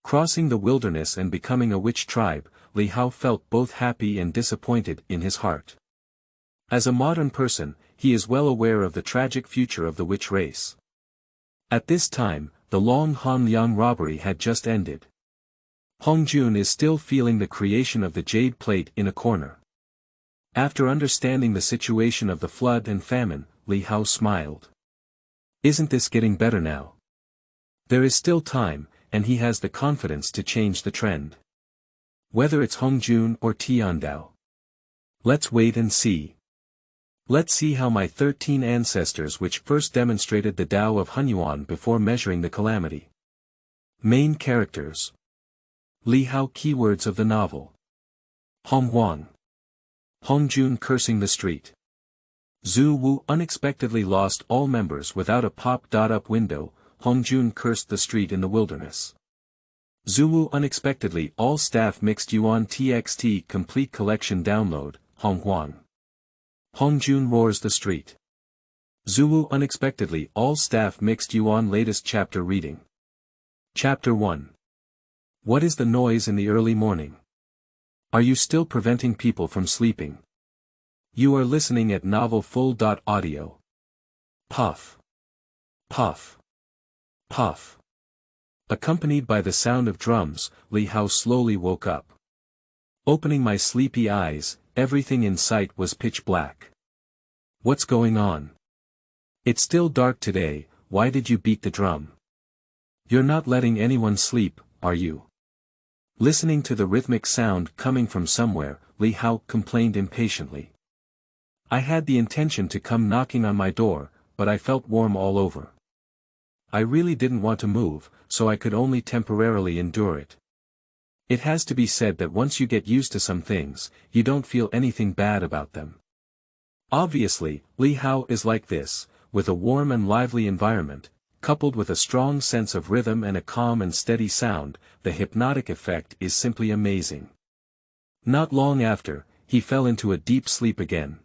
Crossing the wilderness and becoming a witch tribe, Li Hao felt both happy and disappointed in his heart. As a modern person, he is well aware of the tragic future of the witch race. At this time, the long Honghuang robbery had just ended. Hongjun is still feeling the creation of the jade plate in a corner. After understanding the situation of the flood and famine, Li Hao smiled. Isn't this getting better now? There is still time, and he has the confidence to change the trend. Whether it's Hongjun or Tianlalu. Let's wait and see. Let's see how my 13 ancestors which first demonstrated the Tao of Honghuang before measuring the calamity. Main characters. Li Hao. Keywords of the novel. Honghuang. Hongjun cursing the street. Zuwu unexpectedly lost all members without a pop-up window. Hongjun cursed the street in the wilderness. Zuwu unexpectedly all staff mixed yuan txt complete collection download, Honghuang. Hongjun roars the street. Zuwu unexpectedly all staff mixed yuan latest chapter reading. Chapter 1. What is the noise in the early morning? Are you still preventing people from sleeping? You are listening at novel full.audio. Puff. Puff. Puff. Accompanied by the sound of drums, Li Hao slowly woke up. Opening my sleepy eyes, everything in sight was pitch black. What's going on? It's still dark today, why did you beat the drum? You're not letting anyone sleep, are you? Listening to the rhythmic sound coming from somewhere, Li Hao complained impatiently. I had the intention to come knocking on my door, but I felt warm all over. I really didn't want to move, so I could only temporarily endure it. It has to be said that once you get used to some things, you don't feel anything bad about them. Obviously, Li Hao is like this, with a warm and lively environment, coupled with a strong sense of rhythm and a calm and steady sound, the hypnotic effect is simply amazing. Not long after, he fell into a deep sleep again.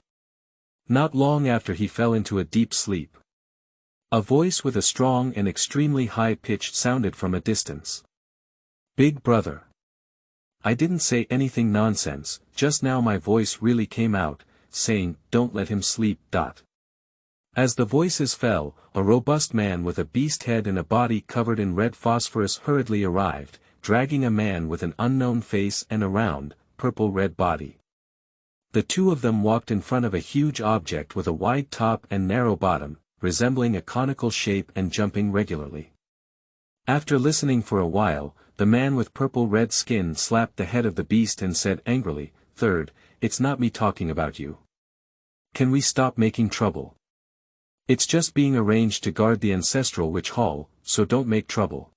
Not long after he fell into a deep sleep. A voice with a strong and extremely high pitch sounded from a distance. Big brother. I didn't say anything nonsense, just now my voice really came out, saying, don't let him sleep. As the voices fell, a robust man with a beast head and a body covered in red phosphorus hurriedly arrived, dragging a man with an unknown face and a round, purple-red body. The two of them walked in front of a huge object with a wide top and narrow bottom, resembling a conical shape and jumping regularly. After listening for a while, the man with purple-red skin slapped the head of the beast and said angrily, "Third, it's not me talking about you. Can we stop making trouble? It's just being arranged to guard the ancestral witch hall, so don't make trouble.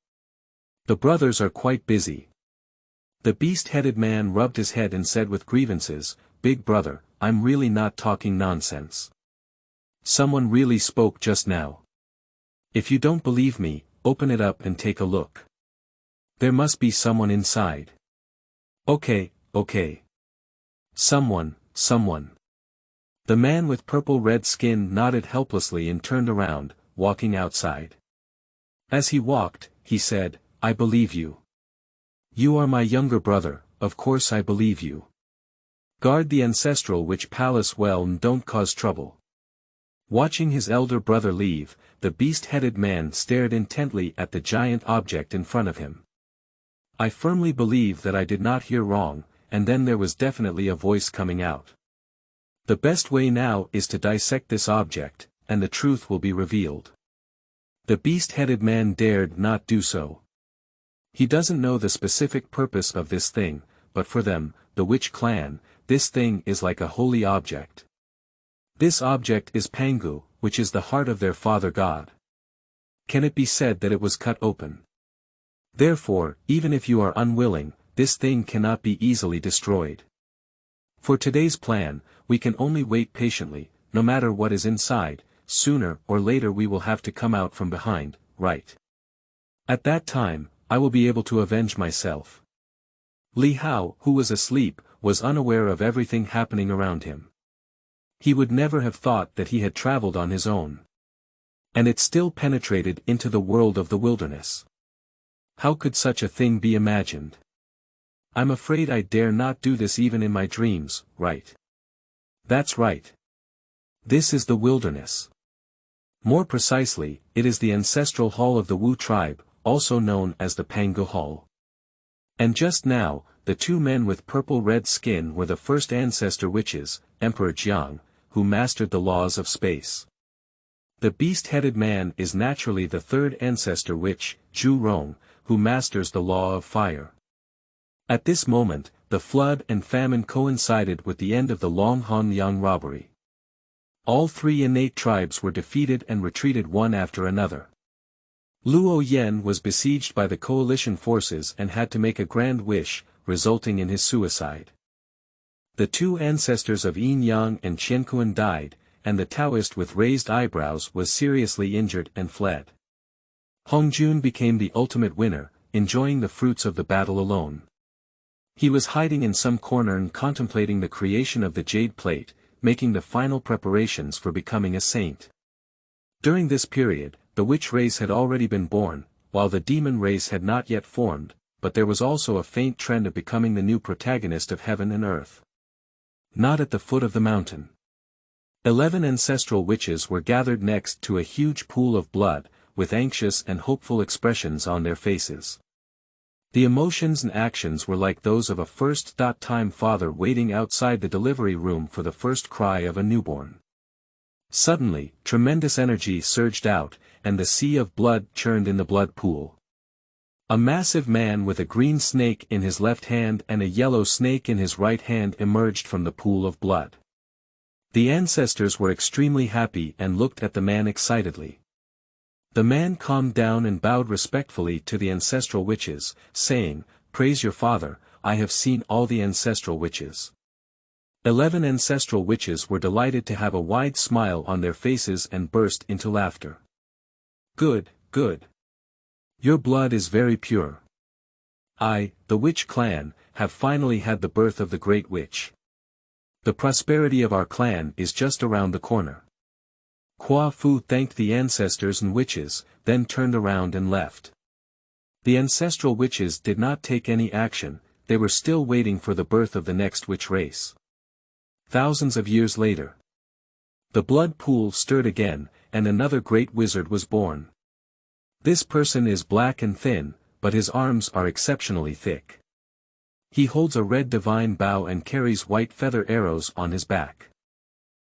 The brothers are quite busy." The beast-headed man rubbed his head and said with grievances, "Big brother, I'm really not talking nonsense. Someone really spoke just now. If you don't believe me, open it up and take a look. There must be someone inside." Okay. Someone. The man with purple-red skin nodded helplessly and turned around, walking outside. As he walked, he said, "I believe you. You are my younger brother, of course I believe you. Guard the ancestral witch palace well and don't cause trouble." Watching his elder brother leave, the beast-headed man stared intently at the giant object in front of him. I firmly believe that I did not hear wrong, and then there was definitely a voice coming out. The best way now is to dissect this object, and the truth will be revealed. The beast-headed man dared not do so. He doesn't know the specific purpose of this thing, but for them, the witch clan, this thing is like a holy object. This object is Pangu, which is the heart of their father god. Can it be said that it was cut open? Therefore, even if you are unwilling, this thing cannot be easily destroyed. For today's plan, we can only wait patiently, no matter what is inside, sooner or later we will have to come out from behind, right? At that time, I will be able to avenge myself. Li Hao, who was asleep, was unaware of everything happening around him. He would never have thought that he had traveled on his own. And it still penetrated into the world of the wilderness. How could such a thing be imagined? I'm afraid I dare not do this even in my dreams, right? That's right. This is the wilderness. More precisely, it is the ancestral hall of the Wu tribe, also known as the Pangu Hall. And just now, the two men with purple-red skin were the first ancestor witches, Emperor Jiang, who mastered the laws of space. The beast-headed man is naturally the third ancestor witch, Zhu Rong, who masters the law of fire. At this moment, the flood and famine coincided with the end of the long Honghuang robbery. All three innate tribes were defeated and retreated one after another. Luo Yen was besieged by the coalition forces and had to make a grand wish, resulting in his suicide. The two ancestors of Yin Yang and Qianquan died, and the Taoist with raised eyebrows was seriously injured and fled. Hongjun became the ultimate winner, enjoying the fruits of the battle alone. He was hiding in some corner and contemplating the creation of the jade plate, making the final preparations for becoming a saint. During this period, the witch race had already been born, while the demon race had not yet formed, but there was also a faint trend of becoming the new protagonist of heaven and earth. Not at the foot of the mountain. 11 ancestral witches were gathered next to a huge pool of blood, with anxious and hopeful expressions on their faces. The emotions and actions were like those of a first-time father waiting outside the delivery room for the first cry of a newborn. Suddenly, tremendous energy surged out, and the sea of blood churned in the blood pool. A massive man with a green snake in his left hand and a yellow snake in his right hand emerged from the pool of blood. The ancestors were extremely happy and looked at the man excitedly. The man calmed down and bowed respectfully to the ancestral witches, saying, "Praise your father, I have seen all the ancestral witches." 11 ancestral witches were delighted to have a wide smile on their faces and burst into laughter. "Good, good. Your blood is very pure. I, the witch clan, have finally had the birth of the great witch. The prosperity of our clan is just around the corner." Kwa Fu thanked the ancestors and witches, then turned around and left. The ancestral witches did not take any action, they were still waiting for the birth of the next witch race. Thousands of years later, the blood pool stirred again, and another great wizard was born. This person is black and thin, but his arms are exceptionally thick. He holds a red divine bow and carries white feather arrows on his back.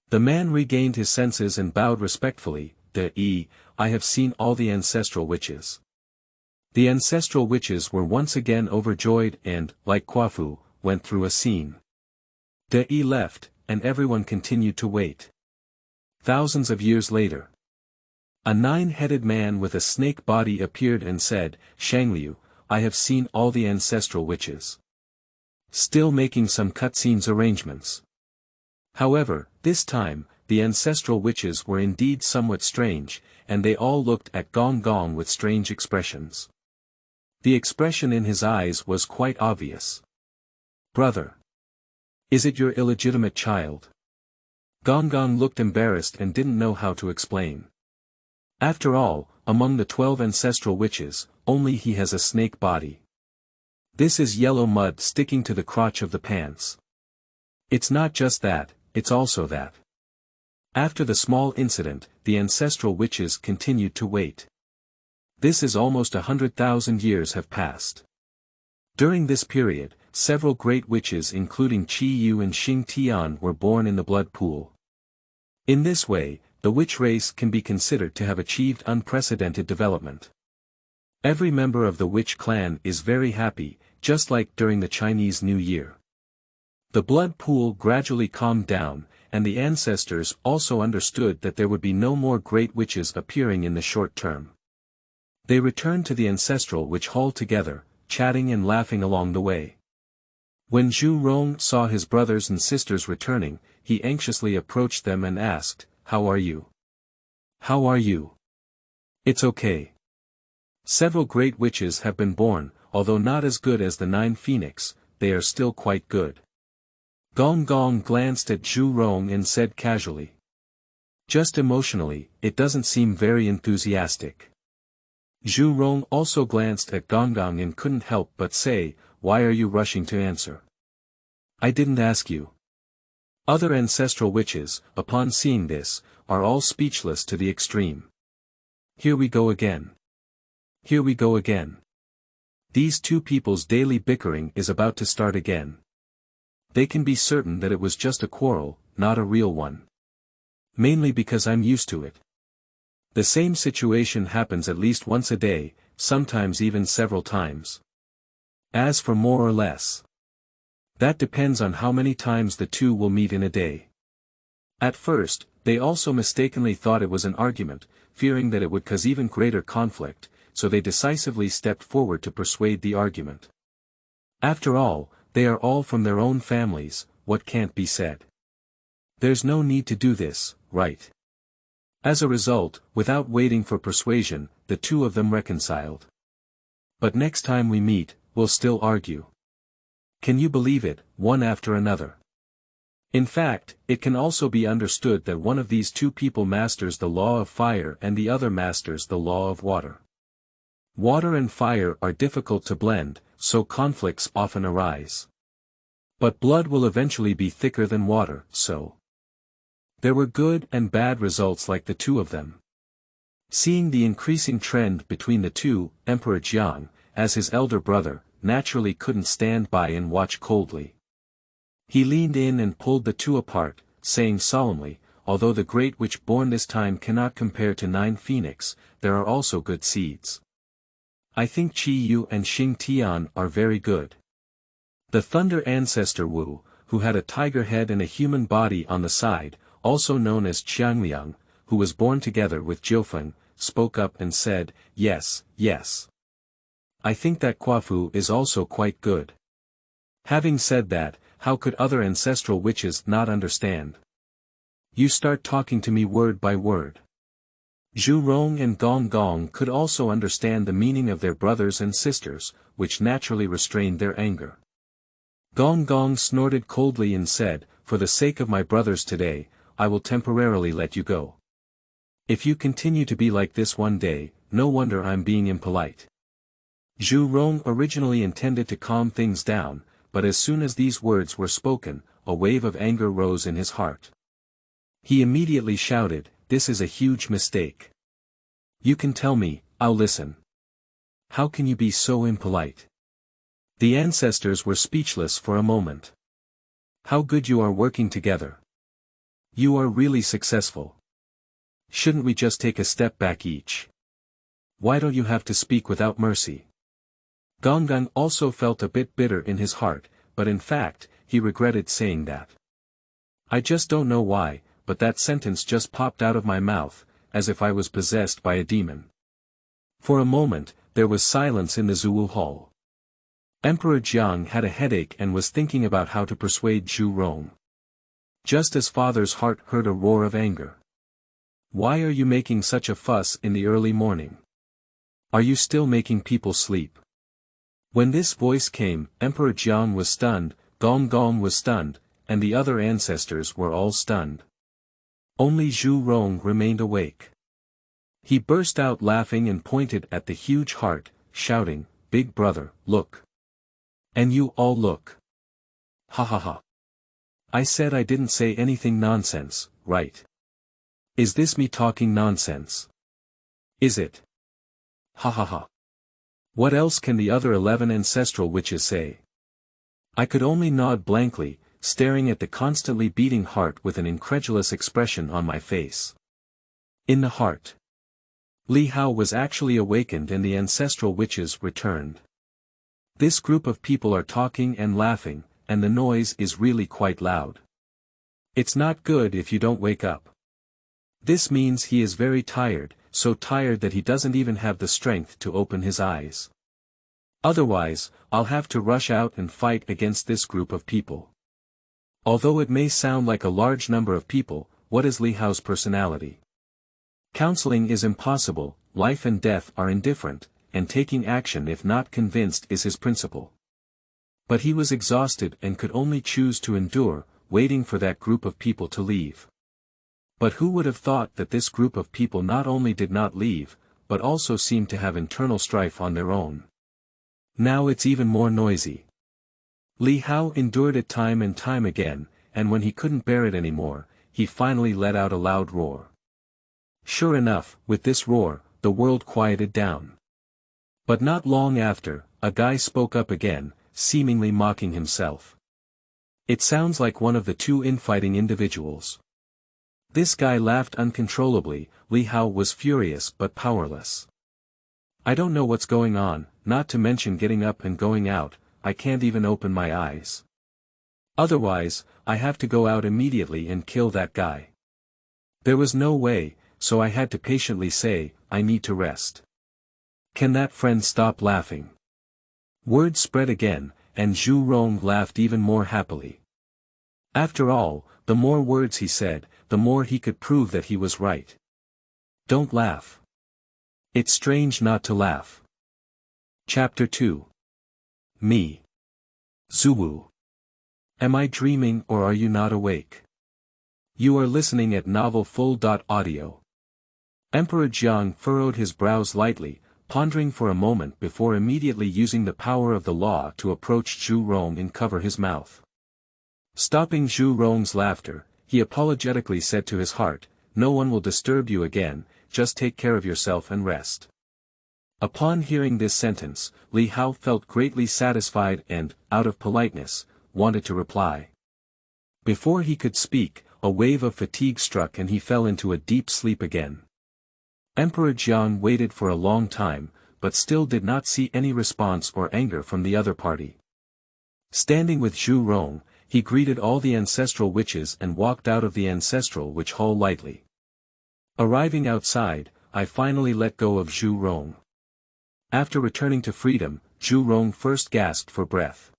The man regained his senses and bowed respectfully, I have seen all the ancestral witches." The ancestral witches were once again overjoyed and, like Kwafu, went through a scene. De left, and everyone continued to wait. Thousands of years later, a 9-headed man with a snake body appeared and said, "Shangliu, I have seen all the ancestral witches." Still making some cutscenes arrangements. However, this time, the ancestral witches were indeed somewhat strange, and they all looked at Gong Gong with strange expressions. The expression in his eyes was quite obvious. "Brother. Is it your illegitimate child?" Gong Gong looked embarrassed and didn't know how to explain. After all, among the 12 ancestral witches, only he has a snake body. This is yellow mud sticking to the crotch of the pants. It's not just that, it's also that. After the small incident, the ancestral witches continued to wait. This is almost 100,000 years have passed. During this period, several great witches including Qi Yu and Xing Tian were born in the blood pool. In this way, the witch race can be considered to have achieved unprecedented development. Every member of the witch clan is very happy, just like during the Chinese New Year. The blood pool gradually calmed down, and the ancestors also understood that there would be no more great witches appearing in the short term. They returned to the ancestral witch hall together, chatting and laughing along the way. When Zhu Rong saw his brothers and sisters returning, he anxiously approached them and asked, "How are you? How are you?" "It's okay. Several great witches have been born, although not as good as the 9 phoenix, they are still quite good." Gong Gong glanced at Zhu Rong and said casually. "Just emotionally, it doesn't seem very enthusiastic." Zhu Rong also glanced at Honghang and couldn't help but say, "Why are you rushing to answer? I didn't ask you." Other ancestral witches, upon seeing this, are all speechless to the extreme. Here we go again. Here we go again. These two people's daily bickering is about to start again. They can be certain that it was just a quarrel, not a real one. Mainly because I'm used to it. The same situation happens at least once a day, sometimes even several times. As for more or less, that depends on how many times the two will meet in a day. At first, they also mistakenly thought it was an argument, fearing that it would cause even greater conflict, so they decisively stepped forward to persuade the argument. After all, they are all from their own families, what can't be said? There's no need to do this, right? As a result, without waiting for persuasion, the two of them reconciled. But next time we meet, we'll still argue. Can you believe it, one after another? In fact, it can also be understood that one of these two people masters the law of fire and the other masters the law of water. Water and fire are difficult to blend, so conflicts often arise. But blood will eventually be thicker than water, so there were good and bad results like the two of them. Seeing the increasing trend between the two, Emperor Jiang, as his elder brother, naturally couldn't stand by and watch coldly. He leaned in and pulled the two apart, saying solemnly, "Although the great witch born this time cannot compare to 9 phoenix, there are also good seeds. I think Qi Yu and Xing Tian are very good." The thunder ancestor Wu, who had a tiger head and a human body on the side, also known as Qiangliang, who was born together with Jiufeng, spoke up and said, "Yes, yes. I think that Quafu is also quite good." Having said that, how could other ancestral witches not understand? You start talking to me word by word. Zhu Rong and Gong Gong could also understand the meaning of their brothers and sisters, which naturally restrained their anger. Gong Gong snorted coldly and said, "For the sake of my brothers today, I will temporarily let you go. If you continue to be like this one day, no wonder I'm being impolite." Zhu Rong originally intended to calm things down, but as soon as these words were spoken, a wave of anger rose in his heart. He immediately shouted, "This is a huge mistake. You can tell me, I'll listen. How can you be so impolite?" The ancestors were speechless for a moment. "How good you are working together. You are really successful. Shouldn't we just take a step back each? Why don't you have to speak without mercy?" Gonggang also felt a bit bitter in his heart, but in fact, he regretted saying that. "I just don't know why, but that sentence just popped out of my mouth, as if I was possessed by a demon." For a moment, there was silence in the Zuwu hall. Emperor Jiang had a headache and was thinking about how to persuade Zhu Rong. Just as father's heart heard a roar of anger. "Why are you making such a fuss in the early morning? Are you still making people sleep?" When this voice came, Emperor Jiang was stunned, Gong Gong was stunned, and the other ancestors were all stunned. Only Zhu Rong remained awake. He burst out laughing and pointed at the huge heart, shouting, "Big brother, look. And you all look. Ha ha ha. I said I didn't say anything nonsense, right? Is this me talking nonsense? Is it? Ha ha ha. What else can the other 11 ancestral witches say?" I could only nod blankly, staring at the constantly beating heart with an incredulous expression on my face. In the heart. Li Hao was actually awakened and the ancestral witches returned. This group of people are talking and laughing, and the noise is really quite loud. It's not good if you don't wake up. This means he is very tired, so tired that he doesn't even have the strength to open his eyes. Otherwise, I'll have to rush out and fight against this group of people. Although it may sound like a large number of people, what is Li Hao's personality? Counseling is impossible, life and death are indifferent, and taking action if not convinced is his principle. But he was exhausted and could only choose to endure, waiting for that group of people to leave. But who would have thought that this group of people not only did not leave, but also seemed to have internal strife on their own. Now it's even more noisy. Li Hao endured it time and time again, and when he couldn't bear it anymore, he finally let out a loud roar. Sure enough, with this roar, the world quieted down. But not long after, a guy spoke up again, seemingly mocking himself. It sounds like one of the two infighting individuals. This guy laughed uncontrollably. Li Hao was furious but powerless. I don't know what's going on, not to mention getting up and going out, I can't even open my eyes. Otherwise, I have to go out immediately and kill that guy. There was no way, so I had to patiently say, I need to rest. Can that friend stop laughing? Word spread again, and Zhu Rong laughed even more happily. After all, the more words he said, the more he could prove that he was right. Don't laugh. It's strange not to laugh. Chapter 2. Me. Zuwu. Am I dreaming or are you not awake? You are listening at novelfull.audio. Emperor Jiang furrowed his brows lightly, pondering for a moment before immediately using the power of the law to approach Zhu Rong and cover his mouth. Stopping Zhu Rong's laughter, he apologetically said to his heart, no one will disturb you again, just take care of yourself and rest. Upon hearing this sentence, Li Hao felt greatly satisfied and, out of politeness, wanted to reply. Before he could speak, a wave of fatigue struck and he fell into a deep sleep again. Emperor Jiang waited for a long time, but still did not see any response or anger from the other party. Standing with Zhu Rong, he greeted all the ancestral witches and walked out of the ancestral witch hall lightly. Arriving outside, I finally let go of Zhu Rong. After returning to freedom, Zhu Rong first gasped for breath.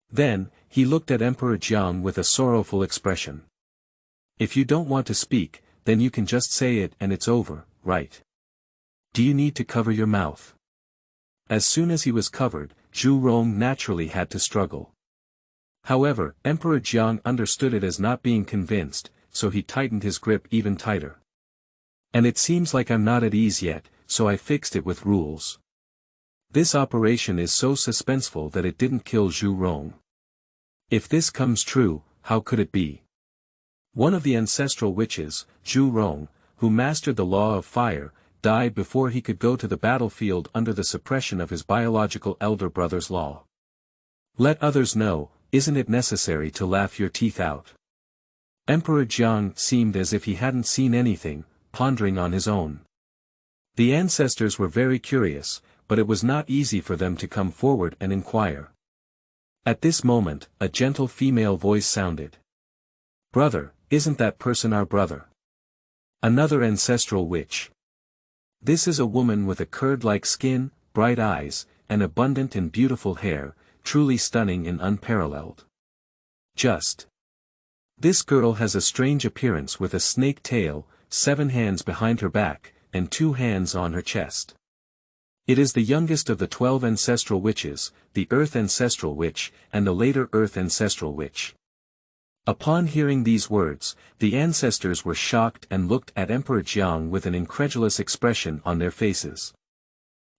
Then, he looked at Emperor Jiang with a sorrowful expression. If you don't want to speak, then you can just say it and it's over, right? Do you need to cover your mouth? As soon as he was covered, Zhu Rong naturally had to struggle. However, Emperor Jiang understood it as not being convinced, so he tightened his grip even tighter. And it seems like I'm not at ease yet, so I fixed it with rules. This operation is so suspenseful that it didn't kill Zhu Rong. If this comes true, how could it be? One of the ancestral witches, Zhu Rong, who mastered the law of fire, died before he could go to the battlefield under the suppression of his biological elder brother's law. Let others know, isn't it necessary to laugh your teeth out? Emperor Jiang seemed as if he hadn't seen anything, pondering on his own. The ancestors were very curious, but it was not easy for them to come forward and inquire. At this moment, a gentle female voice sounded. Brother, isn't that person our brother? Another ancestral witch. This is a woman with a curd-like skin, bright eyes, and abundant and beautiful hair, truly stunning and unparalleled. This girl has a strange appearance with a snake tail, 7 hands behind her back, and 2 hands on her chest. It is the youngest of the 12 ancestral witches, the Earth Ancestral Witch, and the later Earth Ancestral Witch. Upon hearing these words, the ancestors were shocked and looked at Emperor Jiang with an incredulous expression on their faces.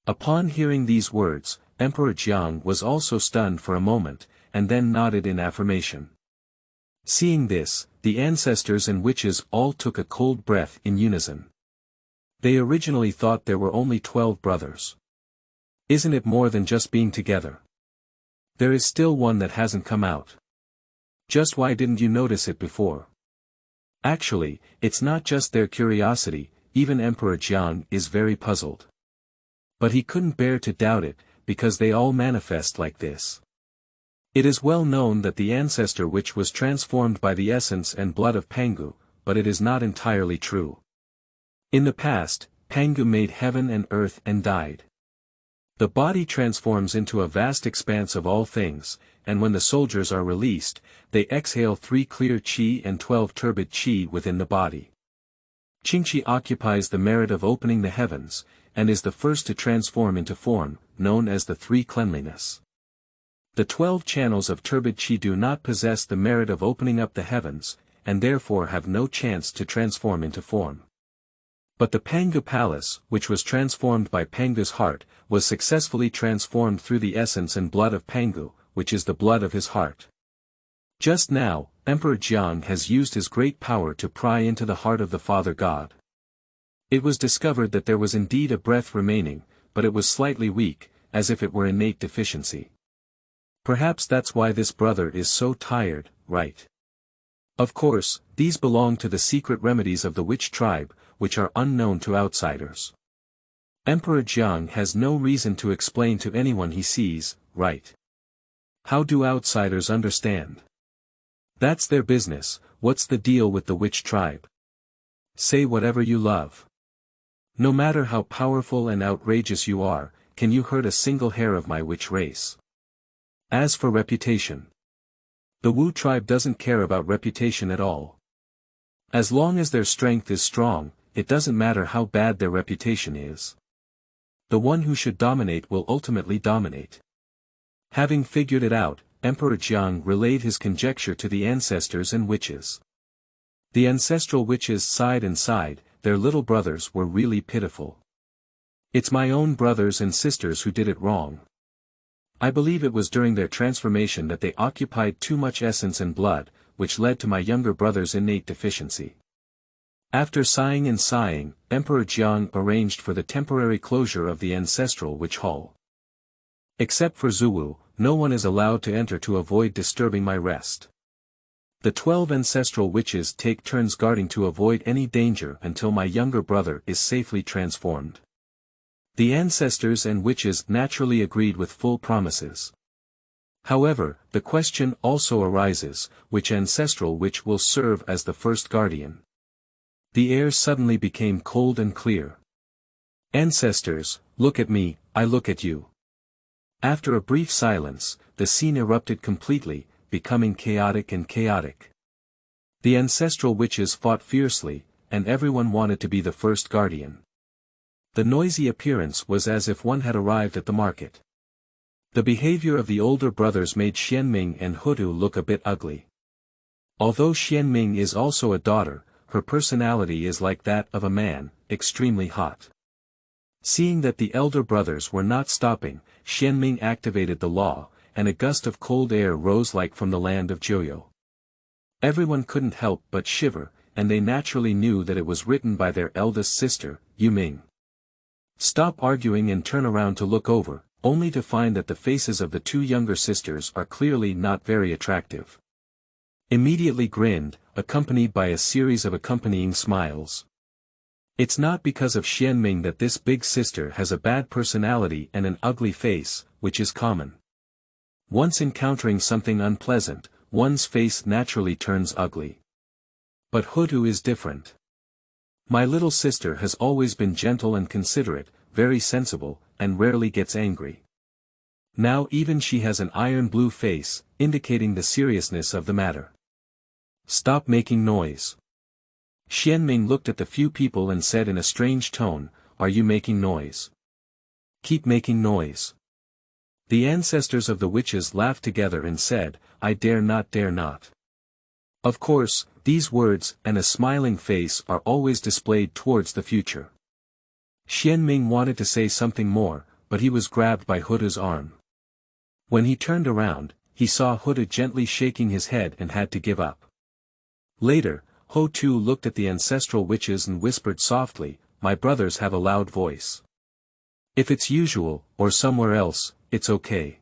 Upon hearing these words, Emperor Jiang was also stunned for a moment, and then nodded in affirmation. Seeing this, the ancestors and witches all took a cold breath in unison. They originally thought there were only 12 brothers. Isn't it more than just being together? There is still one that hasn't come out. Just why didn't you notice it before? Actually, it's not just their curiosity, even Emperor Jiang is very puzzled. But he couldn't bear to doubt it, because they all manifest like this. It is well known that the ancestor witch was transformed by the essence and blood of Pangu, but it is not entirely true. In the past, Pangu made heaven and earth and died. The body transforms into a vast expanse of all things, and when the soldiers are released, they exhale 3 clear qi and 12 turbid qi within the body. Qingqi occupies the merit of opening the heavens, and is the first to transform into form, known as the 3 cleanliness. The 12 channels of turbid qi do not possess the merit of opening up the heavens, and therefore have no chance to transform into form. But the Pangu palace, which was transformed by Pangu's heart, was successfully transformed through the essence and blood of Pangu, which is the blood of his heart. Just now, Emperor Jiang has used his great power to pry into the heart of the Father God. It was discovered that there was indeed a breath remaining, but it was slightly weak, as if it were innate deficiency. Perhaps that's why this brother is so tired, right? Of course, these belong to the secret remedies of the witch tribe, which are unknown to outsiders. Emperor Jiang has no reason to explain to anyone he sees, right? How do outsiders understand? That's their business. What's the deal with the witch tribe? Say whatever you love. No matter how powerful and outrageous you are, can you hurt a single hair of my witch race? As for reputation, the Wu tribe doesn't care about reputation at all. As long as their strength is strong, it doesn't matter how bad their reputation is. The one who should dominate will ultimately dominate. Having figured it out, Emperor Jiang relayed his conjecture to the ancestors and witches. The ancestral witches sighed and sighed, their little brothers were really pitiful. It's my own brothers and sisters who did it wrong. I believe it was during their transformation that they occupied too much essence and blood, which led to my younger brother's innate deficiency. After sighing and sighing, Emperor Jiang arranged for the temporary closure of the ancestral witch hall. Except for Zuwu, no one is allowed to enter to avoid disturbing my rest. The 12 ancestral witches take turns guarding to avoid any danger until my younger brother is safely transformed. The ancestors and witches naturally agreed with full promises. However, the question also arises, which ancestral witch will serve as the first guardian? The air suddenly became cold and clear. Ancestors, look at me, I look at you. After a brief silence, the scene erupted completely, becoming chaotic and chaotic. The ancestral witches fought fiercely, and everyone wanted to be the first guardian. The noisy appearance was as if one had arrived at the market. The behavior of the older brothers made Xianming and Hutu look a bit ugly. Although Xianming is also a daughter, her personality is like that of a man, extremely hot. Seeing that the elder brothers were not stopping, Xianming activated the law, and a gust of cold air rose like from the land of Joyo. Everyone couldn't help but shiver, and they naturally knew that it was written by their eldest sister, Yuming. Stop arguing and turn around to look over, only to find that the faces of the two younger sisters are clearly not very attractive. Immediately grinned, accompanied by a series of accompanying smiles. It's not because of Xianming that this big sister has a bad personality and an ugly face, which is common. Once encountering something unpleasant, one's face naturally turns ugly. But Hutu is different. My little sister has always been gentle and considerate, very sensible, and rarely gets angry. Now even she has an iron blue face, indicating the seriousness of the matter. Stop making noise. Xianming looked at the few people and said in a strange tone, "Are you making noise? Keep making noise." The ancestors of the witches laughed together and said, "I dare not, dare not." Of course, these words and a smiling face are always displayed towards the future. Xianming wanted to say something more, but he was grabbed by Hutu's arm. When he turned around, he saw Hutu gently shaking his head and had to give up. Later, Hutu looked at the ancestral witches and whispered softly, "My brothers have a loud voice. If it's usual, or somewhere else, it's okay.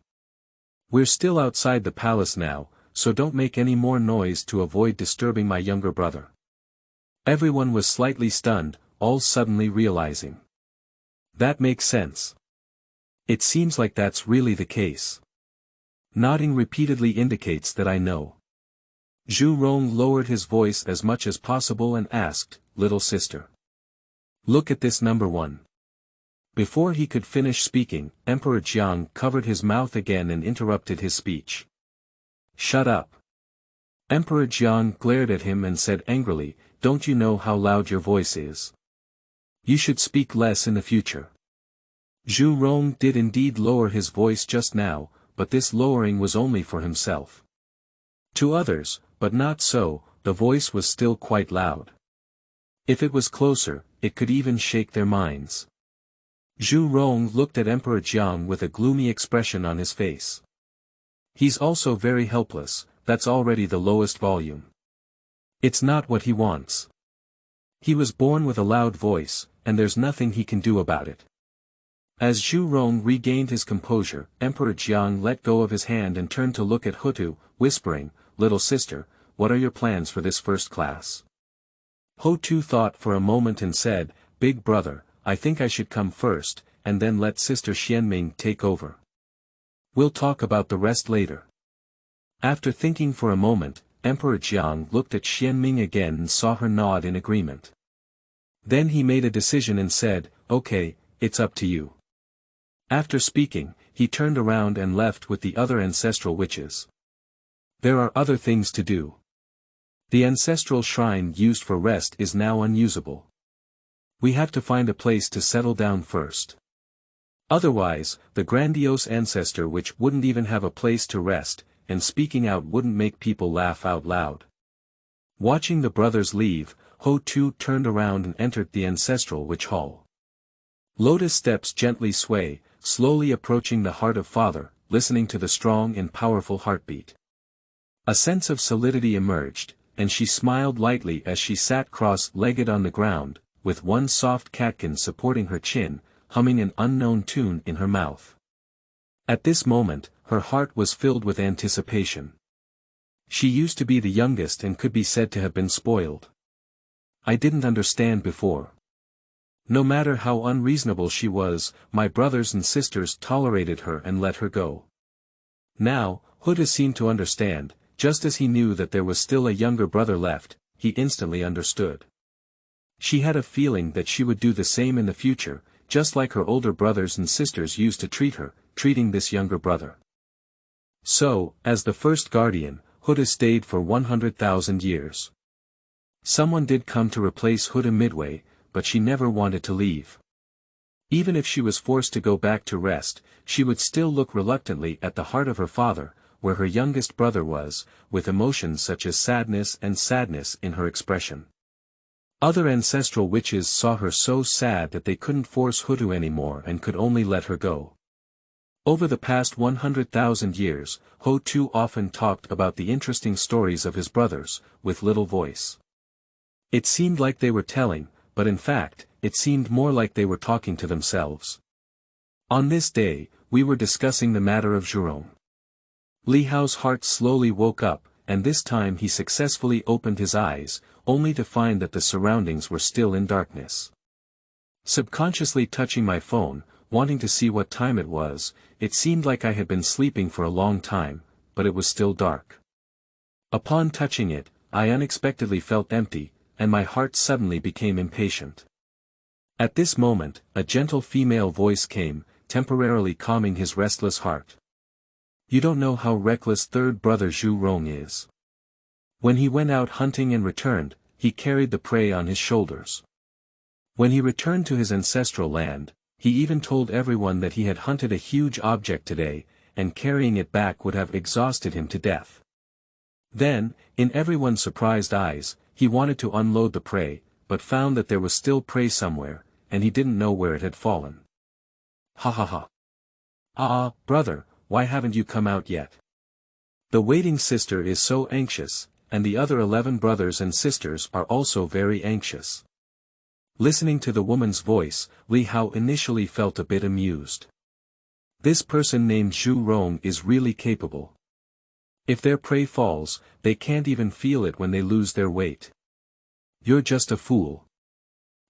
We're still outside the palace now, so don't make any more noise to avoid disturbing my younger brother." Everyone was slightly stunned, all suddenly realizing. That makes sense. It seems like that's really the case. Nodding repeatedly indicates that I know. Zhu Rong lowered his voice as much as possible and asked, "Little sister, look at this number one." Before he could finish speaking, Emperor Jiang covered his mouth again and interrupted his speech. "Shut up." Emperor Jiang glared at him and said angrily, "Don't you know how loud your voice is? You should speak less in the future." Zhu Rong did indeed lower his voice just now, but this lowering was only for himself. To others, but not so, the voice was still quite loud. If it was closer, it could even shake their minds. Zhu Rong looked at Emperor Jiang with a gloomy expression on his face. He's also very helpless, that's already the lowest volume. It's not what he wants. He was born with a loud voice, and there's nothing he can do about it. As Zhu Rong regained his composure, Emperor Jiang let go of his hand and turned to look at Hutu, whispering, "Little sister, what are your plans for this first class?" Hutu thought for a moment and said, "Big brother, I think I should come first, and then let Sister Xianming take over. We'll talk about the rest later." After thinking for a moment, Emperor Jiang looked at Xianming again and saw her nod in agreement. Then he made a decision and said, "Okay, it's up to you." After speaking, he turned around and left with the other ancestral witches. There are other things to do. The ancestral shrine used for rest is now unusable. We have to find a place to settle down first. Otherwise, the grandiose ancestor witch wouldn't even have a place to rest, and speaking out wouldn't make people laugh out loud. Watching the brothers leave, Ho-Tu turned around and entered the ancestral witch hall. Lotus steps gently sway, slowly approaching the heart of Father, listening to the strong and powerful heartbeat. A sense of solidity emerged, and she smiled lightly as she sat cross-legged on the ground, with one soft catkin supporting her chin, humming an unknown tune in her mouth. At this moment, her heart was filled with anticipation. She used to be the youngest and could be said to have been spoiled. I didn't understand before. No matter how unreasonable she was, my brothers and sisters tolerated her and let her go. Now, Huda seemed to understand, just as he knew that there was still a younger brother left, he instantly understood. She had a feeling that she would do the same in the future, just like her older brothers and sisters used to treat her, treating this younger brother. So, as the first guardian, Huda stayed for 100,000 years. Someone did come to replace Huda midway, but she never wanted to leave. Even if she was forced to go back to rest, she would still look reluctantly at the heart of her father, where her youngest brother was, with emotions such as sadness in her expression. Other ancestral witches saw her so sad that they couldn't force Hutu anymore and could only let her go. Over the past 100,000 years, Ho-Tu often talked about the interesting stories of his brothers, with little voice. It seemed like they were telling, but in fact, it seemed more like they were talking to themselves. On this day, we were discussing the matter of Zhu Rong. Li Hao's heart slowly woke up, and this time he successfully opened his eyes, only to find that the surroundings were still in darkness. Subconsciously touching my phone, wanting to see what time it was, it seemed like I had been sleeping for a long time, but it was still dark. Upon touching it, I unexpectedly felt empty, and my heart suddenly became impatient. At this moment, a gentle female voice came, temporarily calming his restless heart. You don't know how reckless third brother Zhu Rong is. When he went out hunting and returned, he carried the prey on his shoulders. When he returned to his ancestral land, he even told everyone that he had hunted a huge object today, and carrying it back would have exhausted him to death. Then, in everyone's surprised eyes, he wanted to unload the prey, but found that there was still prey somewhere, and he didn't know where it had fallen. Ha ha ha. Ah, brother, why haven't you come out yet? The waiting sister is so anxious, and the other 11 brothers and sisters are also very anxious. Listening to the woman's voice, Li Hao initially felt a bit amused. This person named Zhu Rong is really capable. If their prey falls, they can't even feel it when they lose their weight. You're just a fool.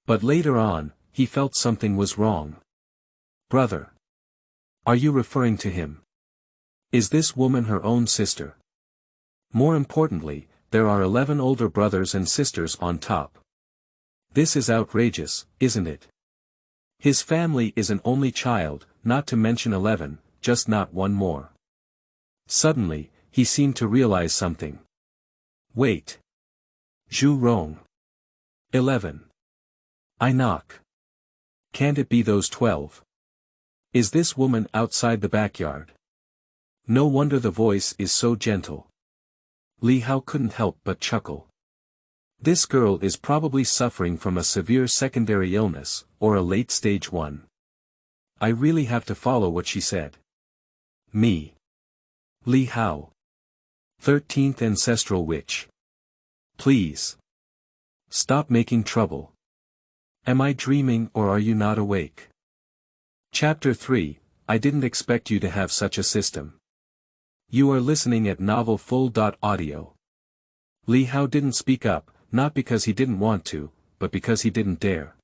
But later on, he felt something was wrong. Brother. Are you referring to him? Is this woman her own sister? More importantly, there are 11 older brothers and sisters on top. This is outrageous, isn't it? His family is an only child, not to mention 11, just not one more. Suddenly, he seemed to realize something. Wait. Zhu Rong. 11. I knock. Can't it be those 12? Is this woman outside the backyard? No wonder the voice is so gentle. Li Hao couldn't help but chuckle. This girl is probably suffering from a severe secondary illness, or a late-stage one. I really have to follow what she said. Me. Li Hao. 13th Ancestral Witch. Please. Stop making trouble. Am I dreaming or are you not awake? Chapter 3, I didn't expect you to have such a system. You are listening at novelfull.audio. Li Hao didn't speak up, not because he didn't want to, but because he didn't dare.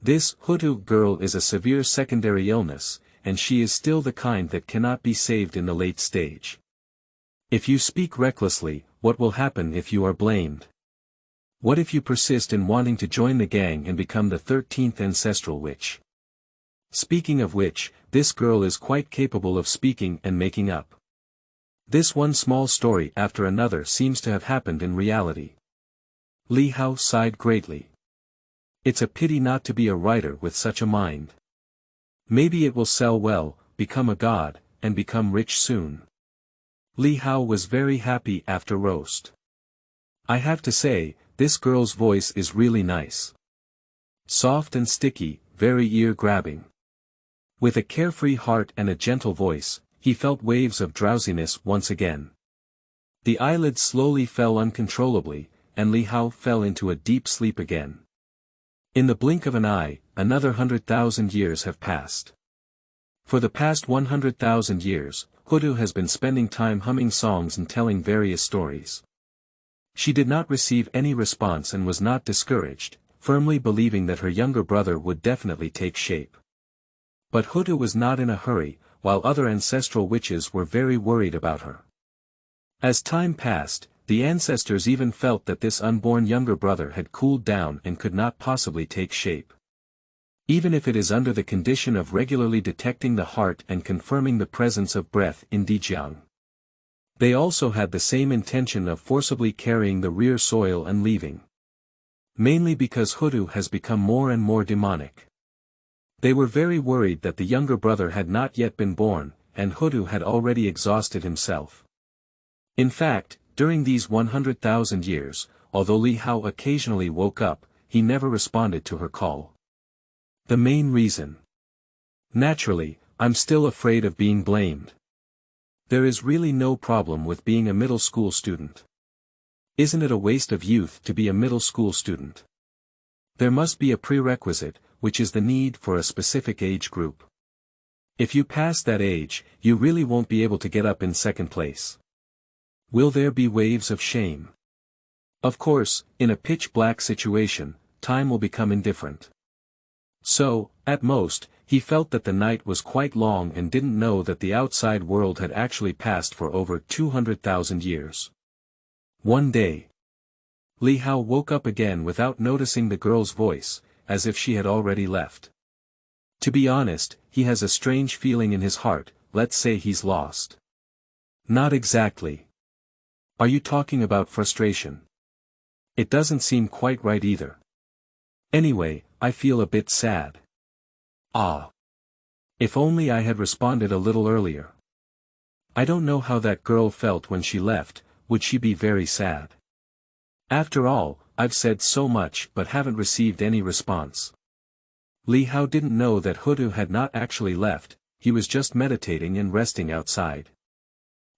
This Hutu girl is a severe secondary illness, and she is still the kind that cannot be saved in the late stage. If you speak recklessly, what will happen if you are blamed? What if you persist in wanting to join the gang and become the 13th Ancestral Witch? Speaking of which, this girl is quite capable of speaking and making up. This one small story after another seems to have happened in reality. Li Hao sighed greatly. It's a pity not to be a writer with such a mind. Maybe it will sell well, become a god, and become rich soon. Li Hao was very happy after roast. I have to say, this girl's voice is really nice. Soft and sticky, very ear-grabbing. With a carefree heart and a gentle voice, he felt waves of drowsiness once again. The eyelids slowly fell uncontrollably, and Li Hao fell into a deep sleep again. In the blink of an eye, another 100,000 years have passed. For the past 100,000 years, Hutu has been spending time humming songs and telling various stories. She did not receive any response and was not discouraged, firmly believing that her younger brother would definitely take shape. But Hutu was not in a hurry, while other ancestral witches were very worried about her. As time passed, the ancestors even felt that this unborn younger brother had cooled down and could not possibly take shape. Even if it is under the condition of regularly detecting the heart and confirming the presence of breath in Dijiang. They also had the same intention of forcibly carrying the rear soil and leaving. Mainly because Hutu has become more and more demonic. They were very worried that the younger brother had not yet been born, and Hutu had already exhausted himself. In fact, during these 100,000 years, although Li Hao occasionally woke up, he never responded to her call. The main reason? Naturally, I'm still afraid of being blamed. There is really no problem with being a middle school student. Isn't it a waste of youth to be a middle school student? There must be a prerequisite, which is the need for a specific age group. If you pass that age, you really won't be able to get up in second place. Will there be waves of shame? Of course, in a pitch-black situation, time will become indifferent. So, at most, he felt that the night was quite long and didn't know that the outside world had actually passed for over 200,000 years. One day, Li Hao woke up again without noticing the girl's voice, as if she had already left. To be honest, he has a strange feeling in his heart, let's say he's lost. Not exactly. Are you talking about frustration? It doesn't seem quite right either. Anyway, I feel a bit sad. Ah. If only I had responded a little earlier. I don't know how that girl felt when she left, would she be very sad? After all, I've said so much but haven't received any response. Li Hao didn't know that Hutu had not actually left, he was just meditating and resting outside.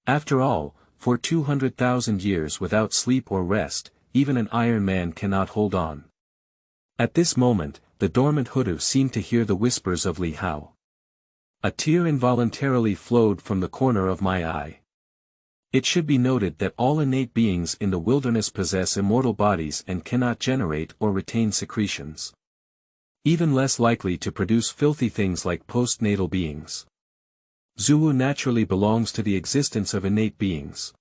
After all, for 200,000 years without sleep or rest, even an Iron Man cannot hold on. At this moment, the dormant Hutu seemed to hear the whispers of Li Hao. A tear involuntarily flowed from the corner of my eye. It should be noted that all innate beings in the wilderness possess immortal bodies and cannot generate or retain secretions. Even less likely to produce filthy things like postnatal beings. Zuwu naturally belongs to the existence of innate beings.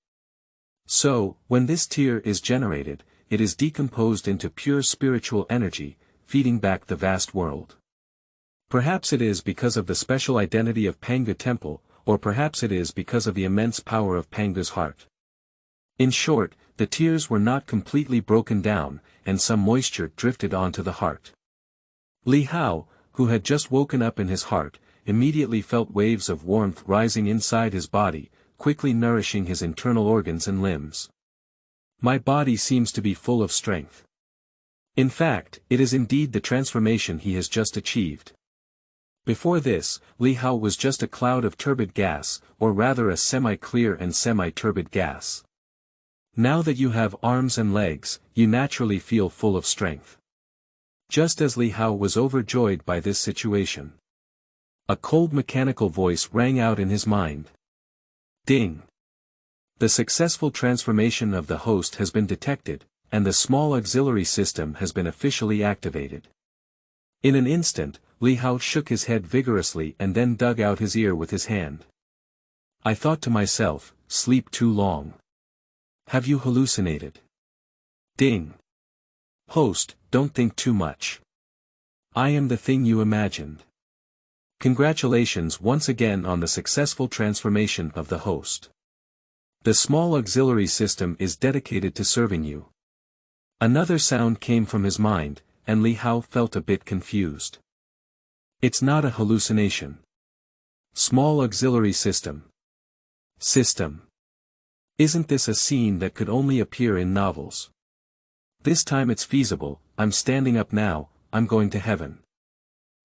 So, when this tear is generated, it is decomposed into pure spiritual energy, feeding back the vast world. Perhaps it is because of the special identity of Panga Temple, or perhaps it is because of the immense power of Panga's heart. In short, the tears were not completely broken down, and some moisture drifted onto the heart. Li Hao, who had just woken up in his heart, immediately felt waves of warmth rising inside his body, quickly nourishing his internal organs and limbs. My body seems to be full of strength. In fact, it is indeed the transformation he has just achieved. Before this, Li Hao was just a cloud of turbid gas, or rather a semi-clear and semi-turbid gas. Now that you have arms and legs, you naturally feel full of strength. Just as Li Hao was overjoyed by this situation, a cold mechanical voice rang out in his mind. Ding! The successful transformation of the host has been detected, and the small auxiliary system has been officially activated. In an instant, Li Hao shook his head vigorously and then dug out his ear with his hand. I thought to myself, sleep too long. Have you hallucinated? Ding! Host, don't think too much. I am the thing you imagined. Congratulations once again on the successful transformation of the host. The small auxiliary system is dedicated to serving you. Another sound came from his mind, and Li Hao felt a bit confused. It's not a hallucination. Small auxiliary system. System. Isn't this a scene that could only appear in novels? This time it's feasible. I'm standing up now, I'm going to heaven.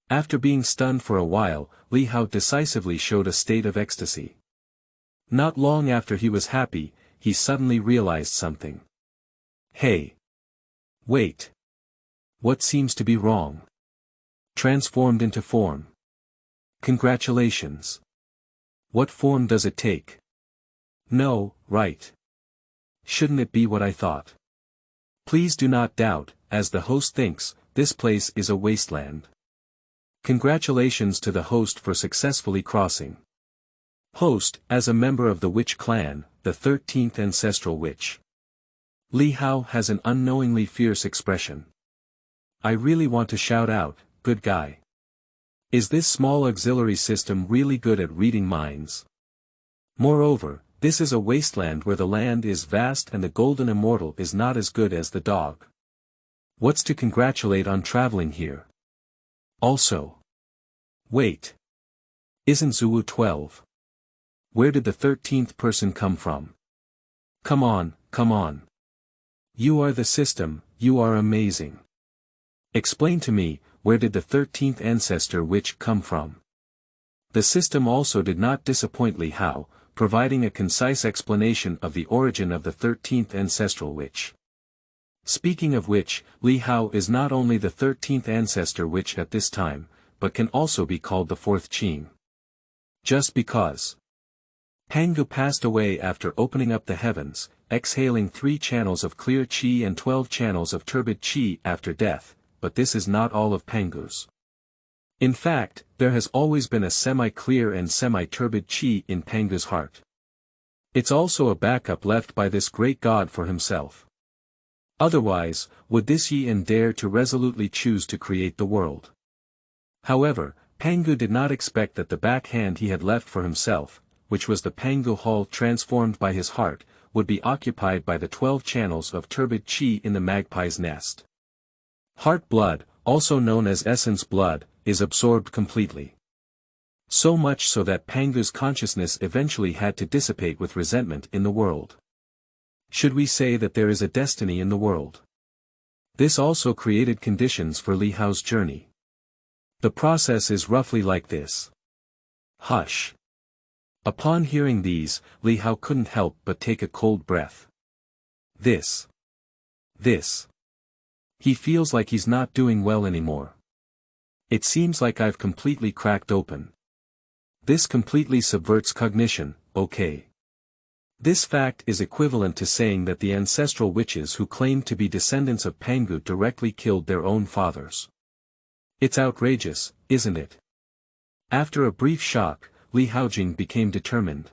After being stunned for a while, Li Hao decisively showed a state of ecstasy. Not long after he was happy, he suddenly realized something. Hey! Wait! What seems to be wrong? Transformed into form. Congratulations. What form does it take? No, right. Shouldn't it be what I thought? Please do not doubt, as the host thinks, this place is a wasteland. Congratulations to the host for successfully crossing. Host, as a member of the witch clan, the 13th ancestral witch. Li Hao has an unknowingly fierce expression. I really want to shout out, good guy. Is this small auxiliary system really good at reading minds? Moreover, this is a wasteland where the land is vast and the golden immortal is not as good as the dog. What's to congratulate on traveling here? Also. Wait. Isn't Zuwu 12? Where did the 13th person come from? Come on, come on. You are the system, you are amazing. Explain to me, where did the 13th ancestor witch come from? The system also did not disappoint Li Hao, providing a concise explanation of the origin of the 13th ancestral witch. Speaking of which, Li Hao is not only the 13th ancestor witch at this time, but can also be called the 4th Qing. Just because. Pangu passed away after opening up the heavens, exhaling 3 channels of clear qi and 12 channels of turbid qi after death, but this is not all of Pangu's. In fact, there has always been a semi-clear and semi-turbid qi in Pangu's heart. It's also a backup left by this great god for himself. Otherwise, would this Yin dare to resolutely choose to create the world? However, Pangu did not expect that the backhand he had left for himself, which was the Pangu Hall transformed by his heart, would be occupied by the 12 channels of turbid qi in the magpie's nest. Heart blood, also known as essence blood, is absorbed completely. So much so that Pangu's consciousness eventually had to dissipate with resentment in the world. Should we say that there is a destiny in the world? This also created conditions for Li Hao's journey. The process is roughly like this. Hush. Upon hearing these, Li Hao couldn't help but take a cold breath. This. He feels like he's not doing well anymore. It seems like I've completely cracked open. This completely subverts cognition, okay. This fact is equivalent to saying that the ancestral witches who claimed to be descendants of Pangu directly killed their own fathers. It's outrageous, isn't it? After a brief shock, Li Haojing became determined.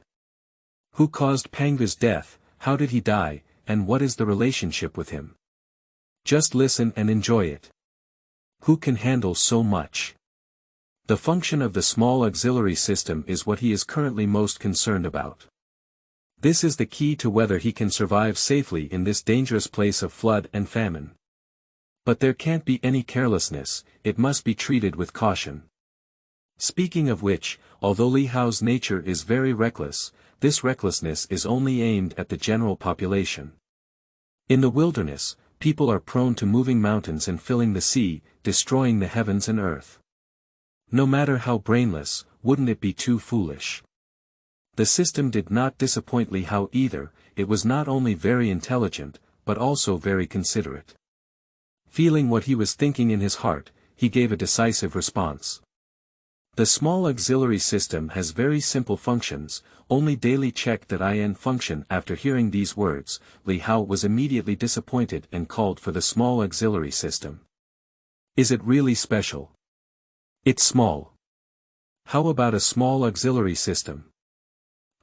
Who caused Pangu's death, how did he die, and what is the relationship with him? Just listen and enjoy it. Who can handle so much? The function of the small auxiliary system is what he is currently most concerned about. This is the key to whether he can survive safely in this dangerous place of flood and famine. But there can't be any carelessness, it must be treated with caution. Speaking of which, although Li Hao's nature is very reckless, this recklessness is only aimed at the general population. In the wilderness, people are prone to moving mountains and filling the sea, destroying the heavens and earth. No matter how brainless, wouldn't it be too foolish? The system did not disappoint Li Hao either. It was not only very intelligent, but also very considerate. Feeling what he was thinking in his heart, he gave a decisive response. The small auxiliary system has very simple functions, only daily check that IN function. After hearing these words, Li Hao was immediately disappointed and called for the small auxiliary system. Is it really special? It's small. How about a small auxiliary system?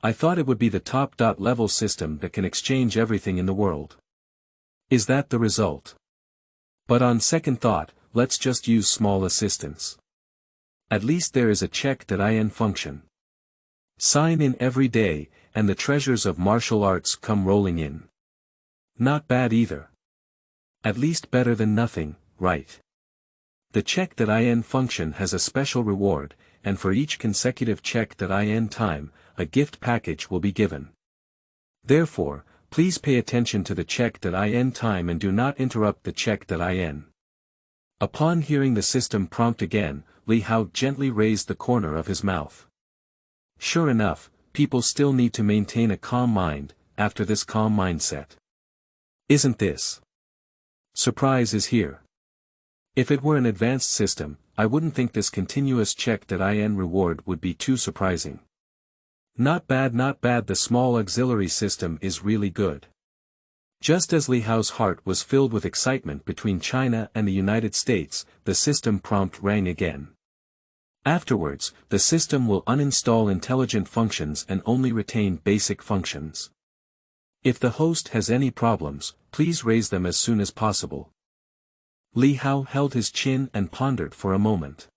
I thought it would be the top-level system that can exchange everything in the world. Is that the result? But on second thought, let's just use small assistance. At least there is a check that IN function. Sign in every day, and the treasures of martial arts come rolling in. Not bad either. At least better than nothing, right? The check that IN function has a special reward, and for each consecutive check that IN time, a gift package will be given. Therefore, please pay attention to the check that IN time and do not interrupt the check that IN. Upon hearing the system prompt again, Li Hao gently raised the corner of his mouth. Sure enough, people still need to maintain a calm mind, after this calm mindset. Isn't this? Surprise is here. If it were an advanced system, I wouldn't think this continuous check that IN reward would be too surprising. Not bad, the small auxiliary system is really good. Just as Li Hao's heart was filled with excitement between China and the United States, the system prompt rang again. Afterwards, the system will uninstall intelligent functions and only retain basic functions. If the host has any problems, please raise them as soon as possible. Li Hao held his chin and pondered for a moment.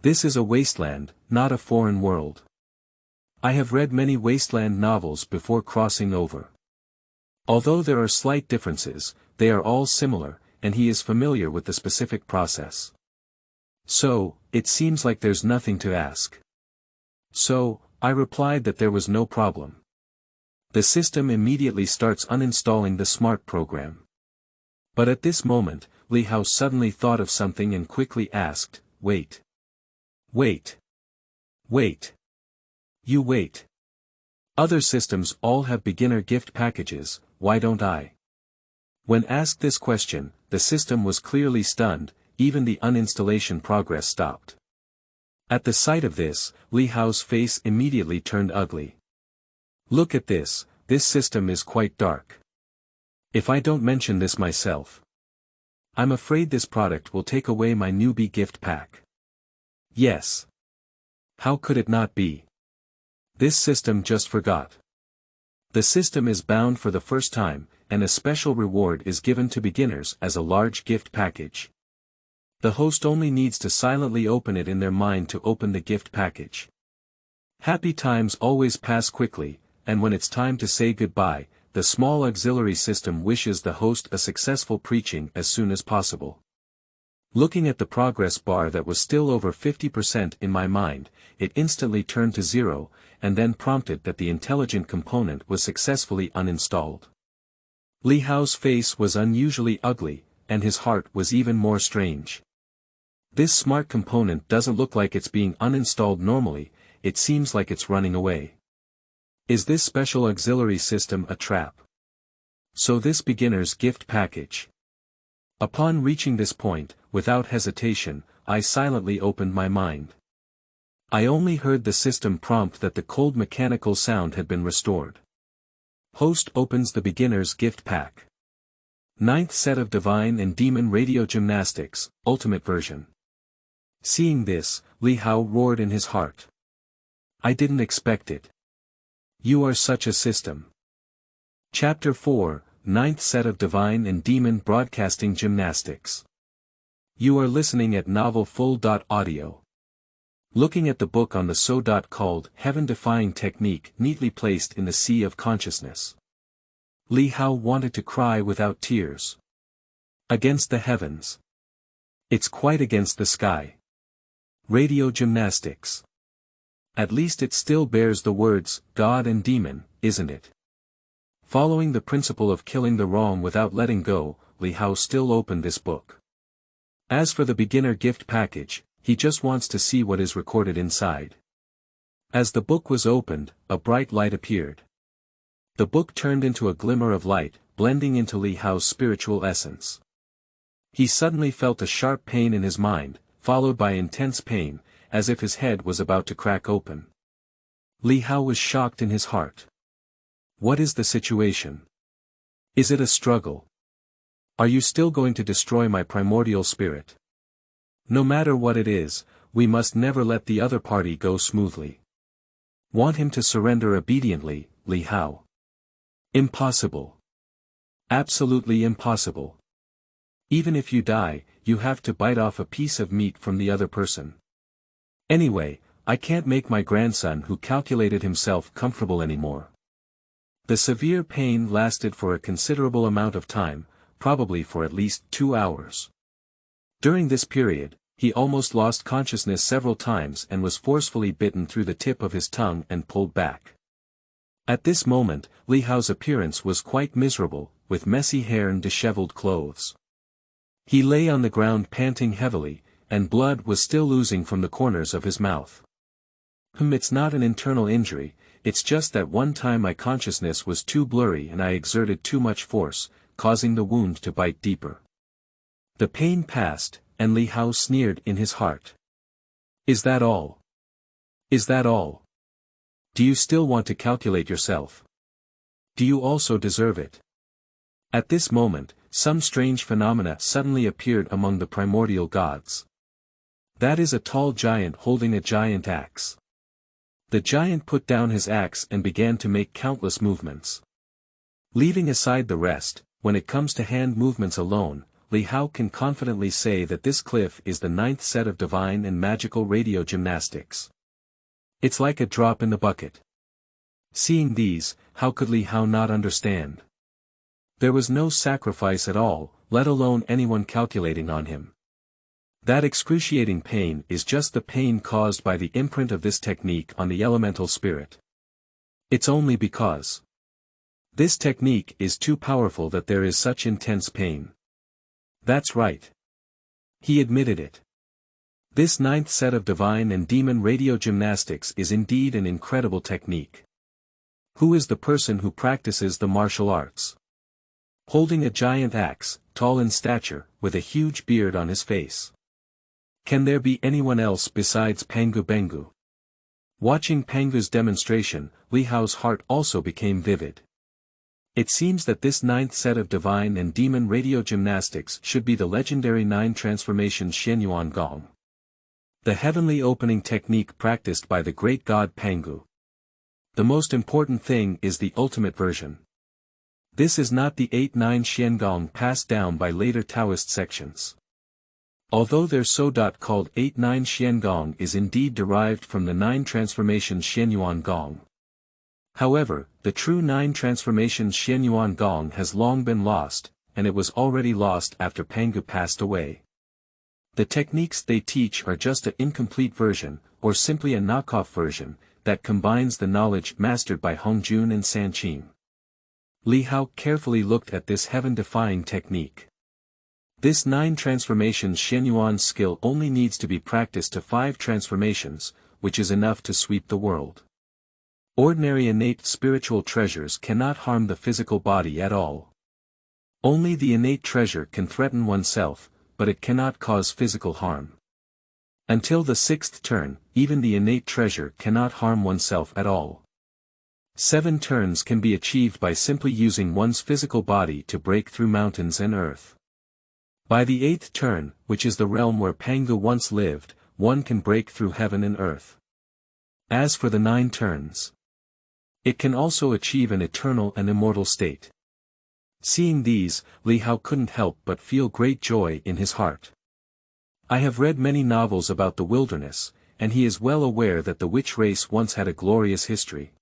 This is a wasteland, not a foreign world. I have read many wasteland novels before crossing over. Although there are slight differences, they are all similar, and he is familiar with the specific process. So, it seems like there's nothing to ask. So, I replied that there was no problem. The system immediately starts uninstalling the smart program. But at this moment, Li Hao suddenly thought of something and quickly asked, Wait. You wait. Other systems all have beginner gift packages, why don't I? When asked this question, the system was clearly stunned, even the uninstallation progress stopped. At the sight of this, Li Hao's face immediately turned ugly. Look at this system is quite dark. If I don't mention this myself, I'm afraid this product will take away my newbie gift pack. Yes. How could it not be? This system just forgot. The system is bound for the first time, and a special reward is given to beginners as a large gift package. The host only needs to silently open it in their mind to open the gift package. Happy times always pass quickly, and when it's time to say goodbye, the small auxiliary system wishes the host a successful preaching as soon as possible. Looking at the progress bar that was still over 50% in my mind, it instantly turned to 0, and then prompted that the intelligent component was successfully uninstalled. Li Hao's face was unusually ugly, and his heart was even more strange. This smart component doesn't look like it's being uninstalled normally, it seems like it's running away. Is this special auxiliary system a trap? So this beginner's gift package. Upon reaching this point, without hesitation, I silently opened my mind. I only heard the system prompt that the cold mechanical sound had been restored. Host opens the beginner's gift pack. 9th set of Divine and Demon Radio Gymnastics, Ultimate Version. Seeing this, Li Hao roared in his heart. I didn't expect it. You are such a system. Chapter 4, 9th set of Divine and Demon Broadcasting Gymnastics. You are listening at novelfull.audio. Looking at the book on the so. Called Heaven-Defying Technique neatly placed in the sea of consciousness. Li Hao wanted to cry without tears. Against the heavens. It's quite against the sky. Radio gymnastics. At least it still bears the words, God and Demon, isn't it? Following the principle of killing the wrong without letting go, Li Hao still opened this book. As for the beginner gift package, he just wants to see what is recorded inside. As the book was opened, a bright light appeared. The book turned into a glimmer of light, blending into Li Hao's spiritual essence. He suddenly felt a sharp pain in his mind, followed by intense pain, as if his head was about to crack open. Li Hao was shocked in his heart. What is the situation? Is it a struggle? Are you still going to destroy my primordial spirit? No matter what it is, we must never let the other party go smoothly. Want him to surrender obediently, Li Hao? Impossible. Absolutely impossible. Even if you die, you have to bite off a piece of meat from the other person. Anyway, I can't make my grandson who calculated himself comfortable anymore. The severe pain lasted for a considerable amount of time, probably for at least 2 hours. During this period, he almost lost consciousness several times and was forcefully bitten through the tip of his tongue and pulled back. At this moment, Li Hao's appearance was quite miserable, with messy hair and disheveled clothes. He lay on the ground panting heavily, and blood was still oozing from the corners of his mouth. It's not an internal injury, it's just that one time my consciousness was too blurry and I exerted too much force, causing the wound to bite deeper. The pain passed, and Li Hao sneered in his heart. Is that all? Is that all? Do you still want to calculate yourself? Do you also deserve it? At this moment, some strange phenomena suddenly appeared among the primordial gods. That is a tall giant holding a giant axe. The giant put down his axe and began to make countless movements. Leaving aside the rest, when it comes to hand movements alone, Li Hao can confidently say that this cliff is the 9th set of divine and magical radio gymnastics. It's like a drop in the bucket. Seeing these, how could Li Hao not understand? There was no sacrifice at all, let alone anyone calculating on him. That excruciating pain is just the pain caused by the imprint of this technique on the elemental spirit. It's only because this technique is too powerful that there is such intense pain. That's right. He admitted it. This 9th set of divine and demon radio gymnastics is indeed an incredible technique. Who is the person who practices the martial arts? Holding a giant axe, tall in stature, with a huge beard on his face. Can there be anyone else besides Pangu Bengu? Watching Pangu's demonstration, Li Hao's heart also became vivid. It seems that this 9th set of divine and demon radio gymnastics should be the legendary 9 transformations Xianyuan Gong. The heavenly opening technique practiced by the great god Pangu. The most important thing is the ultimate version. This is not the 8-9 Xiangong passed down by later Taoist sections. Although their so-called 8-9 Xiangong is indeed derived from the 9 transformations Xianyuan Gong. However, the true 9 transformations Xianyuan Gong has long been lost, and it was already lost after Pangu passed away. The techniques they teach are just an incomplete version, or simply a knockoff version, that combines the knowledge mastered by Hongjun and Sanqing. Li Hao carefully looked at this heaven-defying technique. This 9 transformations Xianyuan skill only needs to be practiced to 5 transformations, which is enough to sweep the world. Ordinary innate spiritual treasures cannot harm the physical body at all. Only the innate treasure can threaten oneself, but it cannot cause physical harm. Until the 6th turn, even the innate treasure cannot harm oneself at all. 7 turns can be achieved by simply using one's physical body to break through mountains and earth. By the 8th turn, which is the realm where Pangu once lived, one can break through heaven and earth. As for the 9 turns, it can also achieve an eternal and immortal state. Seeing these, Li Hao couldn't help but feel great joy in his heart. I have read many novels about the wilderness, and he is well aware that the witch race once had a glorious history.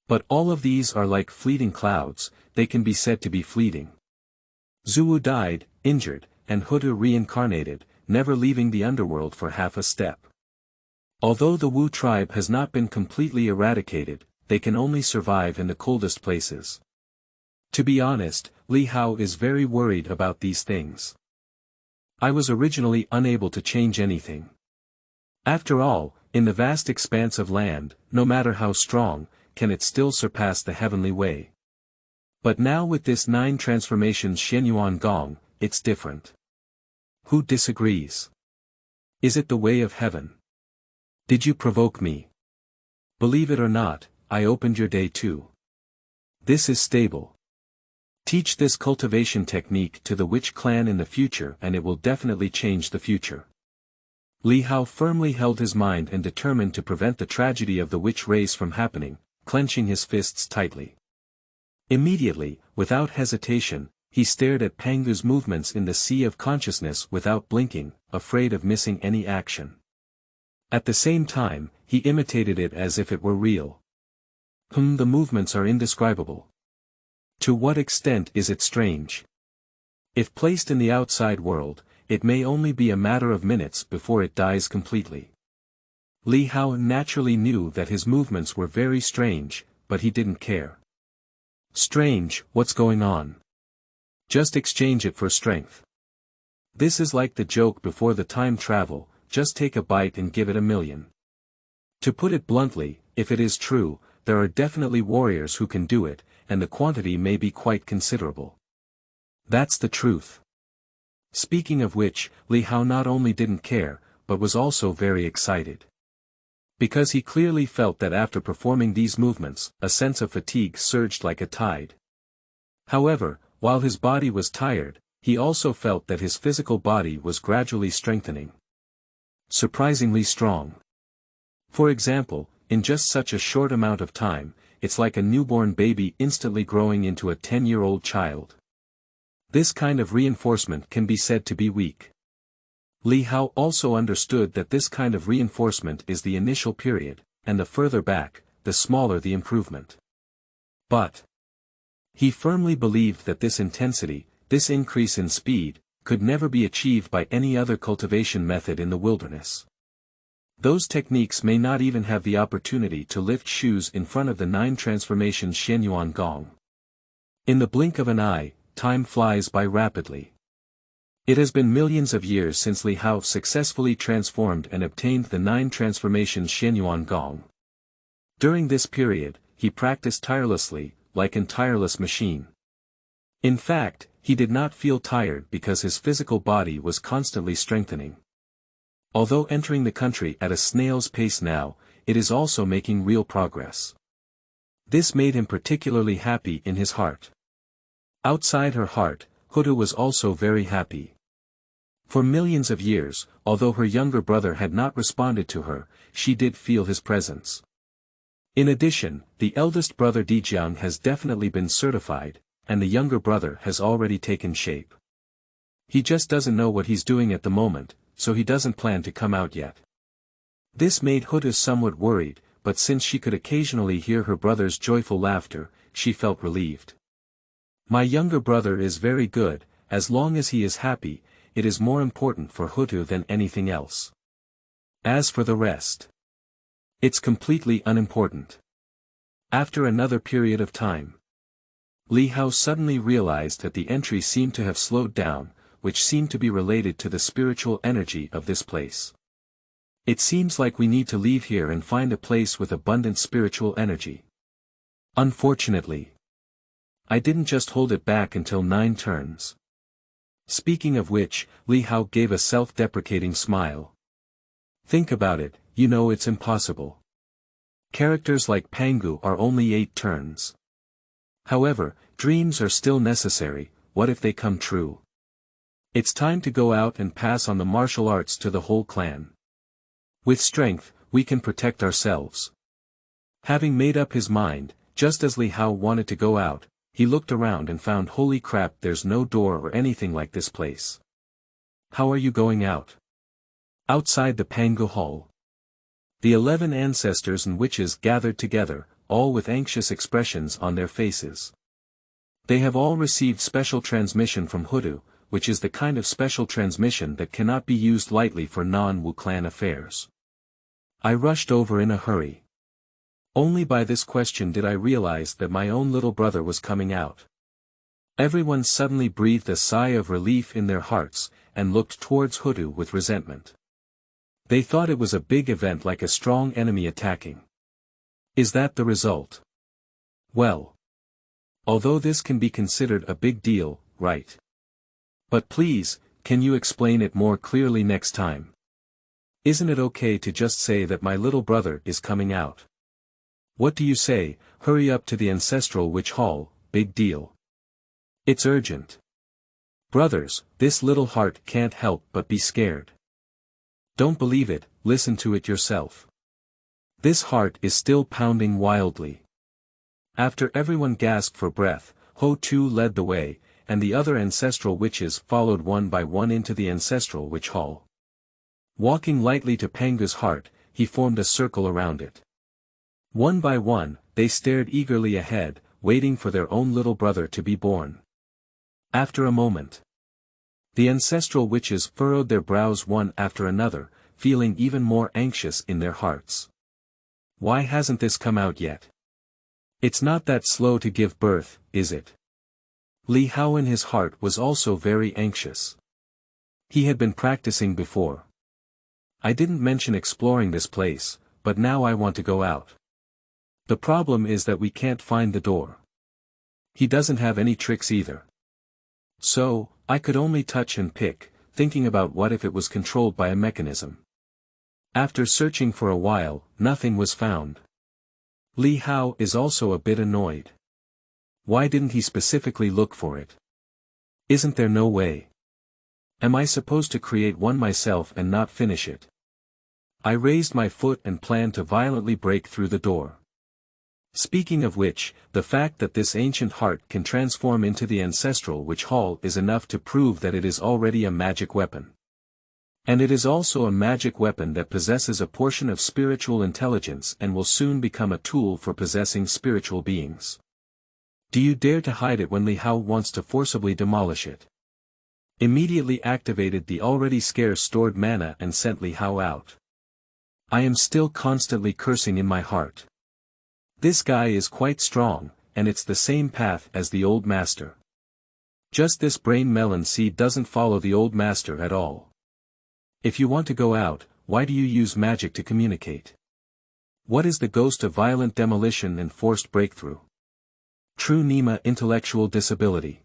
But all of these are like fleeting clouds, they can be said to be fleeting. Zuwu died, injured, and Hutu reincarnated, never leaving the underworld for half a step. Although the Wu tribe has not been completely eradicated, they can only survive in the coldest places. To be honest, Li Hao is very worried about these things. I was originally unable to change anything. After all, in the vast expanse of land, no matter how strong, can it still surpass the heavenly way. But now with this 9 transformations Xianyuan Gong, it's different. Who disagrees? Is it the way of heaven? Did you provoke me? Believe it or not, I opened your day too. This is stable. Teach this cultivation technique to the witch clan in the future and it will definitely change the future. Li Hao firmly held his mind and determined to prevent the tragedy of the witch race from happening, clenching his fists tightly. Immediately, without hesitation, he stared at Pangu's movements in the sea of consciousness without blinking, afraid of missing any action. At the same time, he imitated it as if it were real. The movements are indescribable. To what extent is it strange? If placed in the outside world, it may only be a matter of minutes before it dies completely. Li Hao naturally knew that his movements were very strange, but he didn't care. Strange, what's going on? Just exchange it for strength. This is like the joke before the time travel, just take a bite and give it 1,000,000. To put it bluntly, if it is true, there are definitely warriors who can do it, and the quantity may be quite considerable. That's the truth. Speaking of which, Li Hao not only didn't care, but was also very excited. Because he clearly felt that after performing these movements, a sense of fatigue surged like a tide. However, while his body was tired, he also felt that his physical body was gradually strengthening. Surprisingly strong. For example, in just such a short amount of time, it's like a newborn baby instantly growing into a 10-year-old child. This kind of reinforcement can be said to be weak. Li Hao also understood that this kind of reinforcement is the initial period, and the further back, the smaller the improvement. But he firmly believed that this intensity, this increase in speed, could never be achieved by any other cultivation method in the wilderness. Those techniques may not even have the opportunity to lift shoes in front of the 9 transformations Xianyuan Gong. In the blink of an eye, time flies by rapidly. It has been millions of years since Li Hao successfully transformed and obtained the 9 transformations Xianyuan Gong. During this period, he practiced tirelessly, like an tireless machine. In fact, he did not feel tired because his physical body was constantly strengthening. Although entering the country at a snail's pace now, it is also making real progress. This made him particularly happy in his heart. Outside her heart, Hudu was also very happy. For millions of years, although her younger brother had not responded to her, she did feel his presence. In addition, the eldest brother Dijiang has definitely been certified, and the younger brother has already taken shape. He just doesn't know what he's doing at the moment, so he doesn't plan to come out yet. This made Huda somewhat worried, but since she could occasionally hear her brother's joyful laughter, she felt relieved. My younger brother is very good, as long as he is happy, it is more important for Hudu than anything else. As for the rest, it's completely unimportant. After another period of time, Li Hao suddenly realized that the entry seemed to have slowed down, which seemed to be related to the spiritual energy of this place. It seems like we need to leave here and find a place with abundant spiritual energy. Unfortunately, I didn't just hold it back until 9 turns. Speaking of which, Li Hao gave a self-deprecating smile. Think about it, you know it's impossible. Characters like Pangu are only 8 turns. However, dreams are still necessary, what if they come true? It's time to go out and pass on the martial arts to the whole clan. With strength, we can protect ourselves. Having made up his mind, just as Li Hao wanted to go out, he looked around and found holy crap there's no door or anything like this place. How are you going out? Outside the Pangu Hall. The 11 ancestors and witches gathered together, all with anxious expressions on their faces. They have all received special transmission from Hudu, which is the kind of special transmission that cannot be used lightly for non-Wu clan affairs. I rushed over in a hurry. Only by this question did I realize that my own little brother was coming out. Everyone suddenly breathed a sigh of relief in their hearts, and looked towards Hudu with resentment. They thought it was a big event like a strong enemy attacking. Is that the result? Well. Although this can be considered a big deal, right? But please, can you explain it more clearly next time? Isn't it okay to just say that my little brother is coming out? What do you say? Hurry up to the ancestral witch hall, big deal. It's urgent. Brothers, this little heart can't help but be scared. Don't believe it, listen to it yourself. This heart is still pounding wildly. After everyone gasped for breath, Ho-Tu led the way, and the other ancestral witches followed one by one into the ancestral witch hall. Walking lightly to Pangu's heart, he formed a circle around it. One by one, they stared eagerly ahead, waiting for their own little brother to be born. After a moment, the ancestral witches furrowed their brows one after another, feeling even more anxious in their hearts. Why hasn't this come out yet? It's not that slow to give birth, is it? Li Hao in his heart was also very anxious. He had been practicing before. I didn't mention exploring this place, but now I want to go out. The problem is that we can't find the door. He doesn't have any tricks either. So, I could only touch and pick, thinking about what if it was controlled by a mechanism. After searching for a while, nothing was found. Li Hao is also a bit annoyed. Why didn't he specifically look for it? Isn't there no way? Am I supposed to create one myself and not finish it? I raised my foot and planned to violently break through the door. Speaking of which, the fact that this ancient heart can transform into the ancestral witch hall is enough to prove that it is already a magic weapon. And it is also a magic weapon that possesses a portion of spiritual intelligence and will soon become a tool for possessing spiritual beings. Do you dare to hide it when Li Hao wants to forcibly demolish it? Immediately activated the already scarce stored mana and sent Li Hao out. I am still constantly cursing in my heart. This guy is quite strong, and it's the same path as the old master. Just this brain melon seed doesn't follow the old master at all. If you want to go out, why do you use magic to communicate? What is the ghost of violent demolition and forced breakthrough? True Nima intellectual disability.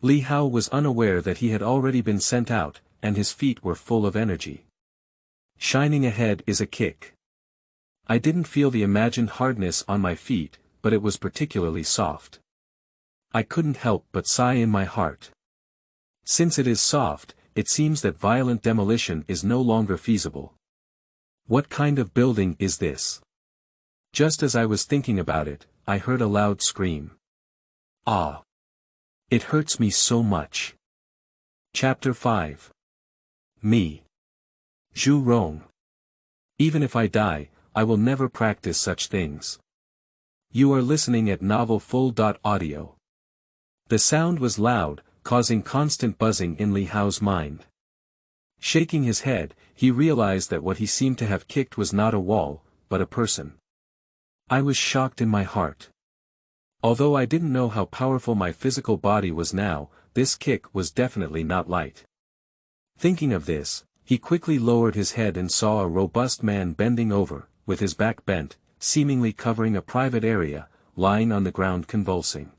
Li Hao was unaware that he had already been sent out, and his feet were full of energy. Shining ahead is a kick. I didn't feel the imagined hardness on my feet, but it was particularly soft. I couldn't help but sigh in my heart. Since it is soft, it seems that violent demolition is no longer feasible. What kind of building is this? Just as I was thinking about it, I heard a loud scream. Ah! It hurts me so much. Chapter 5. Me. Zhu Rong. Even if I die, I will never practice such things. You are listening at Novel Full.audio. The sound was loud, causing constant buzzing in Li Hao's mind. Shaking his head, he realized that what he seemed to have kicked was not a wall, but a person. I was shocked in my heart. Although I didn't know how powerful my physical body was now, this kick was definitely not light. Thinking of this, he quickly lowered his head and saw a robust man bending over, with his back bent, seemingly covering a private area, lying on the ground convulsing.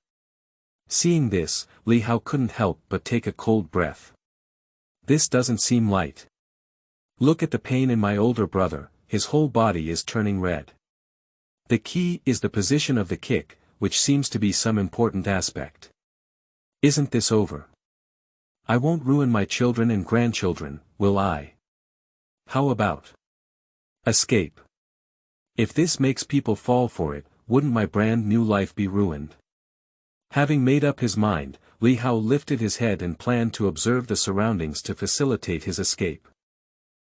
Seeing this, Li Hao couldn't help but take a cold breath. This doesn't seem light. Look at the pain in my older brother, his whole body is turning red. The key is the position of the kick, which seems to be some important aspect. Isn't this over? I won't ruin my children and grandchildren, will I? How about escape? If this makes people fall for it, wouldn't my brand new life be ruined? Having made up his mind, Li Hao lifted his head and planned to observe the surroundings to facilitate his escape.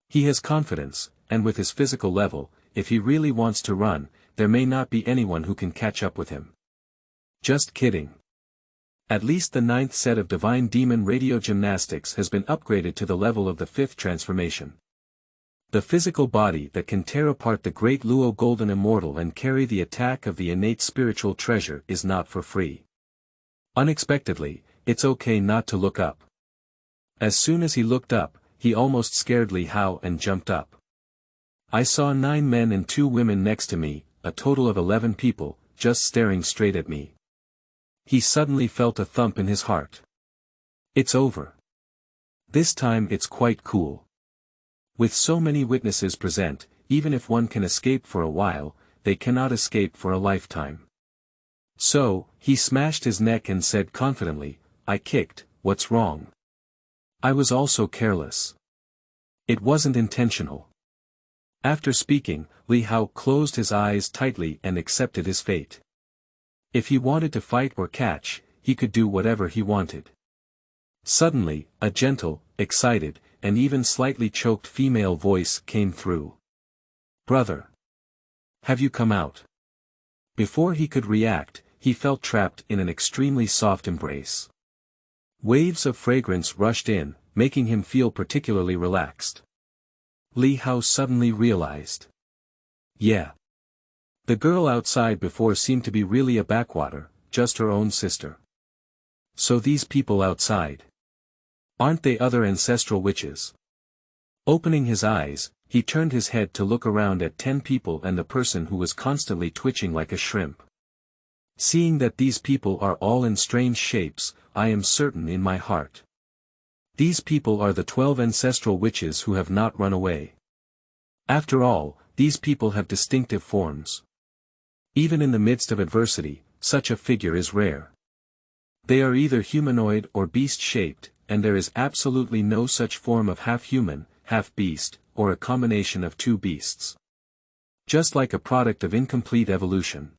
He has confidence, and with his physical level, if he really wants to run, there may not be anyone who can catch up with him. Just kidding. At least the 9th set of Divine Demon Radio Gymnastics has been upgraded to the level of the 5th transformation. The physical body that can tear apart the great Luo Golden Immortal and carry the attack of the innate spiritual treasure is not for free. Unexpectedly, it's okay not to look up. As soon as he looked up, he almost scared Li Hao and jumped up. I saw 9 men and 2 women next to me, a total of 11 people, just staring straight at me. He suddenly felt a thump in his heart. It's over. This time it's quite cool. With so many witnesses present, even if one can escape for a while, they cannot escape for a lifetime. So, he smashed his neck and said confidently, I kicked, what's wrong? I was also careless. It wasn't intentional. After speaking, Li Hao closed his eyes tightly and accepted his fate. If he wanted to fight or catch, he could do whatever he wanted. Suddenly, a gentle, excited, and even slightly choked female voice came through. Brother! Have you come out? Before he could react, he felt trapped in an extremely soft embrace. Waves of fragrance rushed in, making him feel particularly relaxed. Li Hao suddenly realized. Yeah. The girl outside before seemed to be really a backwater, just her own sister. So these people outside. Aren't they other ancestral witches? Opening his eyes, he turned his head to look around at 10 people and the person who was constantly twitching like a shrimp. Seeing that these people are all in strange shapes, I am certain in my heart. These people are the 12 ancestral witches who have not run away. After all, these people have distinctive forms. Even in the midst of adversity, such a figure is rare. They are either humanoid or beast-shaped, and there is absolutely no such form of half-human, half-beast, or a combination of 2 beasts. Just like a product of incomplete evolution.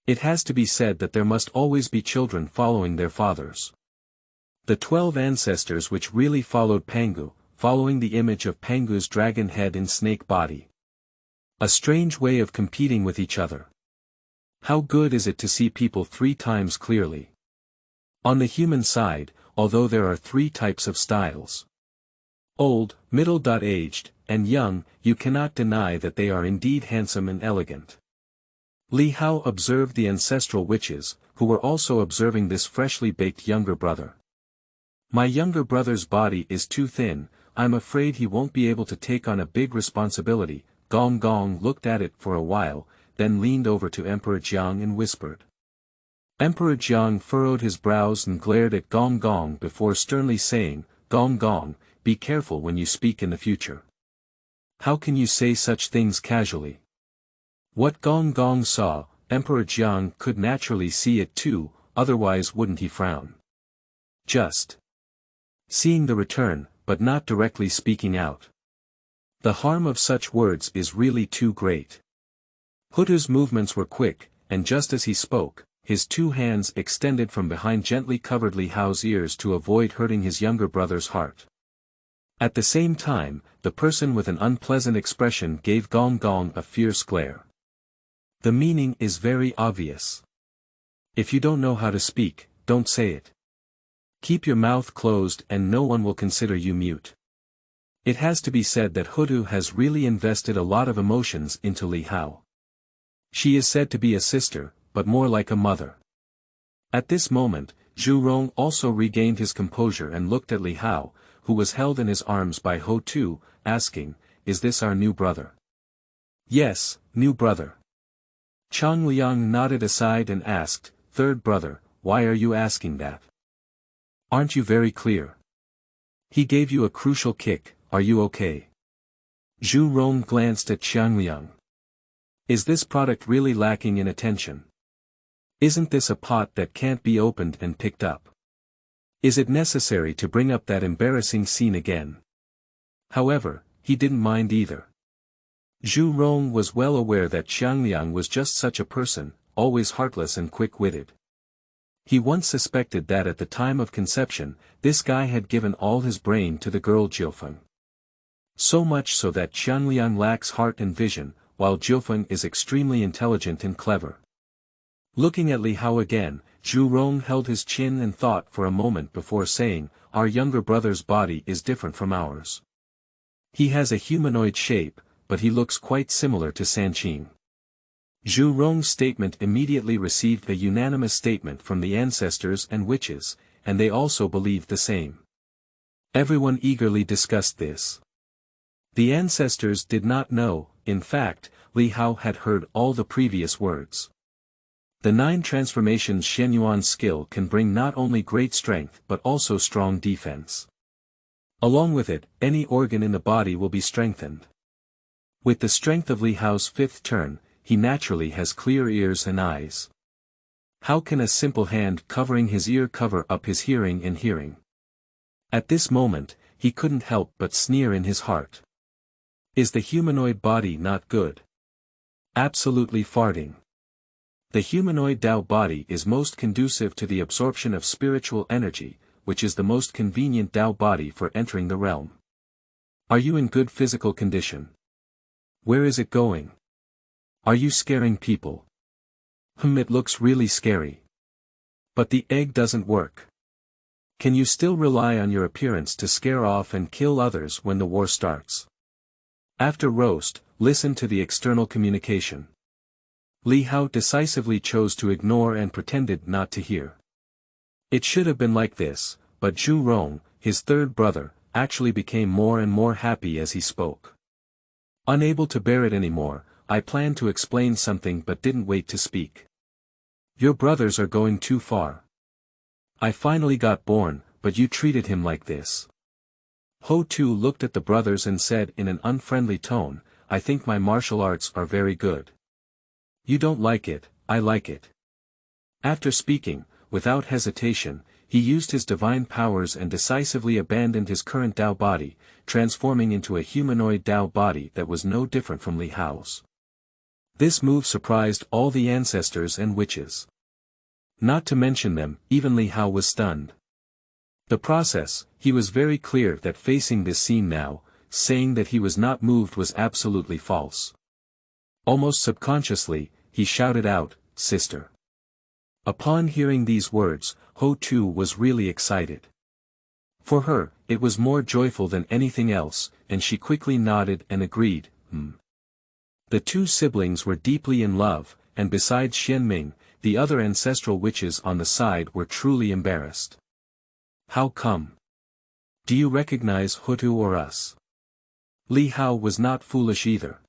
It has to be said that there must always be children following their fathers. The 12 ancestors which really followed Pangu, following the image of Pangu's dragon head and snake body. A strange way of competing with each other. How good is it to see people 3 times clearly? On the human side, although there are 3 types of styles. Old, middle-aged, and young, you cannot deny that they are indeed handsome and elegant. Li Hao observed the ancestral witches, who were also observing this freshly baked younger brother. My younger brother's body is too thin, I'm afraid he won't be able to take on a big responsibility. Gong Gong looked at it for a while, then leaned over to Emperor Jiang and whispered. Emperor Jiang furrowed his brows and glared at Gong Gong before sternly saying, Gong Gong, be careful when you speak in the future. How can you say such things casually? What Gong Gong saw, Emperor Jiang could naturally see it too, otherwise wouldn't he frown. Just seeing the return, but not directly speaking out. The harm of such words is really too great. Hutu's movements were quick, and just as he spoke, his 2 hands extended from behind gently covered Li Hao's ears to avoid hurting his younger brother's heart. At the same time, the person with an unpleasant expression gave Gong Gong a fierce glare. The meaning is very obvious. If you don't know how to speak, don't say it. Keep your mouth closed and no one will consider you mute. It has to be said that Hutu has really invested a lot of emotions into Li Hao. She is said to be a sister, but more like a mother. At this moment, Zhu Rong also regained his composure and looked at Li Hao, who was held in his arms by Hutu, asking, Is this our new brother? Yes, new brother. Chang Liang nodded aside and asked, Third brother, why are you asking that? Aren't you very clear? He gave you a crucial kick, are you okay? Zhu Rong glanced at Qiangliang. Is this product really lacking in attention? Isn't this a pot that can't be opened and picked up? Is it necessary to bring up that embarrassing scene again? However, he didn't mind either. Zhu Rong was well aware that Qiangliang was just such a person, always heartless and quick-witted. He once suspected that at the time of conception, this guy had given all his brain to the girl Jiufeng. So much so that Qiangliang lacks heart and vision, while Jiufeng is extremely intelligent and clever. Looking at Li Hao again, Zhu Rong held his chin and thought for a moment before saying, Our younger brother's body is different from ours. He has a humanoid shape, but he looks quite similar to Sanqing. Zhu Rong's statement immediately received a unanimous statement from the ancestors and witches, and they also believed the same. Everyone eagerly discussed this. The ancestors did not know, in fact, Li Hao had heard all the previous words. The 9 transformations Shenyuan's skill can bring not only great strength but also strong defense. Along with it, any organ in the body will be strengthened. With the strength of Li Hao's 5th turn, he naturally has clear ears and eyes. How can a simple hand covering his ear cover up his hearing and hearing? At this moment, he couldn't help but sneer in his heart. Is the humanoid body not good? Absolutely farting. The humanoid Tao body is most conducive to the absorption of spiritual energy, which is the most convenient Tao body for entering the realm. Are you in good physical condition? Where is it going? Are you scaring people? It looks really scary. But the egg doesn't work. Can you still rely on your appearance to scare off and kill others when the war starts? After roast, listen to the external communication. Li Hao decisively chose to ignore and pretended not to hear. It should have been like this, but Zhu Rong, his 3rd brother, actually became more and more happy as he spoke. Unable to bear it anymore, I planned to explain something but didn't wait to speak. Your brothers are going too far. I finally got born, but you treated him like this. Ho Tu looked at the brothers and said in an unfriendly tone, I think my martial arts are very good. You don't like it, I like it. After speaking, without hesitation, he used his divine powers and decisively abandoned his current Tao body, transforming into a humanoid Tao body that was no different from Li Hao's. This move surprised all the ancestors and witches. Not to mention them, even Li Hao was stunned. The process, he was very clear that facing this scene now, saying that he was not moved was absolutely false. Almost subconsciously, he shouted out, Sister. Upon hearing these words, Ho Tu was really excited. For her, it was more joyful than anything else, and she quickly nodded and agreed, The 2 siblings were deeply in love, and besides Xianming, the other ancestral witches on the side were truly embarrassed. How come? Do you recognize Hutu or us? Li Hao was not foolish either.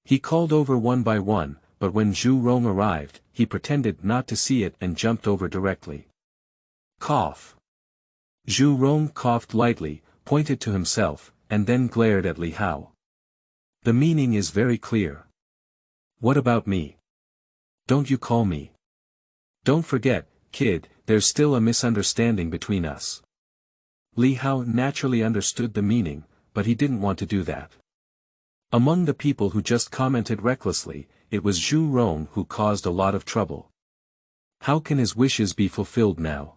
He called over one by one, but when Zhu Rong arrived, he pretended not to see it and jumped over directly. Cough. Zhu Rong coughed lightly, pointed to himself, and then glared at Li Hao. The meaning is very clear. What about me? Don't you call me? Don't forget, kid, there's still a misunderstanding between us. Li Hao naturally understood the meaning, but he didn't want to do that. Among the people who just commented recklessly, it was Zhu Rong who caused a lot of trouble. How can his wishes be fulfilled now?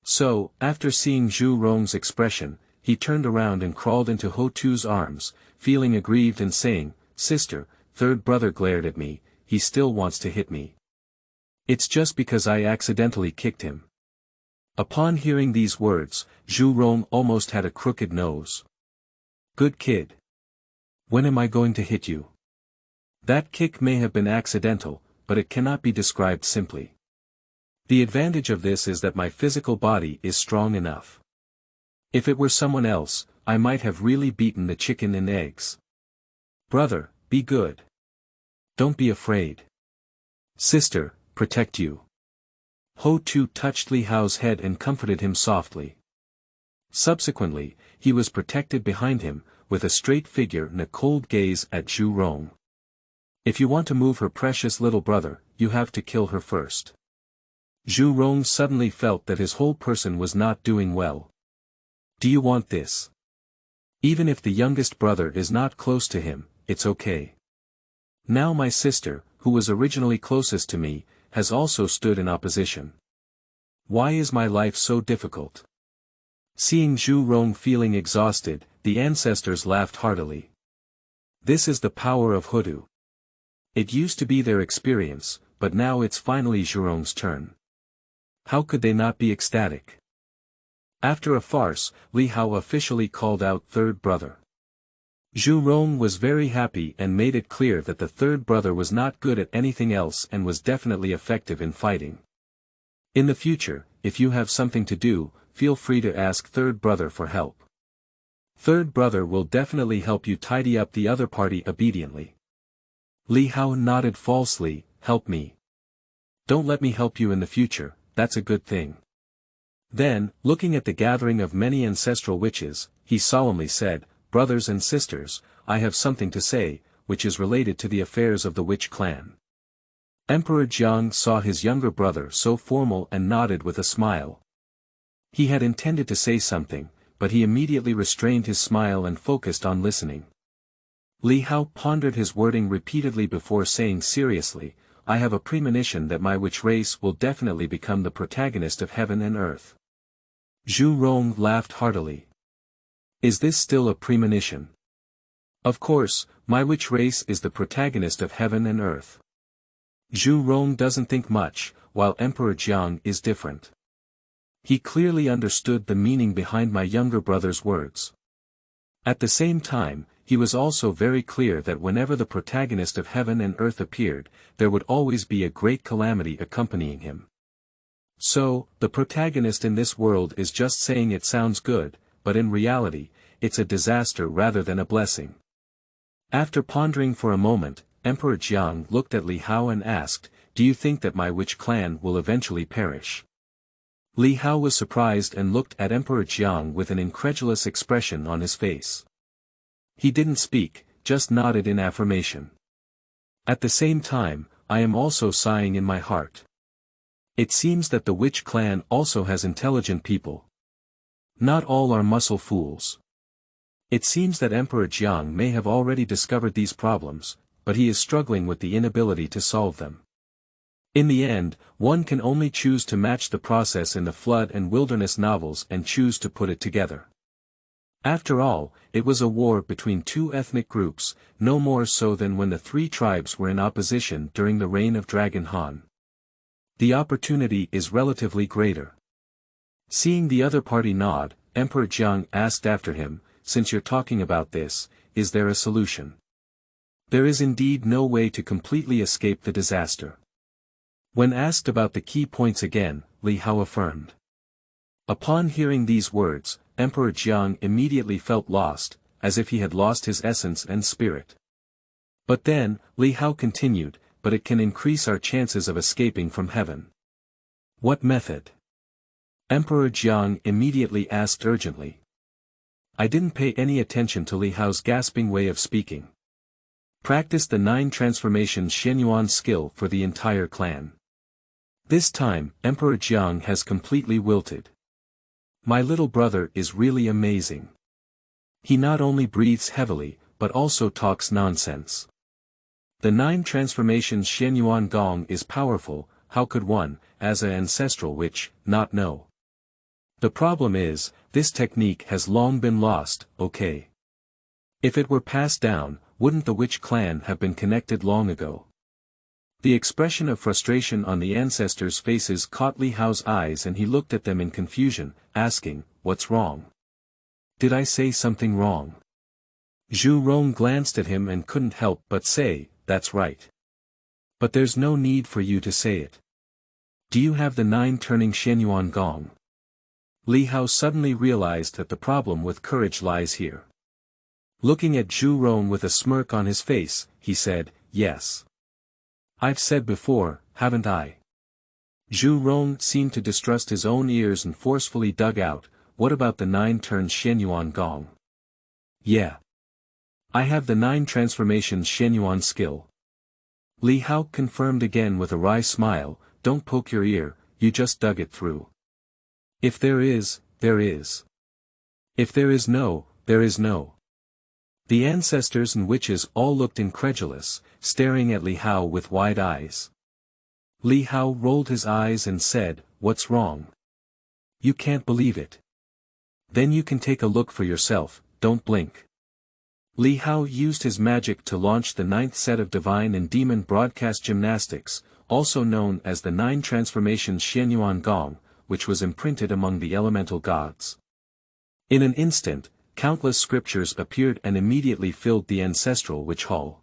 So, after seeing Zhu Rong's expression, he turned around and crawled into Ho Tu's arms, feeling aggrieved and saying, Sister, 3rd brother glared at me, he still wants to hit me. It's just because I accidentally kicked him. Upon hearing these words, Zhu Rong almost had a crooked nose. Good kid. When am I going to hit you? That kick may have been accidental, but it cannot be described simply. The advantage of this is that my physical body is strong enough. If it were someone else, I might have really beaten the chicken and eggs. Brother, be good. Don't be afraid. Sister, protect you. Ho Tu touched Li Hao's head and comforted him softly. Subsequently, he was protected behind him, with a straight figure and a cold gaze at Zhu Rong. If you want to move her precious little brother, you have to kill her first. Zhu Rong suddenly felt that his whole person was not doing well. Do you want this? Even if the youngest brother is not close to him, it's okay. Now my sister, who was originally closest to me, has also stood in opposition. Why is my life so difficult? Seeing Zhu Rong feeling exhausted, the ancestors laughed heartily. This is the power of Hutu. It used to be their experience, but now it's finally Zhu Rong's turn. How could they not be ecstatic? After a farce, Li Hao officially called out third brother. Zhu Rong was very happy and made it clear that the third brother was not good at anything else and was definitely effective in fighting. In the future, if you have something to do, feel free to ask third brother for help. Third brother will definitely help you tidy up the other party obediently. Li Hao nodded falsely, help me. Don't let me help you in the future, that's a good thing. Then, looking at the gathering of many ancestral witches, he solemnly said, brothers and sisters, I have something to say, which is related to the affairs of the witch clan. Emperor Jiang saw his younger brother so formal and nodded with a smile. He had intended to say something, but he immediately restrained his smile and focused on listening. Li Hao pondered his wording repeatedly before saying seriously, I have a premonition that my witch race will definitely become the protagonist of heaven and earth. Zhu Rong laughed heartily. Is this still a premonition? Of course, my witch race is the protagonist of heaven and earth. Zhu Rong doesn't think much, while Emperor Jiang is different. He clearly understood the meaning behind my younger brother's words. At the same time, he was also very clear that whenever the protagonist of heaven and earth appeared, there would always be a great calamity accompanying him. So, the protagonist in this world is just saying it sounds good, but in reality, it's a disaster rather than a blessing. After pondering for a moment, Emperor Jiang looked at Li Hao and asked, do you think that my witch clan will eventually perish? Li Hao was surprised and looked at Emperor Jiang with an incredulous expression on his face. He didn't speak, just nodded in affirmation. At the same time, I am also sighing in my heart. It seems that the witch clan also has intelligent people. Not all are muscle fools. It seems that Emperor Jiang may have already discovered these problems, but he is struggling with the inability to solve them. In the end, one can only choose to match the process in the Flood and Wilderness novels and choose to put it together. After all, it was a war between two ethnic groups, no more so than when the three tribes were in opposition during the reign of Dragon Han. The opportunity is relatively greater. Seeing the other party nod, Emperor Jiang asked after him, since you're talking about this, is there a solution? There is indeed no way to completely escape the disaster. When asked about the key points again, Li Hao affirmed. Upon hearing these words, Emperor Jiang immediately felt lost, as if he had lost his essence and spirit. But then, Li Hao continued, but it can increase our chances of escaping from heaven. What method? Emperor Jiang immediately asked urgently. I didn't pay any attention to Li Hao's gasping way of speaking. Practice the 9 transformations Shenyuan skill for the entire clan. This time, Emperor Jiang has completely wilted. My little brother is really amazing. He not only breathes heavily, but also talks nonsense. The 9 transformations Shenyuan Gong is powerful, how could one, as an ancestral witch, not know? The problem is, this technique has long been lost, okay? If it were passed down, wouldn't the witch clan have been connected long ago? The expression of frustration on the ancestors' faces caught Li Hao's eyes and he looked at them in confusion, asking, what's wrong? Did I say something wrong? Zhu Rong glanced at him and couldn't help but say, that's right. But there's no need for you to say it. Do you have the 9 turning Shenyuan Gong? Li Hao suddenly realized that the problem with courage lies here. Looking at Zhu Rong with a smirk on his face, he said, yes. I've said before, haven't I? Zhu Rong seemed to distrust his own ears and forcefully dug out, what about the 9 turns Shenyuan Gong? Yeah. I have the 9 transformations Shenyuan skill. Li Hao confirmed again with a wry smile, don't poke your ear, you just dug it through. If there is, there is. If there is no, there is no. The ancestors and witches all looked incredulous, staring at Li Hao with wide eyes. Li Hao rolled his eyes and said, what's wrong? You can't believe it. Then you can take a look for yourself, don't blink. Li Hao used his magic to launch the 9th set of divine and demon broadcast gymnastics, also known as the 9 transformations Shenyuan Gong, which was imprinted among the elemental gods. In an instant, countless scriptures appeared and immediately filled the ancestral witch hall.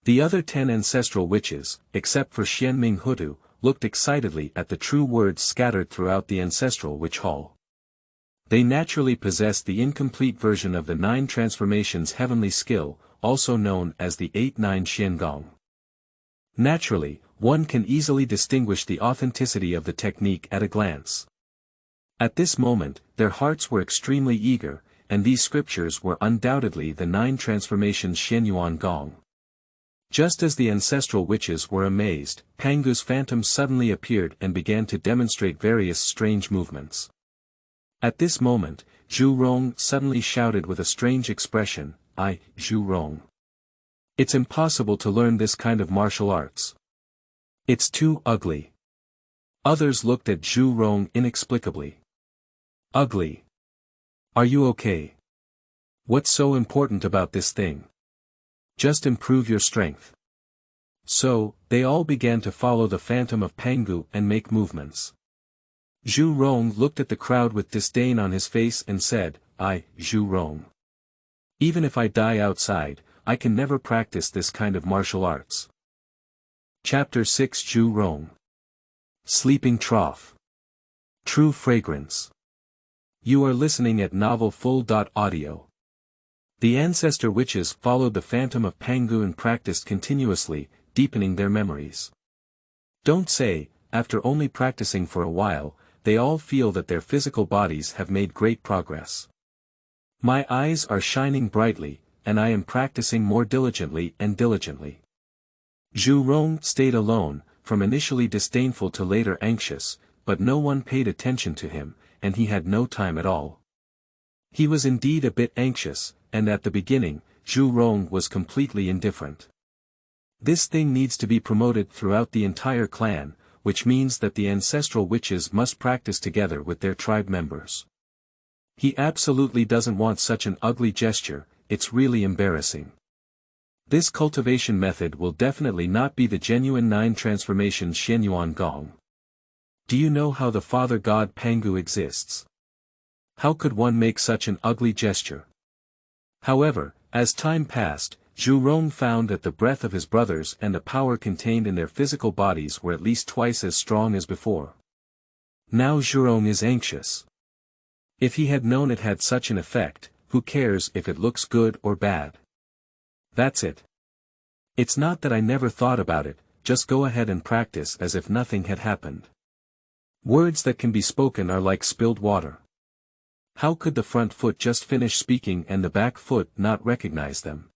The other 10 ancestral witches, except for Xianming Hutu, looked excitedly at the true words scattered throughout the ancestral witch hall. They naturally possessed the incomplete version of the 9 transformations heavenly skill, also known as the 8-9 Xiangong. Naturally, one can easily distinguish the authenticity of the technique at a glance. At this moment, their hearts were extremely eager, and these scriptures were undoubtedly the 9 transformations Xianyuan Gong. Just as the ancestral witches were amazed, Pangu's phantom suddenly appeared and began to demonstrate various strange movements. At this moment, Zhu Rong suddenly shouted with a strange expression, Zhu Rong. It's impossible to learn this kind of martial arts. It's too ugly. Others looked at Zhu Rong inexplicably. Ugly? Are you okay? What's so important about this thing? Just improve your strength. So, they all began to follow the phantom of Pangu and make movements. Zhu Rong looked at the crowd with disdain on his face and said, Zhu Rong. Even if I die outside, I can never practice this kind of martial arts. Chapter 6 Zhu Rong. Sleeping Trough. True Fragrance. You are listening at novelfull.audio. The ancestor witches followed the phantom of Pangu and practiced continuously, deepening their memories. Don't say, after only practicing for a while, they all feel that their physical bodies have made great progress. My eyes are shining brightly, and I am practicing more diligently and diligently. Zhu Rong stayed alone, from initially disdainful to later anxious, but no one paid attention to him, and he had no time at all. He was indeed a bit anxious, and at the beginning, Zhu Rong was completely indifferent. This thing needs to be promoted throughout the entire clan, which means that the ancestral witches must practice together with their tribe members. He absolutely doesn't want such an ugly gesture, it's really embarrassing. This cultivation method will definitely not be the genuine 9 transformations Xianyuan Gong. Do you know how the father god Pangu exists? How could one make such an ugly gesture? However, as time passed, Zhu Rong found that the breath of his brothers and the power contained in their physical bodies were at least twice as strong as before. Now Zhu Rong is anxious. If he had known it had such an effect, who cares if it looks good or bad? That's it. It's not that I never thought about it, just go ahead and practice as if nothing had happened. Words that can be spoken are like spilled water. How could the front foot just finish speaking and the back foot not recognize them?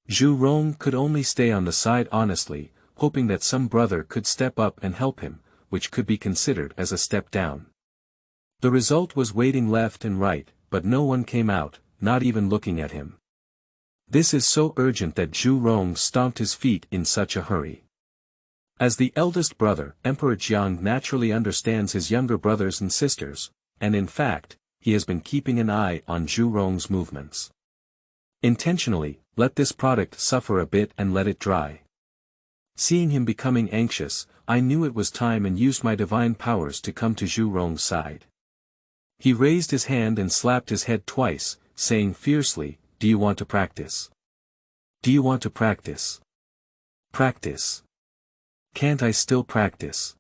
Zhu Rong could only stay on the side honestly, hoping that some brother could step up and help him, which could be considered as a step down. The result was waiting left and right, but no one came out, not even looking at him. This is so urgent that Zhu Rong stomped his feet in such a hurry. As the eldest brother, Emperor Jiang naturally understands his younger brothers and sisters, and in fact, he has been keeping an eye on Zhu Rong's movements. Intentionally, let this product suffer a bit and let it dry. Seeing him becoming anxious, I knew it was time and used my divine powers to come to Zhu Rong's side. He raised his hand and slapped his head twice, saying fiercely, "Do you want to practice? Do you want to practice? Practice. Can't I still practice?"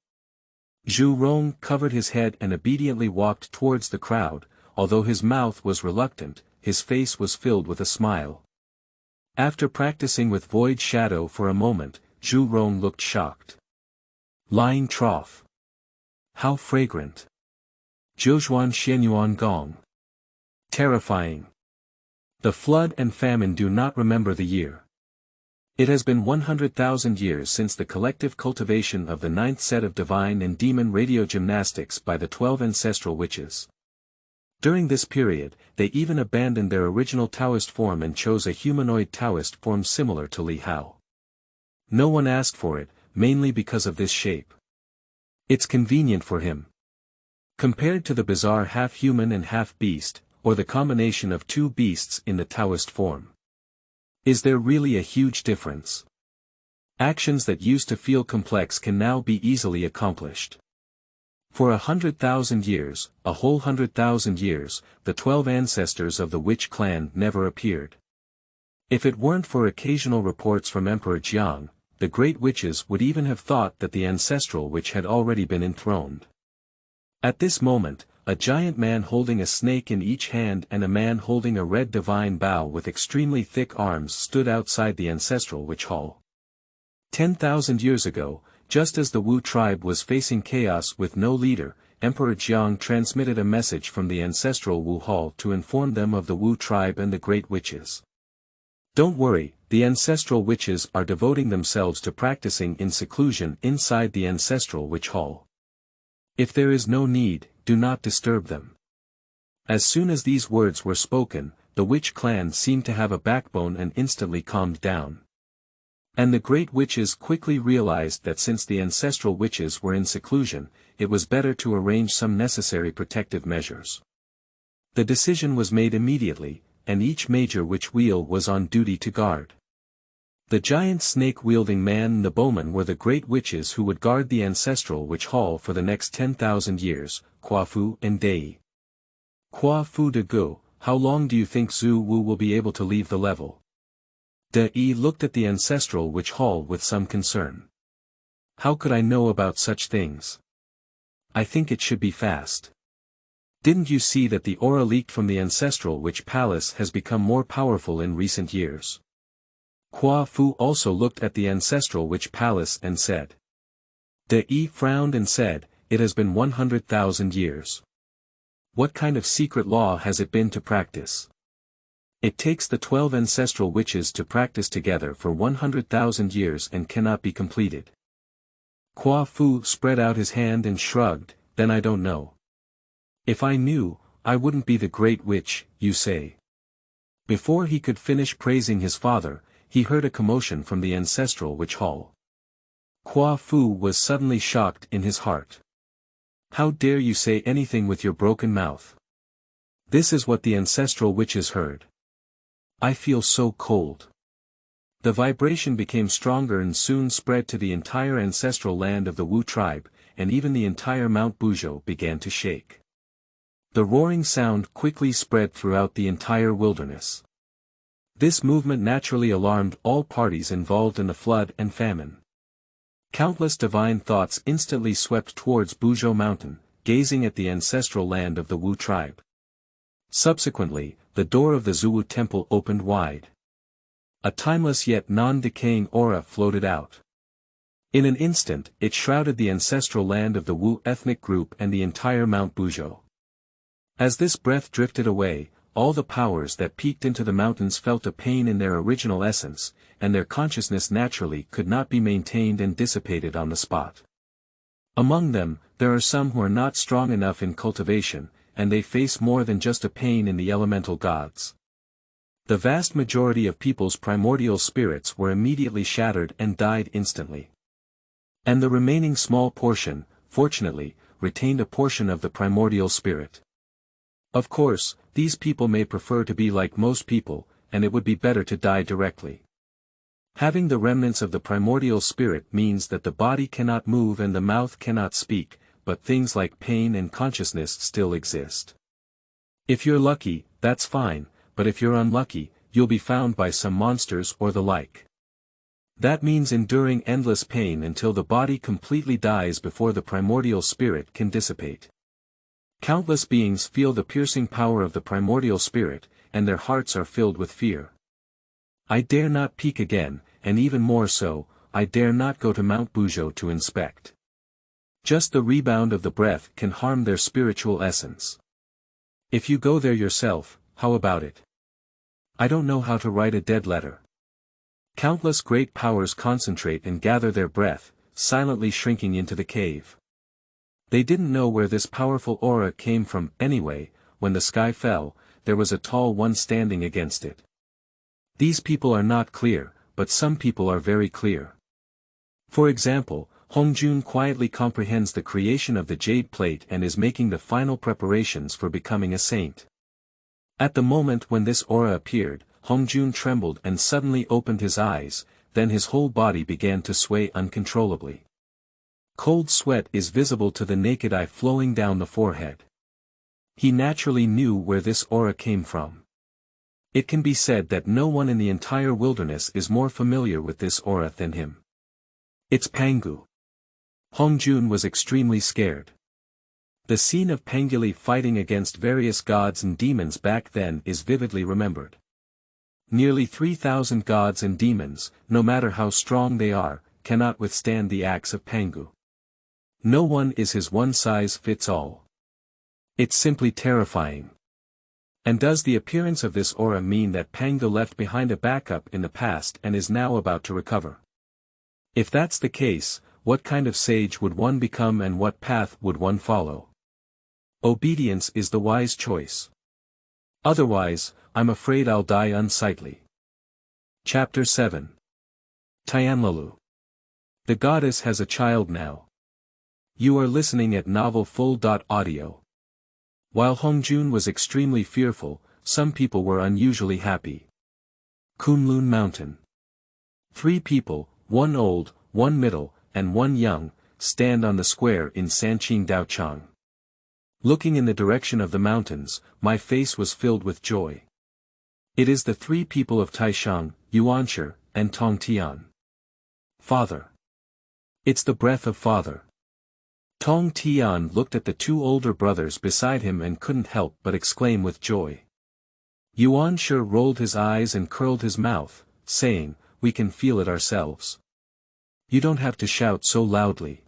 Zhu Rong covered his head and obediently walked towards the crowd, although his mouth was reluctant, his face was filled with a smile. After practicing with Void Shadow for a moment, Zhu Rong looked shocked. Lying Trough. How fragrant. Jiuzhuan Xianyuan Gong. Terrifying. The flood and famine do not remember the year. It has been 100,000 years since the collective cultivation of the 9th set of divine and demon radio gymnastics by the 12 ancestral witches. During this period, they even abandoned their original Taoist form and chose a humanoid Taoist form similar to Li Hao. No one asked for it, mainly because of this shape. It's convenient for him. Compared to the bizarre half-human and half-beast, or the combination of two beasts in the Taoist form. Is there really a huge difference? Actions that used to feel complex can now be easily accomplished. For 100,000 years, a whole 100,000 years, the 12 ancestors of the witch clan never appeared. If it weren't for occasional reports from Emperor Jiang, the great witches would even have thought that the ancestral witch had already been enthroned. At this moment, a giant man holding a snake in each hand and a man holding a red divine bow with extremely thick arms stood outside the ancestral witch hall. 10,000 years ago, just as the Wu tribe was facing chaos with no leader, Emperor Jiang transmitted a message from the ancestral Wu hall to inform them of the Wu tribe and the great witches. Don't worry, the ancestral witches are devoting themselves to practicing in seclusion inside the ancestral witch hall. If there is no need, do not disturb them. As soon as these words were spoken, the witch clan seemed to have a backbone and instantly calmed down. And the great witches quickly realized that since the ancestral witches were in seclusion, it was better to arrange some necessary protective measures. The decision was made immediately, and each major witch wheel was on duty to guard. The giant snake-wielding man and the bowman were the great witches who would guard the ancestral witch hall for the next 10,000 years, Kuafu and Dei. Kuafu de Gu, how long do you think Zuwu will be able to leave the level? Dei looked at the ancestral witch hall with some concern. How could I know about such things? I think it should be fast. Didn't you see that the aura leaked from the ancestral witch palace has become more powerful in recent years? Kuafu also looked at the ancestral witch palace and said. Dei frowned and said, it has been 100,000 years. What kind of secret law has it been to practice? It takes the 12 ancestral witches to practice together for 100,000 years and cannot be completed. Kuafu spread out his hand and shrugged, then I don't know. If I knew, I wouldn't be the great witch, you say. Before he could finish praising his father, he heard a commotion from the ancestral witch hall. Kuafu was suddenly shocked in his heart. How dare you say anything with your broken mouth? This is what the ancestral witches heard. I feel so cold. The vibration became stronger and soon spread to the entire ancestral land of the Wu tribe, and even the entire Mount Buzhou began to shake. The roaring sound quickly spread throughout the entire wilderness. This movement naturally alarmed all parties involved in the flood and famine. Countless divine thoughts instantly swept towards Buzhou Mountain, gazing at the ancestral land of the Wu tribe. Subsequently, the door of the Zuwu temple opened wide. A timeless yet non-decaying aura floated out. In an instant, it shrouded the ancestral land of the Wu ethnic group and the entire Mount Buzhou. As this breath drifted away, all the powers that peeked into the mountains felt a pain in their original essence, and their consciousness naturally could not be maintained and dissipated on the spot. Among them, there are some who are not strong enough in cultivation, and they face more than just a pain in the elemental gods. The vast majority of people's primordial spirits were immediately shattered and died instantly. And the remaining small portion, fortunately, retained a portion of the primordial spirit. Of course, these people may prefer to be like most people, and it would be better to die directly. Having the remnants of the primordial spirit means that the body cannot move and the mouth cannot speak, but things like pain and consciousness still exist. If you're lucky, that's fine, but if you're unlucky, you'll be found by some monsters or the like. That means enduring endless pain until the body completely dies before the primordial spirit can dissipate. Countless beings feel the piercing power of the primordial spirit, and their hearts are filled with fear. I dare not peek again, and even more so, I dare not go to Mount Buzhou to inspect. Just the rebound of the breath can harm their spiritual essence. If you go there yourself, how about it? I don't know how to write a dead letter. Countless great powers concentrate and gather their breath, silently shrinking into the cave. They didn't know where this powerful aura came from anyway. When the sky fell, there was a tall one standing against it. These people are not clear, but some people are very clear. For example, Hongjun quietly comprehends the creation of the jade plate and is making the final preparations for becoming a saint. At the moment when this aura appeared, Hongjun trembled and suddenly opened his eyes, then his whole body began to sway uncontrollably. Cold sweat is visible to the naked eye flowing down the forehead. He naturally knew where this aura came from. It can be said that no one in the entire wilderness is more familiar with this aura than him. It's Pangu. Hongjun was extremely scared. The scene of Pangili fighting against various gods and demons back then is vividly remembered. Nearly 3,000 gods and demons, no matter how strong they are, cannot withstand the axe of Pangu. No one is his one-size-fits-all. It's simply terrifying. And does the appearance of this aura mean that Pangu left behind a backup in the past and is now about to recover? If that's the case, what kind of sage would one become and what path would one follow? Obedience is the wise choice. Otherwise, I'm afraid I'll die unsightly. Chapter 7. Tianlalu. The goddess has a child now. You are listening at novelfull.audio. While Hongjun was extremely fearful, some people were unusually happy. Kunlun Mountain. 3 people, one old, one middle, and one young, stand on the square in Sanqing Daochang. Looking in the direction of the mountains, my face was filled with joy. It is the 3 people of Taishang, Yuanshi, and Tongtian. Father. It's the breath of father. Tongtian looked at the 2 older brothers beside him and couldn't help but exclaim with joy. Yuanshi rolled his eyes and curled his mouth, saying, "We can feel it ourselves. You don't have to shout so loudly."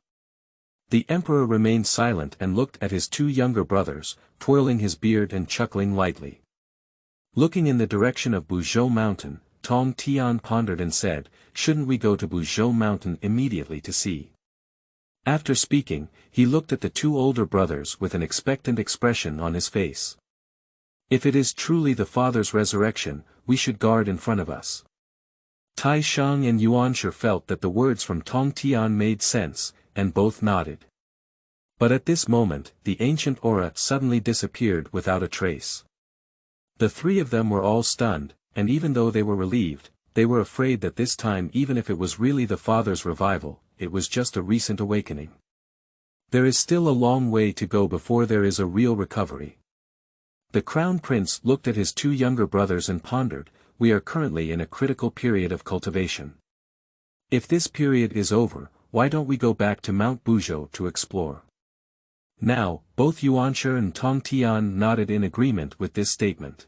The emperor remained silent and looked at his 2 younger brothers, twirling his beard and chuckling lightly. Looking in the direction of Buzhou Mountain, Tong Tian pondered and said, "Shouldn't we go to Buzhou Mountain immediately to see?" After speaking, he looked at the 2 older brothers with an expectant expression on his face. "If it is truly the Father's resurrection, we should guard in front of us." Tai Shang and Yuanshi felt that the words from Tong Tian made sense, and both nodded. But at this moment, the ancient aura suddenly disappeared without a trace. The 3 of them were all stunned, and even though they were relieved, they were afraid that this time even if it was really the Father's revival, it was just a recent awakening. There is still a long way to go before there is a real recovery. The Crown Prince looked at his 2 younger brothers and pondered, "We are currently in a critical period of cultivation. If this period is over, why don't we go back to Mount Buzhou to explore?" Now, both Yuanshi and Tongtian nodded in agreement with this statement.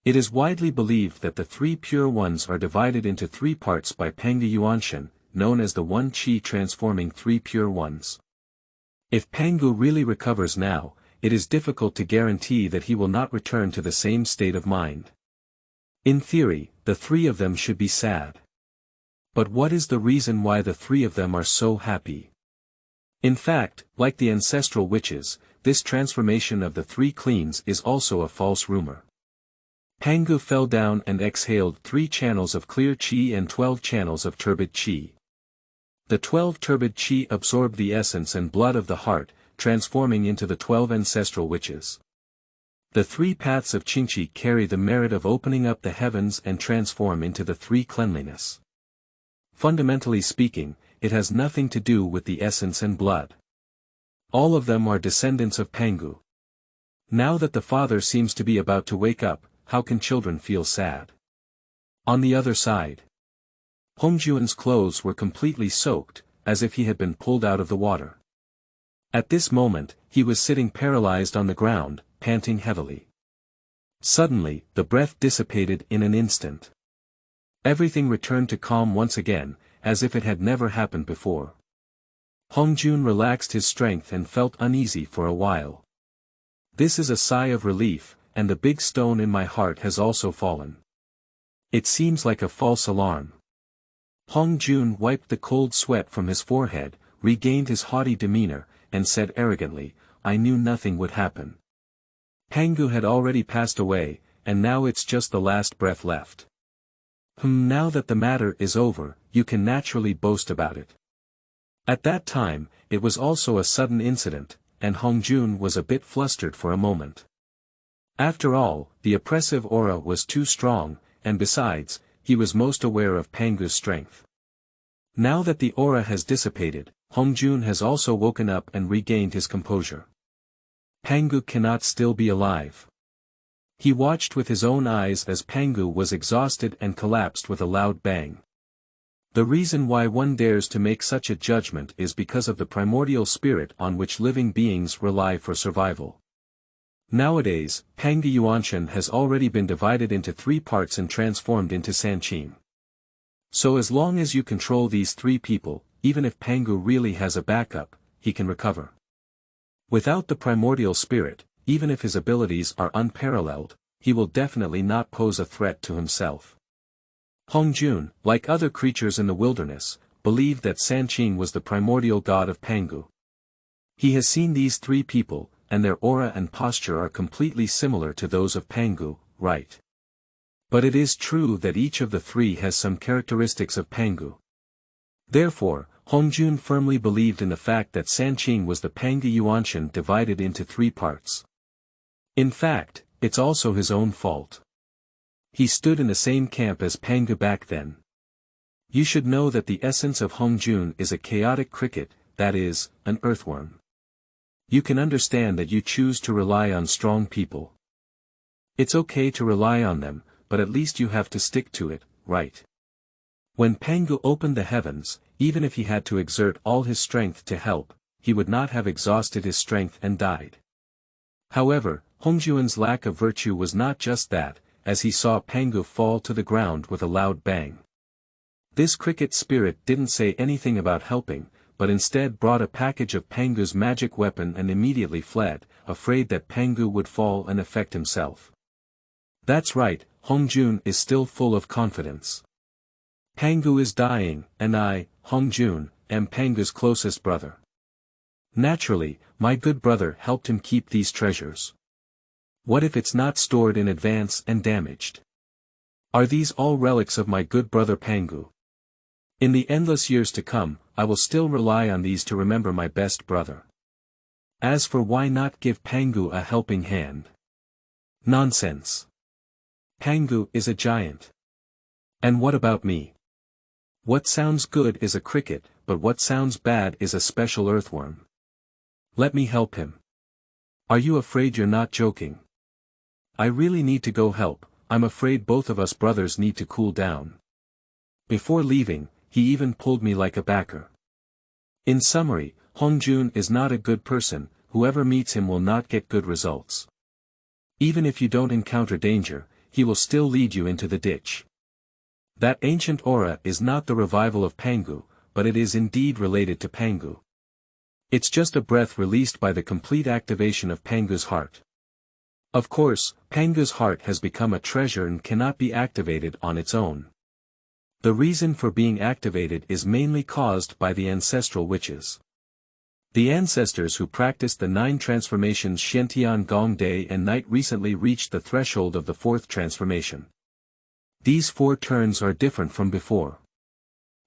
It is widely believed that the 3 pure ones are divided into 3 parts by Pangu Yuanshi, known as the One Qi transforming 3 pure ones. If Pangu really recovers now, it is difficult to guarantee that he will not return to the same state of mind. In theory, the 3 of them should be sad. But what is the reason why the 3 of them are so happy? In fact, like the ancestral witches, this transformation of the 3 cleans is also a false rumor. Pangu fell down and exhaled 3 channels of clear qi and 12 channels of turbid qi. The 12 turbid qi absorbed the essence and blood of the heart, transforming into the 12 ancestral witches. The 3 paths of Qingqi carry the merit of opening up the heavens and transform into the 3 cleanliness. Fundamentally speaking, it has nothing to do with the essence and blood. All of them are descendants of Pangu. Now that the father seems to be about to wake up, how can children feel sad? On the other side, Hongjun's clothes were completely soaked, as if he had been pulled out of the water. At this moment, he was sitting paralyzed on the ground, panting heavily. Suddenly, the breath dissipated in an instant. Everything returned to calm once again, as if it had never happened before. Hongjun relaxed his strength and felt uneasy for a while. This is a sigh of relief, and the big stone in my heart has also fallen. It seems like a false alarm. Hongjun wiped the cold sweat from his forehead, regained his haughty demeanor, and said arrogantly, "I knew nothing would happen. Pangu had already passed away, and now it's just the last breath left. Now that the matter is over, you can naturally boast about it." At that time, it was also a sudden incident, and Hongjun was a bit flustered for a moment. After all, the oppressive aura was too strong, and besides, he was most aware of Pangu's strength. Now that the aura has dissipated, Hongjun has also woken up and regained his composure. Pangu cannot still be alive. He watched with his own eyes as Pangu was exhausted and collapsed with a loud bang. The reason why one dares to make such a judgment is because of the primordial spirit on which living beings rely for survival. Nowadays, Pangu Yuanshan has already been divided into 3 parts and transformed into Sanqing. So as long as you control these 3 people, even if Pangu really has a backup, he can recover. Without the primordial spirit, even if his abilities are unparalleled, he will definitely not pose a threat to himself. Hongjun, like other creatures in the wilderness, believed that Sanqing was the primordial god of Pangu. He has seen these 3 people, and their aura and posture are completely similar to those of Pangu, right? But it is true that each of the 3 has some characteristics of Pangu. Therefore, Hongjun firmly believed in the fact that Sanqing was the Pangu Yuanshan divided into 3 parts. In fact, it's also his own fault. He stood in the same camp as Pangu back then. You should know that the essence of Hongjun is a chaotic cricket, that is, an earthworm. You can understand that you choose to rely on strong people. It's okay to rely on them, but at least you have to stick to it, right? When Pangu opened the heavens, even if he had to exert all his strength to help, he would not have exhausted his strength and died. However, Hongjun's lack of virtue was not just that, as he saw Pangu fall to the ground with a loud bang. This cricket spirit didn't say anything about helping, but instead brought a package of Pangu's magic weapon and immediately fled, afraid that Pangu would fall and affect himself. That's right, Hongjun is still full of confidence. Pangu is dying, and I, Hongjun, am Pangu's closest brother. Naturally, my good brother helped him keep these treasures. What if it's not stored in advance and damaged? Are these all relics of my good brother Pangu? In the endless years to come, I will still rely on these to remember my best brother. As for why not give Pangu a helping hand? Nonsense. Pangu is a giant. And what about me? What sounds good is a cricket, but what sounds bad is a special earthworm. Let me help him. Are you afraid you're not joking? I really need to go help. I'm afraid both of us brothers need to cool down. Before leaving, he even pulled me like a backer. In summary, Hongjun is not a good person, whoever meets him will not get good results. Even if you don't encounter danger, he will still lead you into the ditch. That ancient aura is not the revival of Pangu, but it is indeed related to Pangu. It's just a breath released by the complete activation of Pangu's heart. Of course, Pangu's heart has become a treasure and cannot be activated on its own. The reason for being activated is mainly caused by the ancestral witches. The ancestors who practiced the 9 transformations Xiantian Gong Day and Night recently reached the threshold of the 4th transformation. These 4 turns are different from before.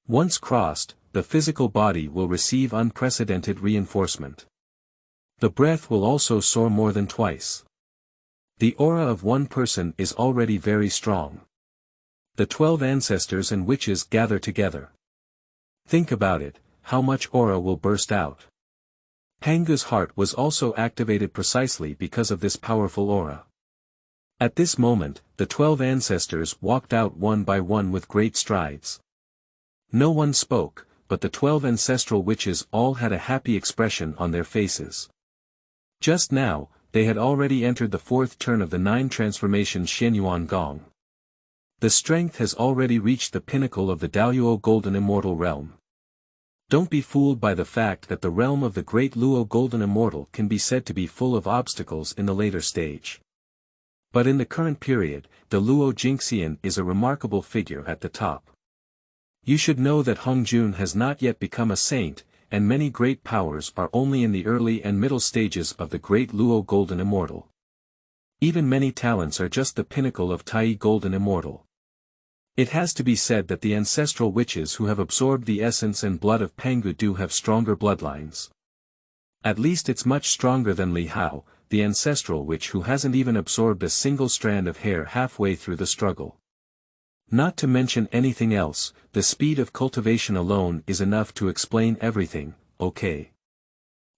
Once crossed, the physical body will receive unprecedented reinforcement. The breath will also soar more than twice. The aura of one person is already very strong. The 12 ancestors and witches gather together. Think about it, how much aura will burst out. Pangu's heart was also activated precisely because of this powerful aura. At this moment, the 12 ancestors walked out one by one with great strides. No one spoke, but the 12 ancestral witches all had a happy expression on their faces. Just now, they had already entered the 4th turn of the 9 transformations Xianyuan Gong. The strength has already reached the pinnacle of the Daoyuo Golden Immortal Realm. Don't be fooled by the fact that the realm of the Great Luo Golden Immortal can be said to be full of obstacles in the later stage. But in the current period, the Luo Jingxian is a remarkable figure at the top. You should know that Hongjun has not yet become a saint, and many great powers are only in the early and middle stages of the Great Luo Golden Immortal. Even many talents are just the pinnacle of Tai Golden Immortal. It has to be said that the ancestral witches who have absorbed the essence and blood of Pangu do have stronger bloodlines. At least it's much stronger than Li Hao, the ancestral witch who hasn't even absorbed a single strand of hair halfway through the struggle. Not to mention anything else, the speed of cultivation alone is enough to explain everything, okay.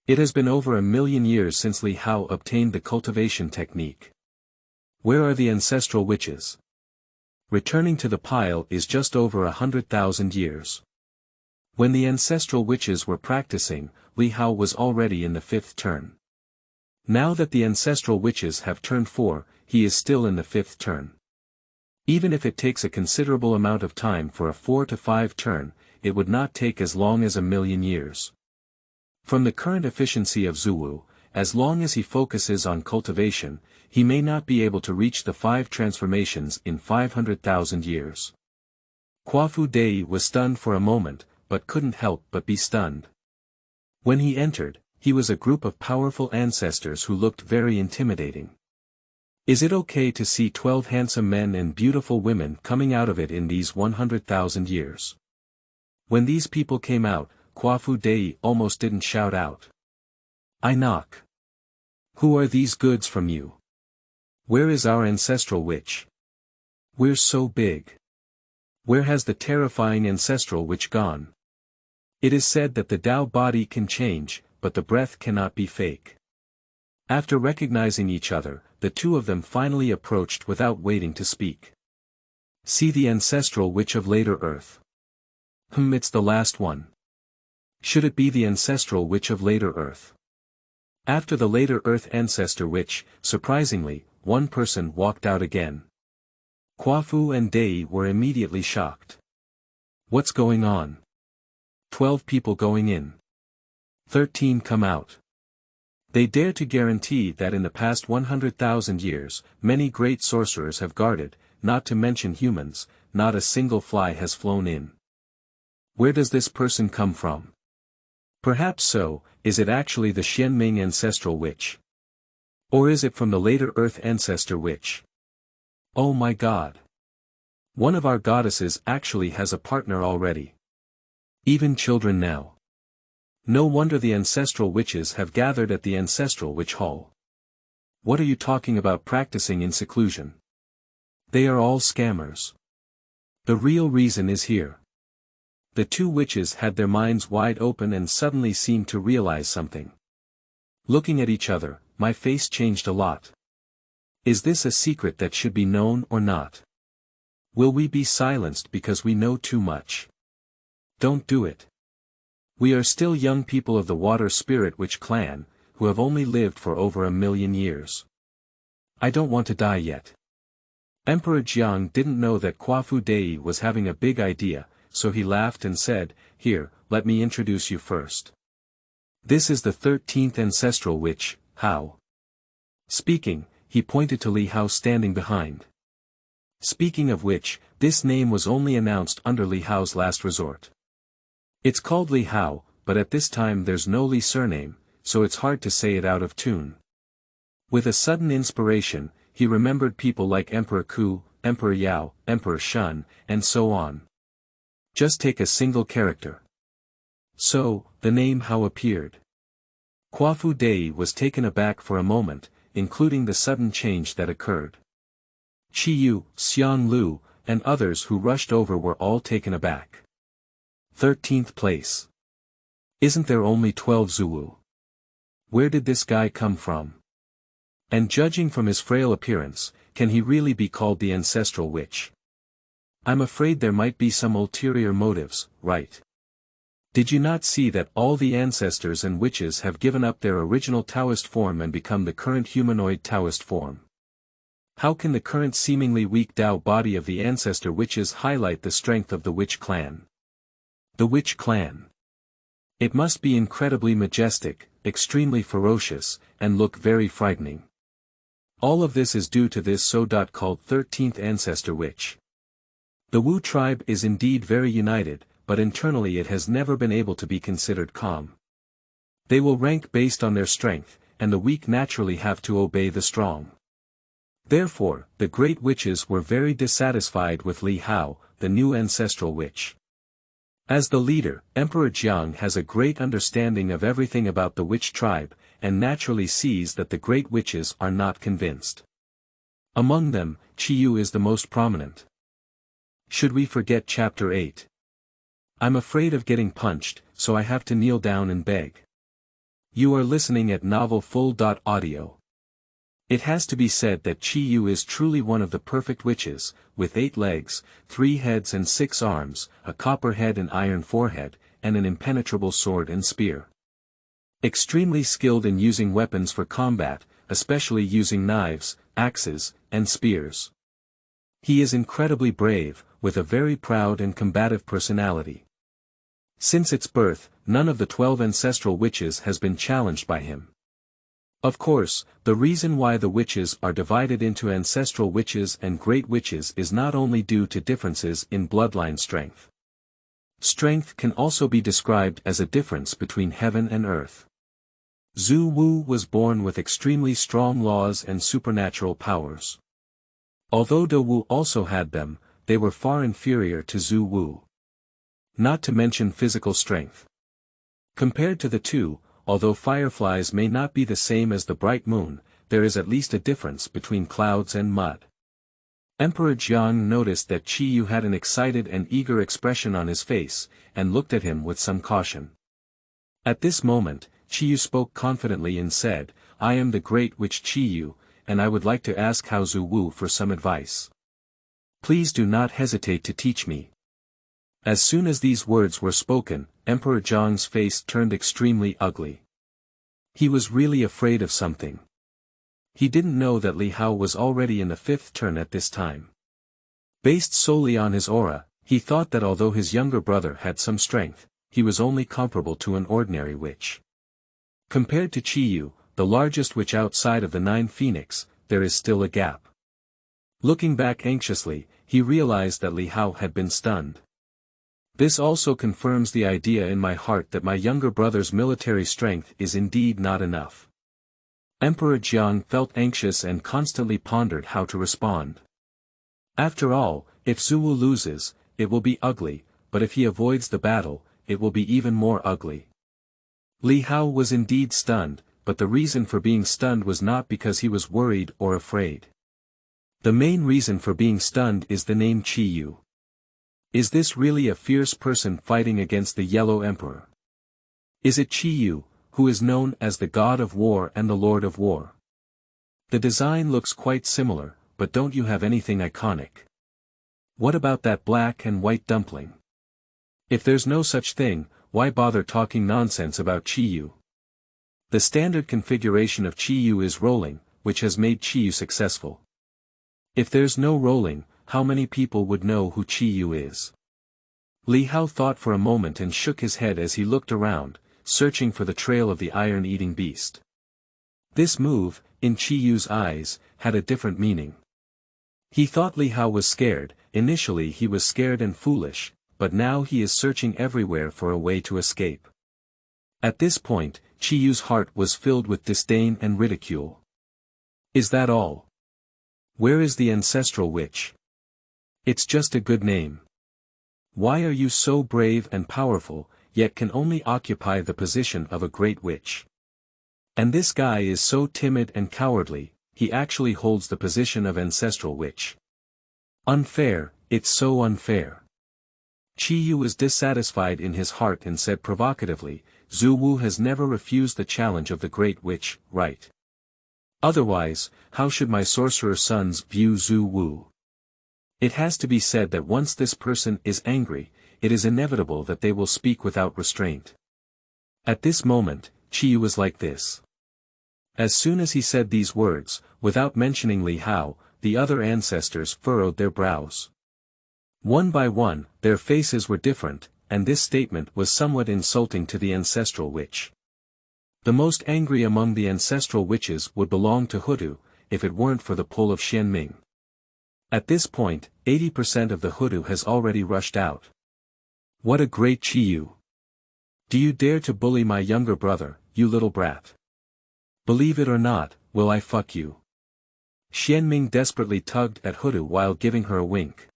It has been over 1,000,000 years since Li Hao obtained the cultivation technique. Where are the ancestral witches? Returning to the pile is just over 100,000 years. When the ancestral witches were practicing, Li Hao was already in the 5th turn. Now that the ancestral witches have turned 4, he is still in the 5th turn. Even if it takes a considerable amount of time for a 4 to 5 turn, it would not take as long as 1,000,000 years. From the current efficiency of Zuwu, as long as he focuses on cultivation, he may not be able to reach the 5 transformations in 500,000 years. Kwafu Dei was stunned for a moment, but couldn't help but be stunned. When he entered, he was a group of powerful ancestors who looked very intimidating. Is it okay to see 12 handsome men and beautiful women coming out of it in these 100,000 years? When these people came out, Kwafu Dei almost didn't shout out. I knock. Who are these goods from you? Where is our ancestral witch? We're so big. Where has the terrifying ancestral witch gone? It is said that the Tao body can change, but the breath cannot be fake. After recognizing each other, the two of them finally approached without waiting to speak. See the ancestral witch of later Earth. It's the last one. Should it be the ancestral witch of later Earth? After the later Earth ancestor witch, surprisingly, one person walked out again. Kwafu and Dei were immediately shocked. What's going on? 12 people going in. 13 come out. They dare to guarantee that in the past 100,000 years, many great sorcerers have guarded, not to mention humans, not a single fly has flown in. Where does this person come from? Perhaps so, is it actually the Xianming ancestral witch? Or is it from the later Earth ancestor witch? Oh my God! One of our goddesses actually has a partner already. Even children now. No wonder the ancestral witches have gathered at the ancestral witch hall. What are you talking about practicing in seclusion? They are all scammers. The real reason is here. The two witches had their minds wide open and suddenly seemed to realize something. Looking at each other, my face changed a lot. Is this a secret that should be known or not? Will we be silenced because we know too much? Don't do it. We are still young people of the Water Spirit Witch clan, who have only lived for over 1,000,000 years. I don't want to die yet. Emperor Jiang didn't know that Kwafu Dei was having a big idea, so he laughed and said, Here, let me introduce you first. This is the 13th ancestral witch, Hao. Speaking, he pointed to Li Hao standing behind. Speaking of which, this name was only announced under Li Hao's last resort. It's called Li Hao, but at this time there's no Li surname, so it's hard to say it out of tune. With a sudden inspiration, he remembered people like Emperor Ku, Emperor Yao, Emperor Shun, and so on. Just take a single character. So, the name Hao appeared. Kwafu Dei was taken aback for a moment, including the sudden change that occurred. Chi Yu, Xiang Lu, and others who rushed over were all taken aback. 13th place. Isn't there only 12 Zuwu? Where did this guy come from? And judging from his frail appearance, can he really be called the ancestral witch? I'm afraid there might be some ulterior motives, right? Did you not see that all the ancestors and witches have given up their original Taoist form and become the current humanoid Taoist form? How can the current seemingly weak Tao body of the ancestor witches highlight the strength of the witch clan? The witch clan. It must be incredibly majestic, extremely ferocious, and look very frightening. All of this is due to this so-called 13th ancestor witch. The Wu tribe is indeed very united, but internally it has never been able to be considered calm. They will rank based on their strength, and the weak naturally have to obey the strong. Therefore, the great witches were very dissatisfied with Li Hao, the new ancestral witch. As the leader, Emperor Jiang has a great understanding of everything about the witch tribe, and naturally sees that the great witches are not convinced. Among them, Chi Yu is the most prominent. Should we forget Chapter 8? I'm afraid of getting punched, so I have to kneel down and beg. You are listening at Novel Full. Audio. It has to be said that Chi Yu is truly one of the perfect witches, with 8 legs, 3 heads and 6 arms, a copper head and iron forehead, and an impenetrable sword and spear. Extremely skilled in using weapons for combat, especially using knives, axes, and spears. He is incredibly brave, with a very proud and combative personality. Since its birth, none of the 12 ancestral witches has been challenged by him. Of course, the reason why the witches are divided into ancestral witches and great witches is not only due to differences in bloodline strength. Strength can also be described as a difference between heaven and earth. Zuwu was born with extremely strong laws and supernatural powers. Although Dewu also had them, they were far inferior to Zuwu. Not to mention physical strength. Compared to the two, although fireflies may not be the same as the bright moon, there is at least a difference between clouds and mud. Emperor Jiang noticed that Chi Yu had an excited and eager expression on his face, and looked at him with some caution. At this moment, Chi Yu spoke confidently and said, "I am the great witch Chi Yu, and I would like to ask Hao Zuwu for some advice. Please do not hesitate to teach me." As soon as these words were spoken, Emperor Jiang's face turned extremely ugly. He was really afraid of something. He didn't know that Li Hao was already in the 5th turn at this time. Based solely on his aura, he thought that although his younger brother had some strength, he was only comparable to an ordinary witch. Compared to Chi Yu, the largest witch outside of the 9 Phoenix, there is still a gap. Looking back anxiously, he realized that Li Hao had been stunned. This also confirms the idea in my heart that my younger brother's military strength is indeed not enough. Emperor Jiang felt anxious and constantly pondered how to respond. After all, if Zuwu loses, it will be ugly, but if he avoids the battle, it will be even more ugly. Li Hao was indeed stunned, but the reason for being stunned was not because he was worried or afraid. The main reason for being stunned is the name Chi Yu. Is this really a fierce person fighting against the Yellow Emperor? Is it Chi Yu, who is known as the God of War and the Lord of War? The design looks quite similar, but don't you have anything iconic? What about that black and white dumpling? If there's no such thing, why bother talking nonsense about Chi Yu? The standard configuration of Chi Yu is rolling, which has made Chi Yu successful. If there's no rolling, how many people would know who Chi Yu is? Li Hao thought for a moment and shook his head as he looked around, searching for the trail of the iron-eating beast. This move, in Chi Yu's eyes, had a different meaning. He thought Li Hao was scared. Initially he was scared and foolish, but now he is searching everywhere for a way to escape. At this point, Chi Yu's heart was filled with disdain and ridicule. Is that all? Where is the ancestral witch? It's just a good name. Why are you so brave and powerful, yet can only occupy the position of a great witch? And this guy is so timid and cowardly, he actually holds the position of ancestral witch. Unfair, it's so unfair. Chi Yu was dissatisfied in his heart and said provocatively, Zuwu has never refused the challenge of the great witch, right? Otherwise, how should my sorcerer sons view Zuwu? It has to be said that once this person is angry, it is inevitable that they will speak without restraint. At this moment, Chi Yu was like this. As soon as he said these words, without mentioning Li Hao, the other ancestors furrowed their brows. One by one, their faces were different, and this statement was somewhat insulting to the ancestral witch. The most angry among the ancestral witches would belong to Hudu, if it weren't for the pull of Xianming. At this point, 80% of the Hudu has already rushed out. What a great Chi Yu! Do you dare to bully my younger brother, you little brat? Believe it or not, will I fuck you? Xianming desperately tugged at Hudu while giving her a wink.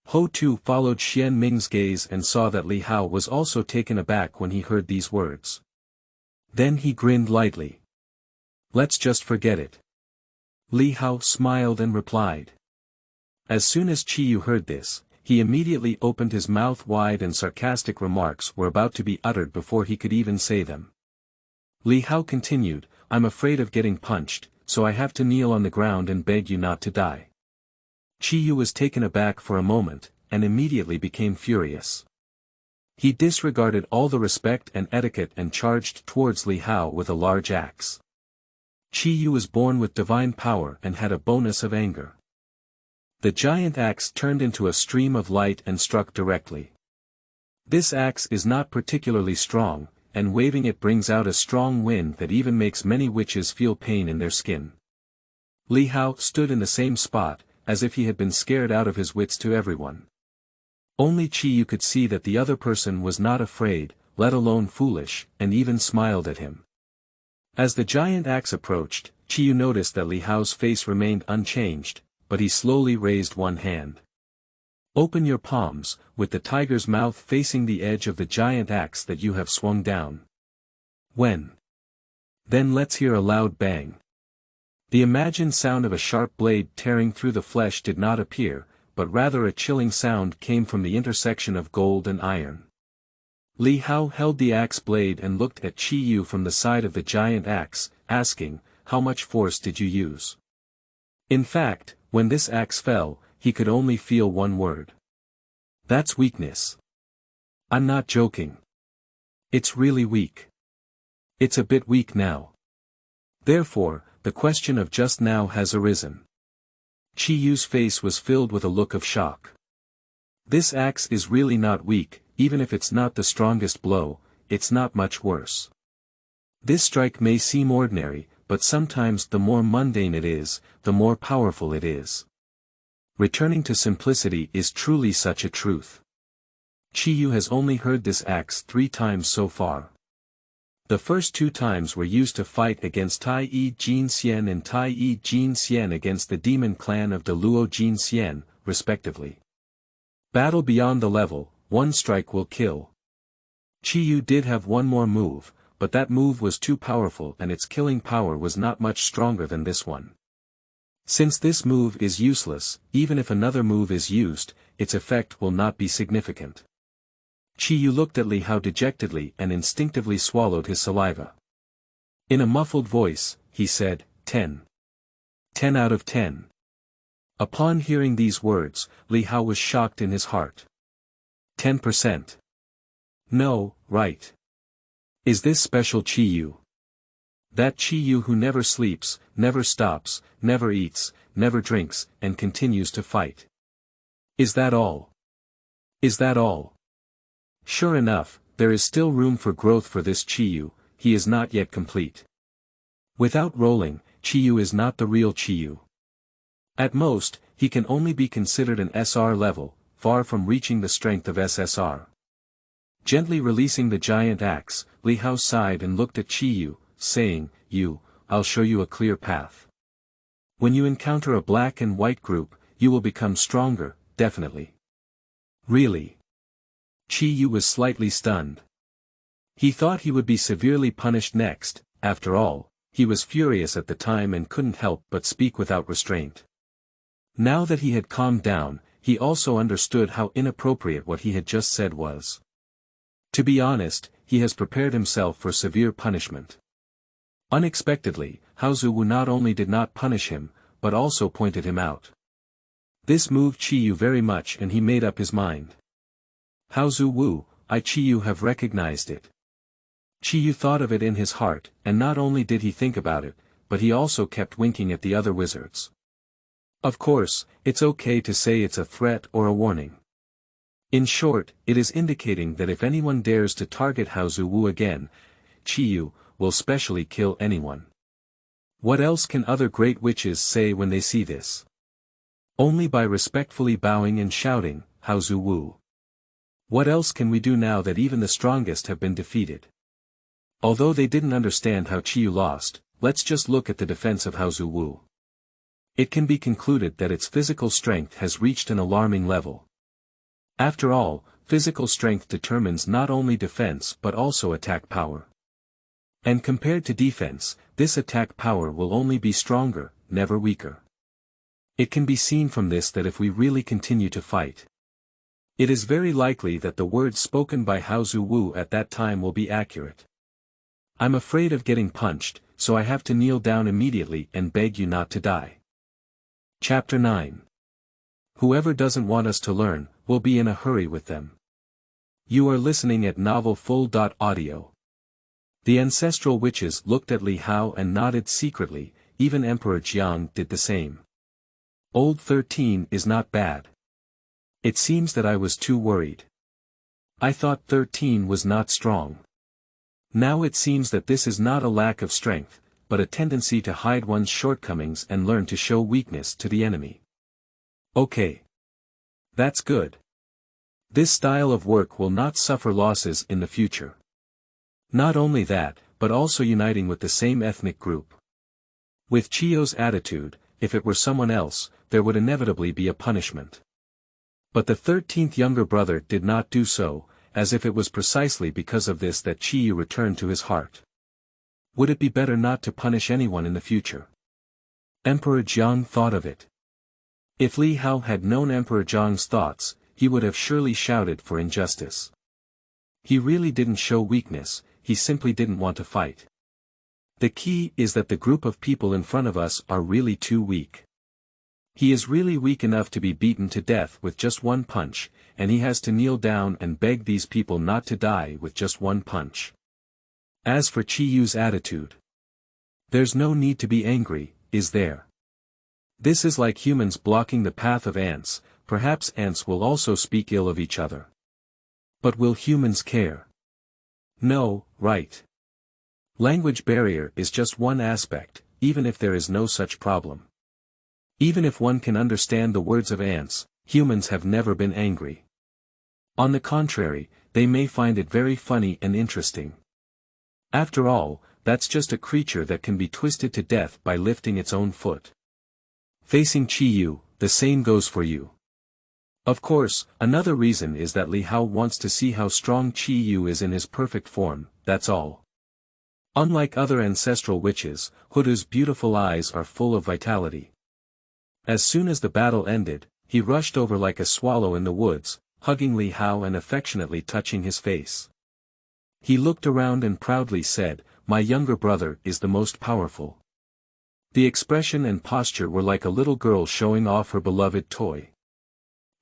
Ho Tu followed Xianming's gaze and saw that Li Hao was also taken aback when he heard these words. Then he grinned lightly. Let's just forget it. Li Hao smiled and replied. As soon as Chi Yu heard this, he immediately opened his mouth wide and sarcastic remarks were about to be uttered before he could even say them. Li Hao continued, "I'm afraid of getting punched, so I have to kneel on the ground and beg you not to die." Chi Yu was taken aback for a moment, and immediately became furious. He disregarded all the respect and etiquette and charged towards Li Hao with a large axe. Chi Yu was born with divine power and had a bonus of anger. The giant axe turned into a stream of light and struck directly. This axe is not particularly strong, and waving it brings out a strong wind that even makes many witches feel pain in their skin. Li Hao stood in the same spot, as if he had been scared out of his wits to everyone. Only Chi Yu could see that the other person was not afraid, let alone foolish, and even smiled at him. As the giant axe approached, Chi Yu noticed that Li Hao's face remained unchanged, but he slowly raised one hand. "Open your palms, with the tiger's mouth facing the edge of the giant axe that you have swung down." "When?" "Then let's hear a loud bang." The imagined sound of a sharp blade tearing through the flesh did not appear, but rather a chilling sound came from the intersection of gold and iron. Li Hao held the axe blade and looked at Chi Yu from the side of the giant axe, asking, "How much force did you use?" In fact, when this axe fell, he could only feel one word. "That's weakness." "I'm not joking. It's really weak. It's a bit weak now. Therefore, the question of just now has arisen." Chi Yu's face was filled with a look of shock. "This axe is really not weak. Even if it's not the strongest blow, it's not much worse. This strike may seem ordinary, but sometimes the more mundane it is, the more powerful it is. Returning to simplicity is truly such a truth." Chi Yu has only heard this axe 3 times so far. The first 2 times were used to fight against Tai Yi Jin Xian and Tai Yi Jin Xian against the demon clan of De Luo Jin Xian, respectively. Battle beyond the level, 1 strike will kill. Chi Yu did have one more move, but that move was too powerful and its killing power was not much stronger than this one. Since this move is useless, even if another move is used, its effect will not be significant. Chi Yu looked at Li Hao dejectedly and instinctively swallowed his saliva. In a muffled voice, he said, 10. 10 out of 10. Upon hearing these words, Li Hao was shocked in his heart. 10%. No, right. Is this special Chi Yu? That Chi Yu who never sleeps, never stops, never eats, never drinks, and continues to fight. Is that all? Is that all? Sure enough, there is still room for growth for this Chi Yu, he is not yet complete. Without rolling, Chi Yu is not the real Chi Yu. At most, he can only be considered an SR level, far from reaching the strength of SSR. Gently releasing the giant axe, Li Hao sighed and looked at Chi Yu, saying, I'll show you a clear path. When you encounter a black and white group, you will become stronger, definitely. Really? Chi Yu was slightly stunned. He thought he would be severely punished next. After all, he was furious at the time and couldn't help but speak without restraint. Now that he had calmed down, he also understood how inappropriate what he had just said was. To be honest, he has prepared himself for severe punishment. Unexpectedly, Zuwu not only did not punish him, but also pointed him out. This moved Chi Yu very much and he made up his mind. Zuwu, I Chi Yu have recognized it. Chi Yu thought of it in his heart, and not only did he think about it, but he also kept winking at the other wizards. Of course, it's okay to say it's a threat or a warning. In short, it is indicating that if anyone dares to target Zuwu again, Chi Yu will specially kill anyone. What else can other great witches say when they see this? Only by respectfully bowing and shouting, Zuwu. What else can we do now that even the strongest have been defeated? Although they didn't understand how Chi Yu lost, let's just look at the defense of Zuwu. It can be concluded that its physical strength has reached an alarming level. After all, physical strength determines not only defense but also attack power. And compared to defense, this attack power will only be stronger, never weaker. It can be seen from this that if we really continue to fight, It is very likely that the words spoken by Zuwu at that time will be accurate. I'm afraid of getting punched, so I have to kneel down immediately and beg you not to die. Chapter 9. Whoever doesn't want us to learn, will be in a hurry with them. You are listening at Novel Full.audio. The ancestral witches looked at Li Hao and nodded secretly, even Emperor Jiang did the same. Old 13 is not bad. It seems that I was too worried. I thought 13 was not strong. Now it seems that this is not a lack of strength, but a tendency to hide one's shortcomings and learn to show weakness to the enemy. Okay. That's good. This style of work will not suffer losses in the future. Not only that, but also uniting with the same ethnic group. With Chiyo's attitude, if it were someone else, there would inevitably be a punishment. But the 13th younger brother did not do so, as if it was precisely because of this that Chiyu returned to his heart. Would it be better not to punish anyone in the future? Emperor Jiang thought of it. If Li Hao had known Emperor Jiang's thoughts, he would have surely shouted for injustice. He really didn't show weakness, he simply didn't want to fight. The key is that the group of people in front of us are really too weak. He is really weak enough to be beaten to death with just one punch, and he has to kneel down and beg these people not to die with just one punch. As for Chiyu's attitude, there's no need to be angry, is there? This is like humans blocking the path of ants. Perhaps ants will also speak ill of each other. But will humans care? No, right. Language barrier is just one aspect, even if there is no such problem. Even if one can understand the words of ants, humans have never been angry. On the contrary, they may find it very funny and interesting. After all, that's just a creature that can be twisted to death by lifting its own foot. Facing Chiyu, the same goes for you. Of course, another reason is that Li Hao wants to see how strong Chiyu is in his perfect form, that's all. Unlike other ancestral witches, Hudu's beautiful eyes are full of vitality. As soon as the battle ended, he rushed over like a swallow in the woods, hugging Li Hao and affectionately touching his face. He looked around and proudly said, "My younger brother is the most powerful." The expression and posture were like a little girl showing off her beloved toy.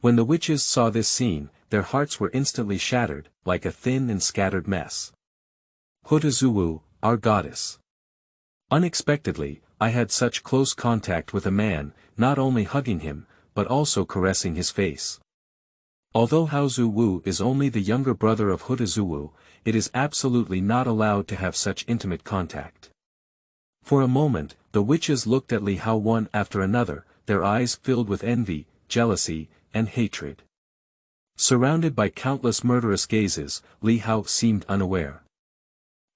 When the witches saw this scene, their hearts were instantly shattered, like a thin and scattered mess. Zuwu, our goddess. Unexpectedly, I had such close contact with a man, not only hugging him, but also caressing his face. Although Zuwu is only the younger brother of Zuwu, it is absolutely not allowed to have such intimate contact. For a moment, the witches looked at Li Hao one after another, their eyes filled with envy, jealousy, and hatred. Surrounded by countless murderous gazes, Li Hao seemed unaware.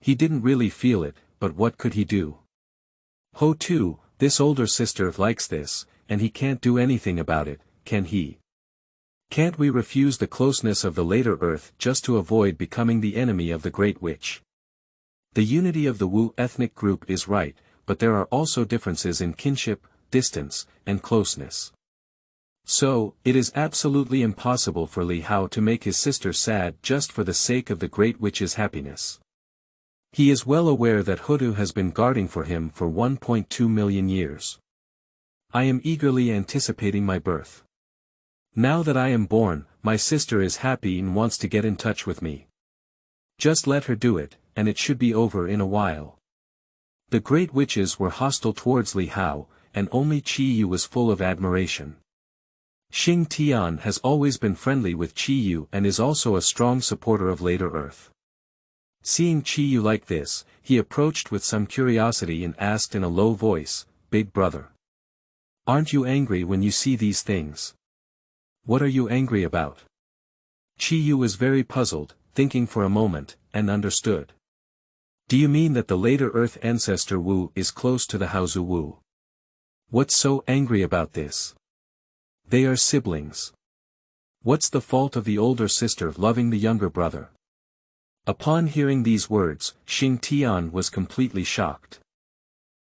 He didn't really feel it, but what could he do? Ho too, this older sister likes this, and he can't do anything about it, can he? Can't we refuse the closeness of the later Earth just to avoid becoming the enemy of the Great Witch? The unity of the Wu ethnic group is right, but there are also differences in kinship, distance, and closeness. So, it is absolutely impossible for Li Hao to make his sister sad just for the sake of the Great Witch's happiness. He is well aware that Hudu has been guarding for him for 1.2 million years. I am eagerly anticipating my birth. Now that I am born, my sister is happy and wants to get in touch with me. Just let her do it, and it should be over in a while. The Great Witches were hostile towards Li Hao, and only Chiyu was full of admiration. Xing Tian has always been friendly with Chiyu and is also a strong supporter of later Earth. Seeing Chiyu like this, he approached with some curiosity and asked in a low voice, "Big brother, aren't you angry when you see these things? What are you angry about?" Chiyu was very puzzled, thinking for a moment, and understood. "Do you mean that the later Earth ancestor Wu is close to the Zuwu? What's so angry about this? They are siblings. What's the fault of the older sister loving the younger brother?" Upon hearing these words, Xing Tian was completely shocked.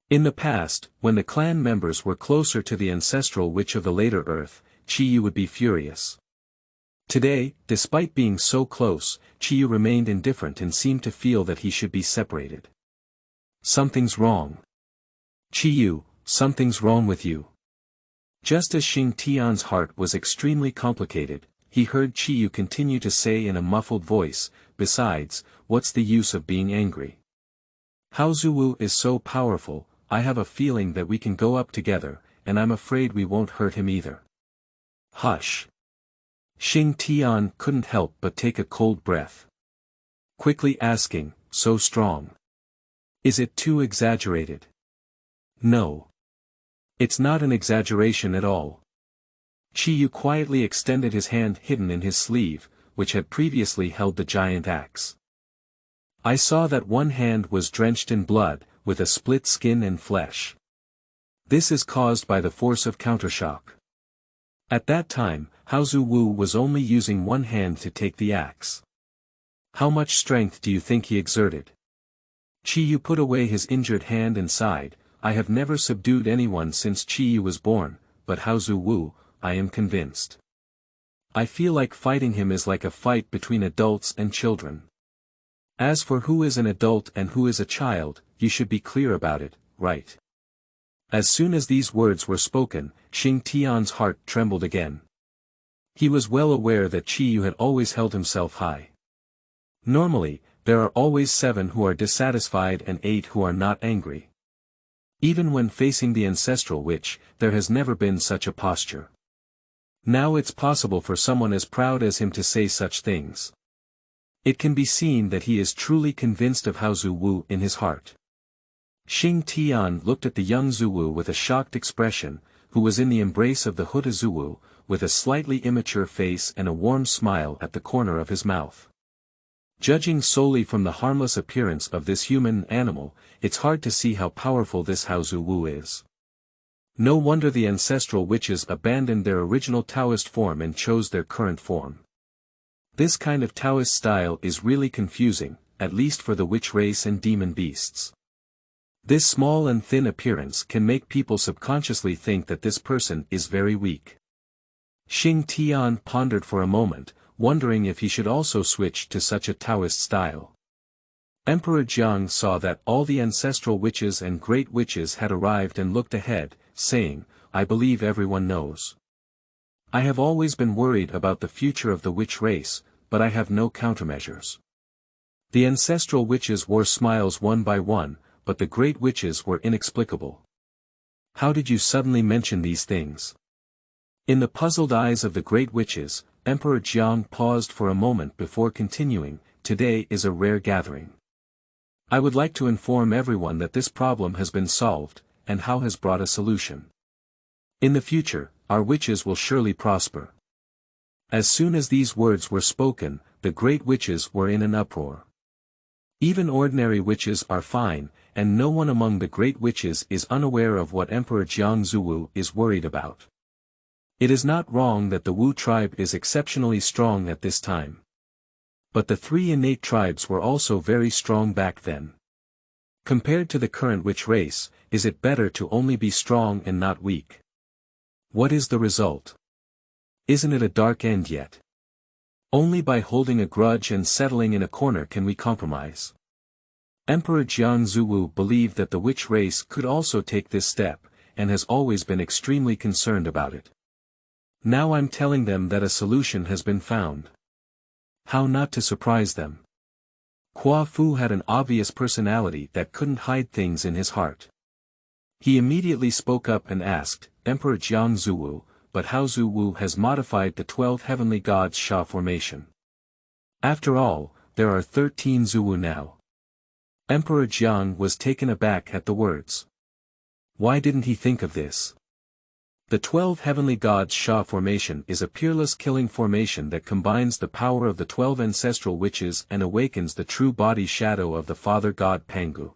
In the past, when the clan members were closer to the ancestral witch of the later Earth, Chiyu would be furious. Today, despite being so close, Qiyu remained indifferent and seemed to feel that he should be separated. Something's wrong. Qiyu, something's wrong with you. Just as Xing Tian's heart was extremely complicated, he heard Qiyu continue to say in a muffled voice, "Besides, what's the use of being angry? How Zuwu is so powerful, I have a feeling that we can go up together, and I'm afraid we won't hurt him either." Hush. Xing Tian couldn't help but take a cold breath. Quickly asking, "So strong? Is it too exaggerated?" "No. It's not an exaggeration at all." Qiyu quietly extended his hand hidden in his sleeve, which had previously held the giant axe. "I saw that one hand was drenched in blood, with a split skin and flesh. This is caused by the force of countershock. At that time, Hao Zuwu was only using one hand to take the axe. How much strength do you think he exerted?" Qiyu put away his injured hand and sighed, "I have never subdued anyone since Qiyu was born, but Hao Zuwu, I am convinced. I feel like fighting him is like a fight between adults and children. As for who is an adult and who is a child, you should be clear about it, right?" As soon as these words were spoken, Xing Tian's heart trembled again. He was well aware that Qiyu had always held himself high. Normally, there are always 7 who are dissatisfied and 8 who are not angry. Even when facing the ancestral witch, there has never been such a posture. Now it's possible for someone as proud as him to say such things. It can be seen that he is truly convinced of Hao Zuwu in his heart. Xing Tian looked at the young Zuwu with a shocked expression, who was in the embrace of the Huda Zuwu, with a slightly immature face and a warm smile at the corner of his mouth. Judging solely from the harmless appearance of this human animal, it's hard to see how powerful this Hao Zuwu is. No wonder the ancestral witches abandoned their original Taoist form and chose their current form. This kind of Taoist style is really confusing, at least for the witch race and demon beasts. This small and thin appearance can make people subconsciously think that this person is very weak. Xing Tian pondered for a moment, wondering if he should also switch to such a Taoist style. Emperor Jiang saw that all the ancestral witches and great witches had arrived and looked ahead, saying, "I believe everyone knows. I have always been worried about the future of the witch race, but I have no countermeasures." The ancestral witches wore smiles one by one, but the great witches were inexplicable. "How did you suddenly mention these things?" In the puzzled eyes of the great witches, Emperor Jiang paused for a moment before continuing, "Today is a rare gathering. I would like to inform everyone that this problem has been solved, and Hao has brought a solution. In the future, our witches will surely prosper." As soon as these words were spoken, the great witches were in an uproar. Even ordinary witches are fine, and no one among the great witches is unaware of what Emperor Jiang Zuwu is worried about. It is not wrong that the Wu tribe is exceptionally strong at this time. But the 3 innate tribes were also very strong back then. Compared to the current witch race, is it better to only be strong and not weak? What is the result? Isn't it a dark end yet? Only by holding a grudge and settling in a corner can we compromise. Emperor Jiang Zuwu believed that the witch race could also take this step, and has always been extremely concerned about it. Now I'm telling them that a solution has been found. How not to surprise them? Hua Fu had an obvious personality that couldn't hide things in his heart. He immediately spoke up and asked, "Emperor Jiang Zuwu, but Hao Zuwu has modified the 12 heavenly gods' Sha formation. After all, there are 13 Zuwu now." Emperor Jiang was taken aback at the words. Why didn't he think of this? The 12 heavenly gods' Sha formation is a peerless killing formation that combines the power of the 12 ancestral witches and awakens the true body shadow of the father god Pangu.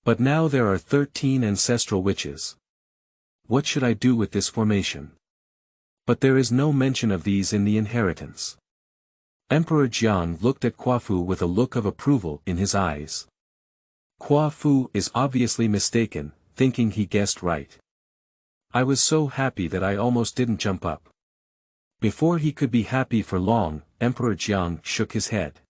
But now there are 13 ancestral witches. What should I do with this formation? But there is no mention of these in the inheritance. Emperor Jiang looked at Hua Fu with a look of approval in his eyes. Hua Fu is obviously mistaken, thinking he guessed right. I was so happy that I almost didn't jump up. Before he could be happy for long, Emperor Jiang shook his head.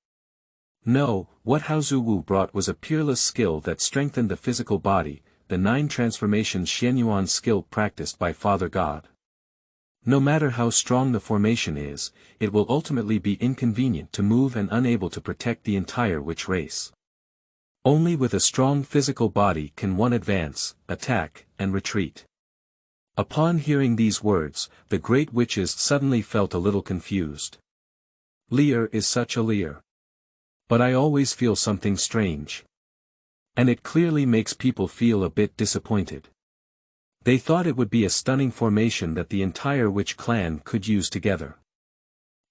No, what Zuwu brought was a peerless skill that strengthened the physical body, the 9 transformations Xianyuan skill practiced by Father God. No matter how strong the formation is, it will ultimately be inconvenient to move and unable to protect the entire witch race. Only with a strong physical body can one advance, attack, and retreat. Upon hearing these words, the great witches suddenly felt a little confused. Lear is such a Lear. But I always feel something strange. And it clearly makes people feel a bit disappointed. They thought it would be a stunning formation that the entire witch clan could use together.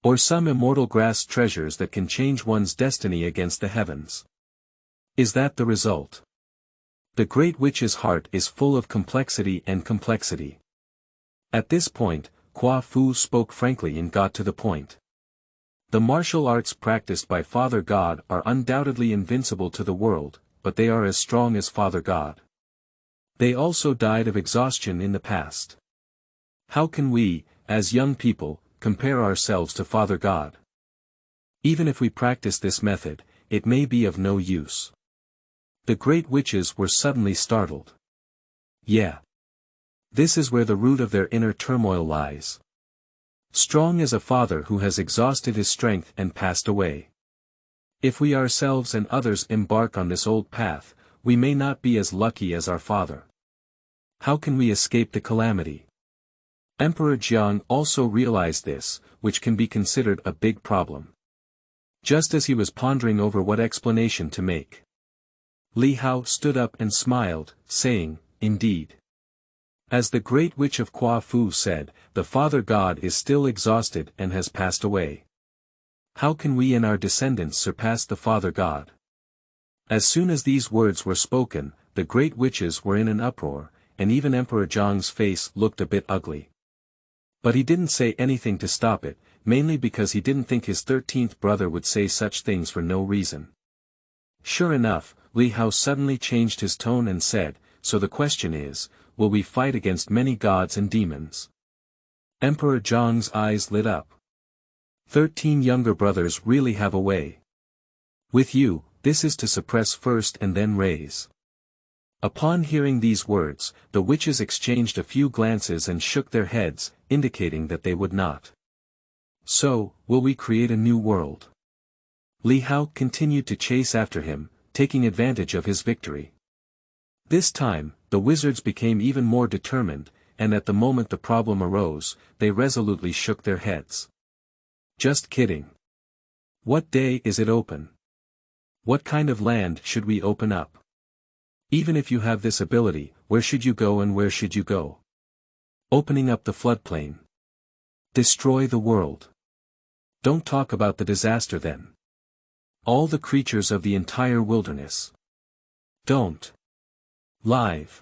Or some immortal grass treasures that can change one's destiny against the heavens. Is that the result? The great witch's heart is full of complexity and complexity. At this point, Kwa Fu spoke frankly and got to the point. The martial arts practiced by Father God are undoubtedly invincible to the world, but they are as strong as Father God. They also died of exhaustion in the past. How can we, as young people, compare ourselves to Father God? Even if we practice this method, it may be of no use. The great witches were suddenly startled. Yeah. This is where the root of their inner turmoil lies. Strong as a father who has exhausted his strength and passed away. If we ourselves and others embark on this old path, we may not be as lucky as our father. How can we escape the calamity? Emperor Jiang also realized this, which can be considered a big problem. Just as he was pondering over what explanation to make, Li Hao stood up and smiled, saying, "Indeed. As the great witch of Kwa Fu said, the Father God is still exhausted and has passed away. How can we and our descendants surpass the Father God?" As soon as these words were spoken, the great witches were in an uproar, and even Emperor Jiang's face looked a bit ugly. But he didn't say anything to stop it, mainly because he didn't think his 13th brother would say such things for no reason. Sure enough, Li Hao suddenly changed his tone and said, "So the question is, will we fight against many gods and demons?" Emperor Jiang's eyes lit up. 13 younger brothers really have a way. With you, this is to suppress first and then raise. Upon hearing these words, the witches exchanged a few glances and shook their heads, indicating that they would not. So, will we create a new world? Li Hao continued to chase after him, taking advantage of his victory. This time, the wizards became even more determined, and at the moment the problem arose, they resolutely shook their heads. Just kidding. What day is it open? What kind of land should we open up? Even if you have this ability, where should you go and where should you go? Opening up the floodplain. Destroy the world. Don't talk about the disaster then. All the creatures of the entire wilderness. Don't. Live.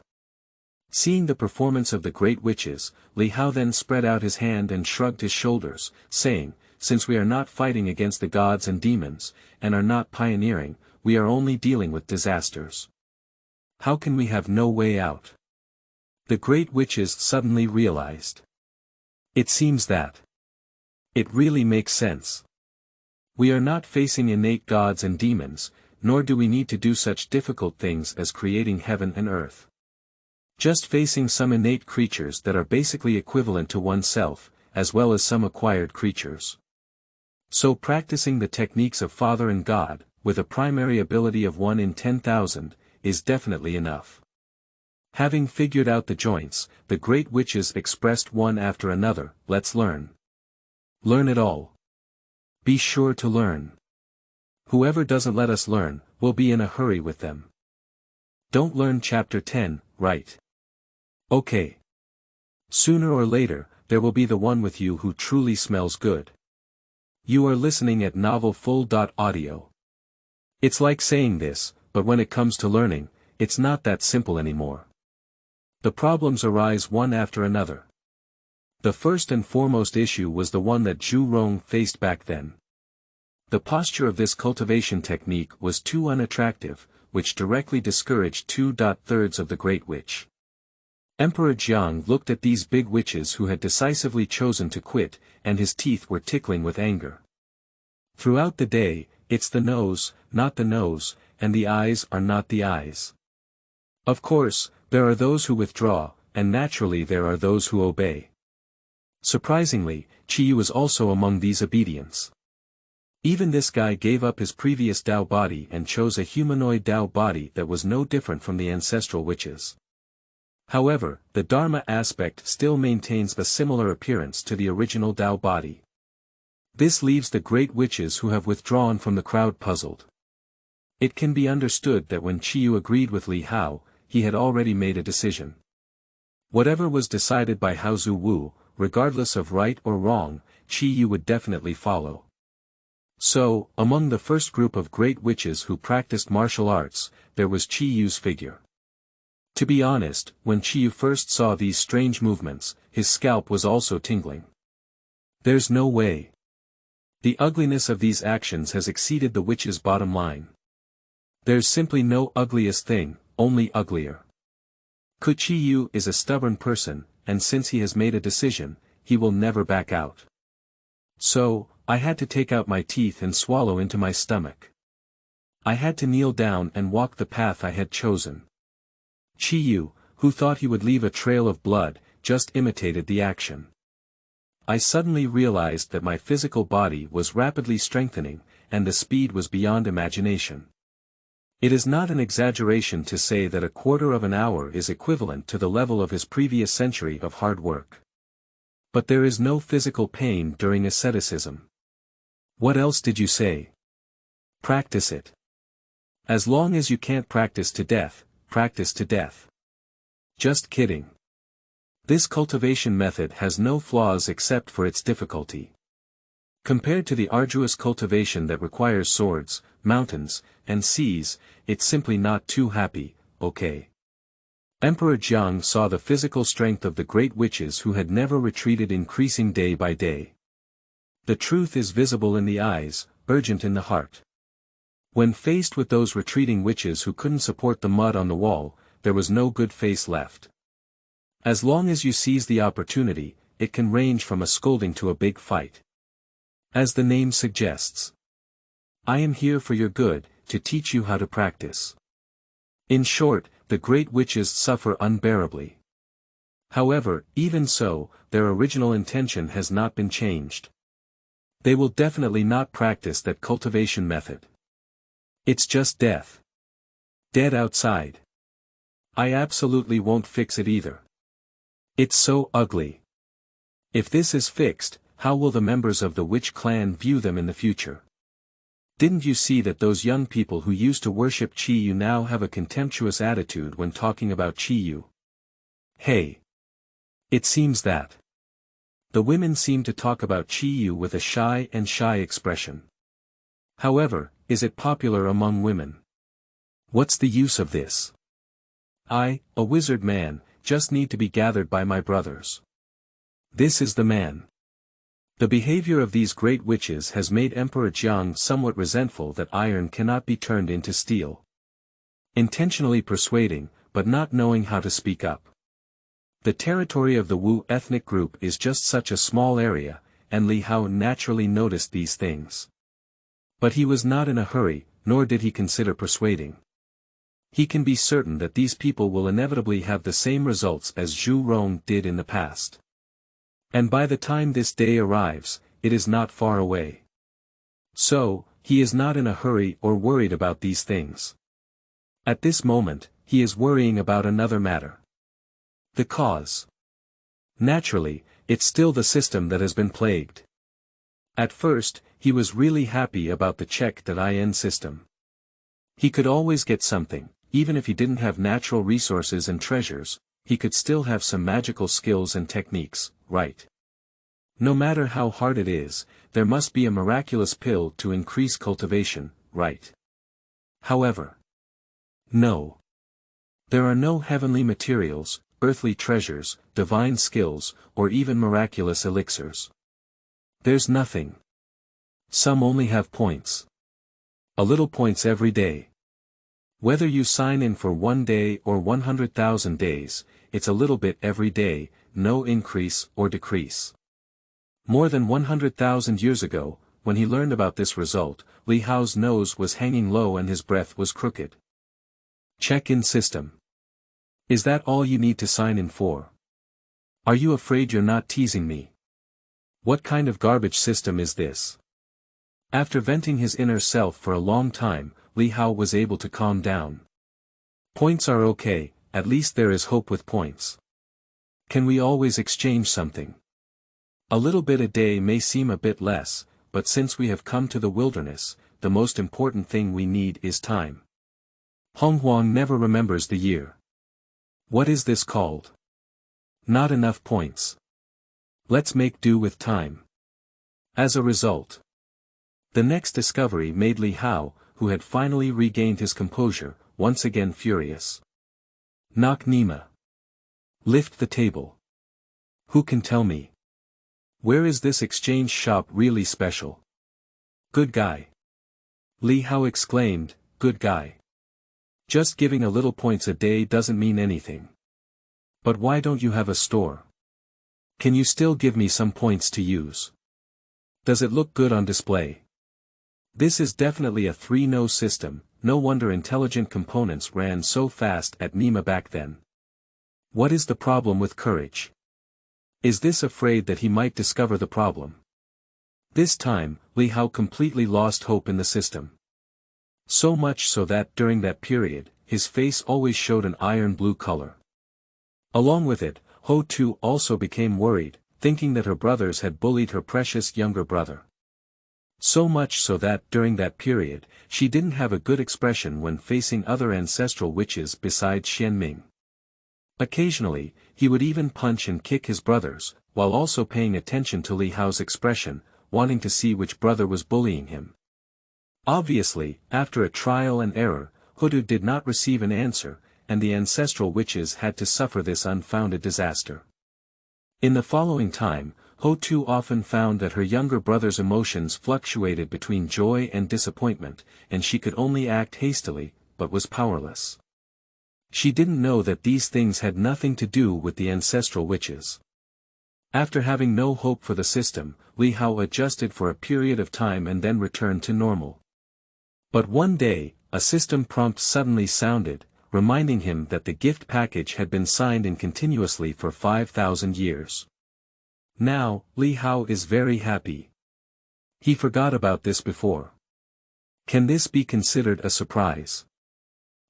Seeing the performance of the great witches, Li Hao then spread out his hand and shrugged his shoulders, saying, "Since we are not fighting against the gods and demons, and are not pioneering, we are only dealing with disasters. How can we have no way out?" The great witches suddenly realized. It seems that. It really makes sense. We are not facing innate gods and demons, nor do we need to do such difficult things as creating heaven and earth. Just facing some innate creatures that are basically equivalent to oneself, as well as some acquired creatures. So practicing the techniques of Father and God, with a primary ability of 1 in 10,000, is definitely enough. Having figured out the joints, the great witches expressed one after another, "Let's learn. Learn it all. Be sure to learn. Whoever doesn't let us learn, will be in a hurry with them. Don't learn chapter 10, right? Okay. Sooner or later, there will be the one with you who truly smells good." You are listening at novelfull.audio. It's like saying this, but when it comes to learning, it's not that simple anymore. The problems arise one after another. The first and foremost issue was the one that Zhu Rong faced back then. The posture of this cultivation technique was too unattractive, which directly discouraged 2/3 of the Great Witch. Emperor Jiang looked at these big witches who had decisively chosen to quit, and his teeth were tickling with anger. Throughout the day, it's the nose, not the nose, and the eyes are not the eyes. Of course, there are those who withdraw, and naturally there are those who obey. Surprisingly, Qiyu was also among these obedients. Even this guy gave up his previous Dao body and chose a humanoid Dao body that was no different from the ancestral witches. However, the Dharma aspect still maintains a similar appearance to the original Dao body. This leaves the great witches who have withdrawn from the crowd puzzled. It can be understood that when Qiyu agreed with Li Hao, he had already made a decision. Whatever was decided by Hao Zuwu, regardless of right or wrong, Qiyu would definitely follow. So, among the first group of great witches who practiced martial arts, there was Qiyu's figure. To be honest, when Qiyu first saw these strange movements, his scalp was also tingling. There's no way. The ugliness of these actions has exceeded the witch's bottom line. There's simply no ugliest thing, only uglier. Qiyu is a stubborn person, and since he has made a decision, he will never back out. So, I had to take out my teeth and swallow into my stomach. I had to kneel down and walk the path I had chosen. Qiyu, who thought he would leave a trail of blood, just imitated the action. I suddenly realized that my physical body was rapidly strengthening, and the speed was beyond imagination. It is not an exaggeration to say that a quarter of an hour is equivalent to the level of his previous century of hard work. But there is no physical pain during asceticism. What else did you say? Practice it. As long as you can't practice to death, practice to death. Just kidding. This cultivation method has no flaws except for its difficulty. Compared to the arduous cultivation that requires swords, mountains, and seas, it's simply not too happy, okay. Emperor Jiang saw the physical strength of the great witches who had never retreated, increasing day by day. The truth is visible in the eyes, urgent in the heart. When faced with those retreating witches who couldn't support the mud on the wall, there was no good face left. As long as you seize the opportunity, it can range from a scolding to a big fight. As the name suggests, I am here for your good, to teach you how to practice. In short, the great witches suffer unbearably. However, even so, their original intention has not been changed. They will definitely not practice that cultivation method. It's just death. Dead outside. I absolutely won't fix it either. It's so ugly. If this is fixed, how will the members of the witch clan view them in the future? Didn't you see that those young people who used to worship Qiyu now have a contemptuous attitude when talking about Qiyu? Hey. It seems that the women seem to talk about Qiyu with a shy expression. However, is it popular among women? What's the use of this? I, a wizard man, just need to be gathered by my brothers. This is the man. The behavior of these great witches has made Emperor Jiang somewhat resentful that iron cannot be turned into steel. Intentionally persuading, but not knowing how to speak up. The territory of the Wu ethnic group is just such a small area, and Li Hao naturally noticed these things. But he was not in a hurry, nor did he consider persuading. He can be certain that these people will inevitably have the same results as Zhu Rong did in the past. And by the time this day arrives, it is not far away. So, he is not in a hurry or worried about these things. At this moment, he is worrying about another matter. The cause. Naturally, it's still the system that has been plagued. At first, he was really happy about the check.in system. He could always get something, even if he didn't have natural resources and treasures, he could still have some magical skills and techniques, right? No matter how hard it is, there must be a miraculous pill to increase cultivation, right? However, no. There are no heavenly materials, earthly treasures, divine skills, or even miraculous elixirs. There's nothing. Some only have points. A little points every day. Whether you sign in for 1 day or 100,000 days, it's a little bit every day, no increase or decrease. More than 100,000 years ago, when he learned about this result, Li Hao's nose was hanging low and his breath was crooked. Check-in system. Is that all you need to sign in for? Are you afraid you're not teasing me? What kind of garbage system is this? After venting his inner self for a long time, Li Hao was able to calm down. Points are okay, at least there is hope with points. Can we always exchange something? A little bit a day may seem a bit less, but since we have come to the wilderness, the most important thing we need is time. Honghuang never remembers the year. What is this called? Not enough points. Let's make do with time. As a result, the next discovery made Li Hao, who had finally regained his composure, once again furious. Knock Nima. Lift the table. Who can tell me? Where is this exchange shop really special? Good guy. Li Hao exclaimed, good guy. Just giving a little points a day doesn't mean anything. But why don't you have a store? Can you still give me some points to use? Does it look good on display? This is definitely a 3-no system, no wonder intelligent components ran so fast at Nima back then. What is the problem with courage? Is this afraid that he might discover the problem? This time, Li Hao completely lost hope in the system. So much so that during that period, his face always showed an iron blue color. Along with it, Ho Tu also became worried, thinking that her brothers had bullied her precious younger brother. So much so that during that period, she didn't have a good expression when facing other ancestral witches besides Xianming. Occasionally, he would even punch and kick his brothers, while also paying attention to Li Hao's expression, wanting to see which brother was bullying him. Obviously, after a trial and error, Hotu did not receive an answer, and the ancestral witches had to suffer this unfounded disaster. In the following time, Hotu often found that her younger brother's emotions fluctuated between joy and disappointment, and she could only act hastily, but was powerless. She didn't know that these things had nothing to do with the ancestral witches. After having no hope for the system, Li Hao adjusted for a period of time and then returned to normal. But one day, a system prompt suddenly sounded, reminding him that the gift package had been signed in continuously for 5,000 years. Now, Li Hao is very happy. He forgot about this before. Can this be considered a surprise?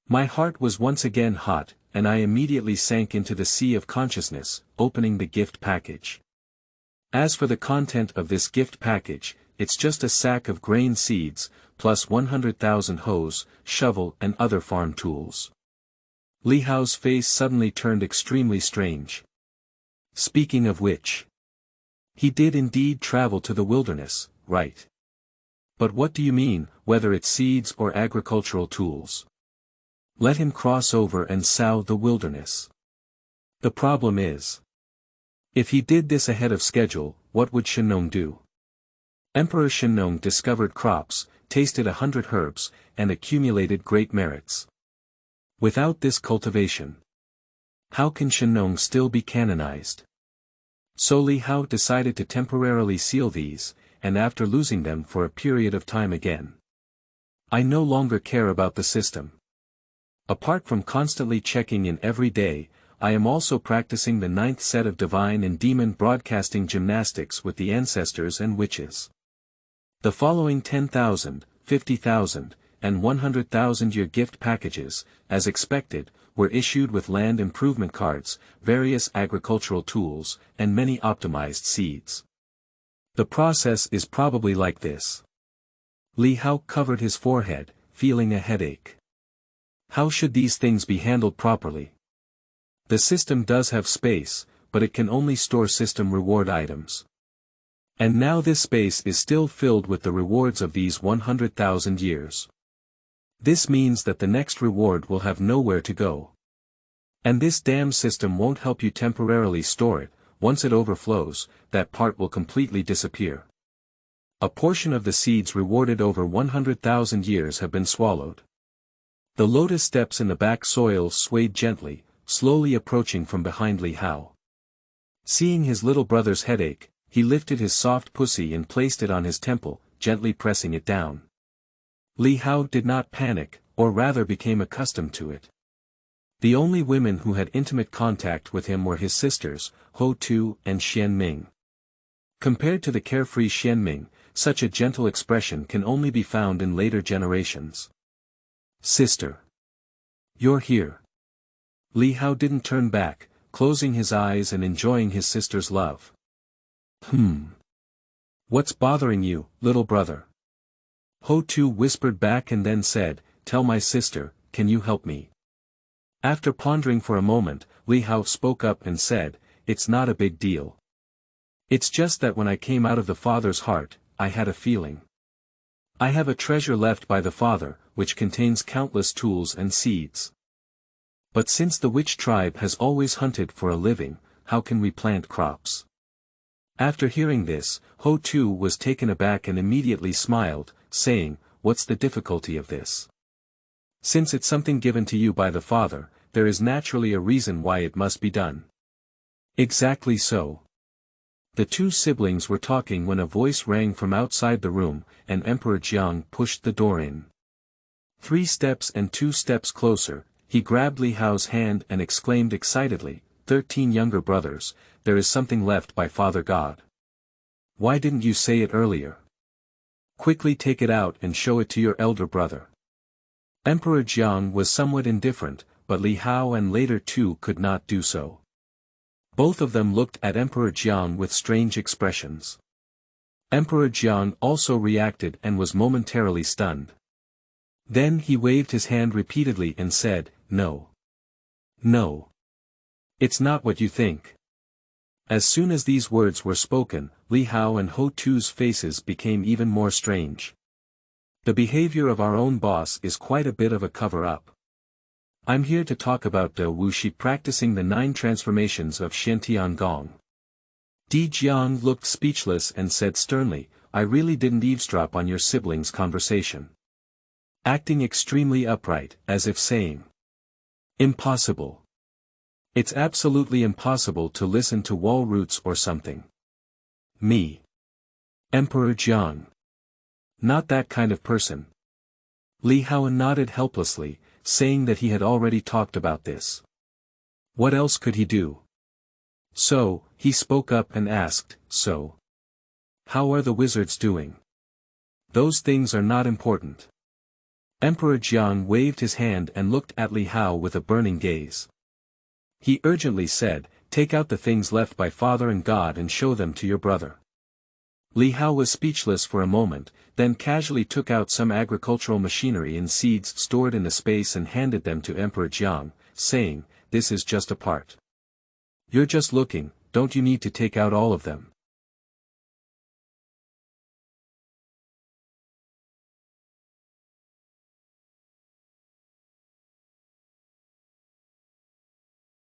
My heart was once again hot, and I immediately sank into the sea of consciousness, opening the gift package. As for the content of this gift package, it's just a sack of grain seeds, plus 100,000 hoes, shovel and other farm tools. Li Hao's face suddenly turned extremely strange. Speaking of which, he did indeed travel to the wilderness, right? But what do you mean, whether it's seeds or agricultural tools? Let him cross over and sow the wilderness. The problem is, if he did this ahead of schedule, what would Shennong do? Emperor Shennong discovered crops, tasted 100 herbs, and accumulated great merits. Without this cultivation, how can Shennong still be canonized? So Li Hao decided to temporarily seal these, and after losing them for a period of time again. I no longer care about the system. Apart from constantly checking in every day, I am also practicing the 9th set of divine and demon broadcasting gymnastics with the ancestors and witches. The following 10,000, 50,000, and 100,000 year gift packages, as expected, were issued with land improvement cards, various agricultural tools, and many optimized seeds. The process is probably like this. Li Hao covered his forehead, feeling a headache. How should these things be handled properly? The system does have space, but it can only store system reward items. And now this space is still filled with the rewards of these 100,000 years. This means that the next reward will have nowhere to go. And this damn system won't help you temporarily store it. Once it overflows, that part will completely disappear. A portion of the seeds rewarded over 100,000 years have been swallowed. The lotus steps in the back soil swayed gently, slowly approaching from behind Li Hao. Seeing his little brother's headache, he lifted his soft pussy and placed it on his temple, gently pressing it down. Li Hao did not panic, or rather became accustomed to it. The only women who had intimate contact with him were his sisters, Ho Tu and Xian Ming. Compared to the carefree Xian Ming, such a gentle expression can only be found in later generations. Sister. You're here. Li Hao didn't turn back, closing his eyes and enjoying his sister's love. What's bothering you, little brother? Ho Tu whispered back and then said, Tell my sister, can you help me? After pondering for a moment, Li Hao spoke up and said, It's not a big deal. It's just that when I came out of the father's heart, I had a feeling. I have a treasure left by the father, which contains countless tools and seeds. But since the witch tribe has always hunted for a living, how can we plant crops? After hearing this, Ho Tu was taken aback and immediately smiled, saying, What's the difficulty of this? Since it's something given to you by the father, there is naturally a reason why it must be done. Exactly so. The two siblings were talking when a voice rang from outside the room, and Emperor Jiang pushed the door in. 3 steps and 2 steps closer, he grabbed Li Hao's hand and exclaimed excitedly, 13 younger brothers, there is something left by Father God. Why didn't you say it earlier? Quickly take it out and show it to your elder brother. Emperor Jiang was somewhat indifferent, but Li Hao and later Tu could not do so. Both of them looked at Emperor Jiang with strange expressions. Emperor Jiang also reacted and was momentarily stunned. Then he waved his hand repeatedly and said, No. No. It's not what you think. As soon as these words were spoken, Li Hao and Ho Tu's faces became even more strange. The behavior of our own boss is quite a bit of a cover-up. I'm here to talk about De Wuxi practicing the 9 transformations of Xiantian Gong. Di Jiang looked speechless and said sternly, I really didn't eavesdrop on your siblings' conversation. Acting extremely upright, as if saying, Impossible. It's absolutely impossible to listen to wall roots or something. Me. Emperor Jiang. Not that kind of person. Li Hao nodded helplessly, saying that he had already talked about this. What else could he do? So, he spoke up and asked, So? How are the wizards doing? Those things are not important. Emperor Jiang waved his hand and looked at Li Hao with a burning gaze. He urgently said, Take out the things left by Father and God and show them to your brother. Li Hao was speechless for a moment, then casually took out some agricultural machinery and seeds stored in the space and handed them to Emperor Jiang, saying, This is just a part. You're just looking, don't you need to take out all of them?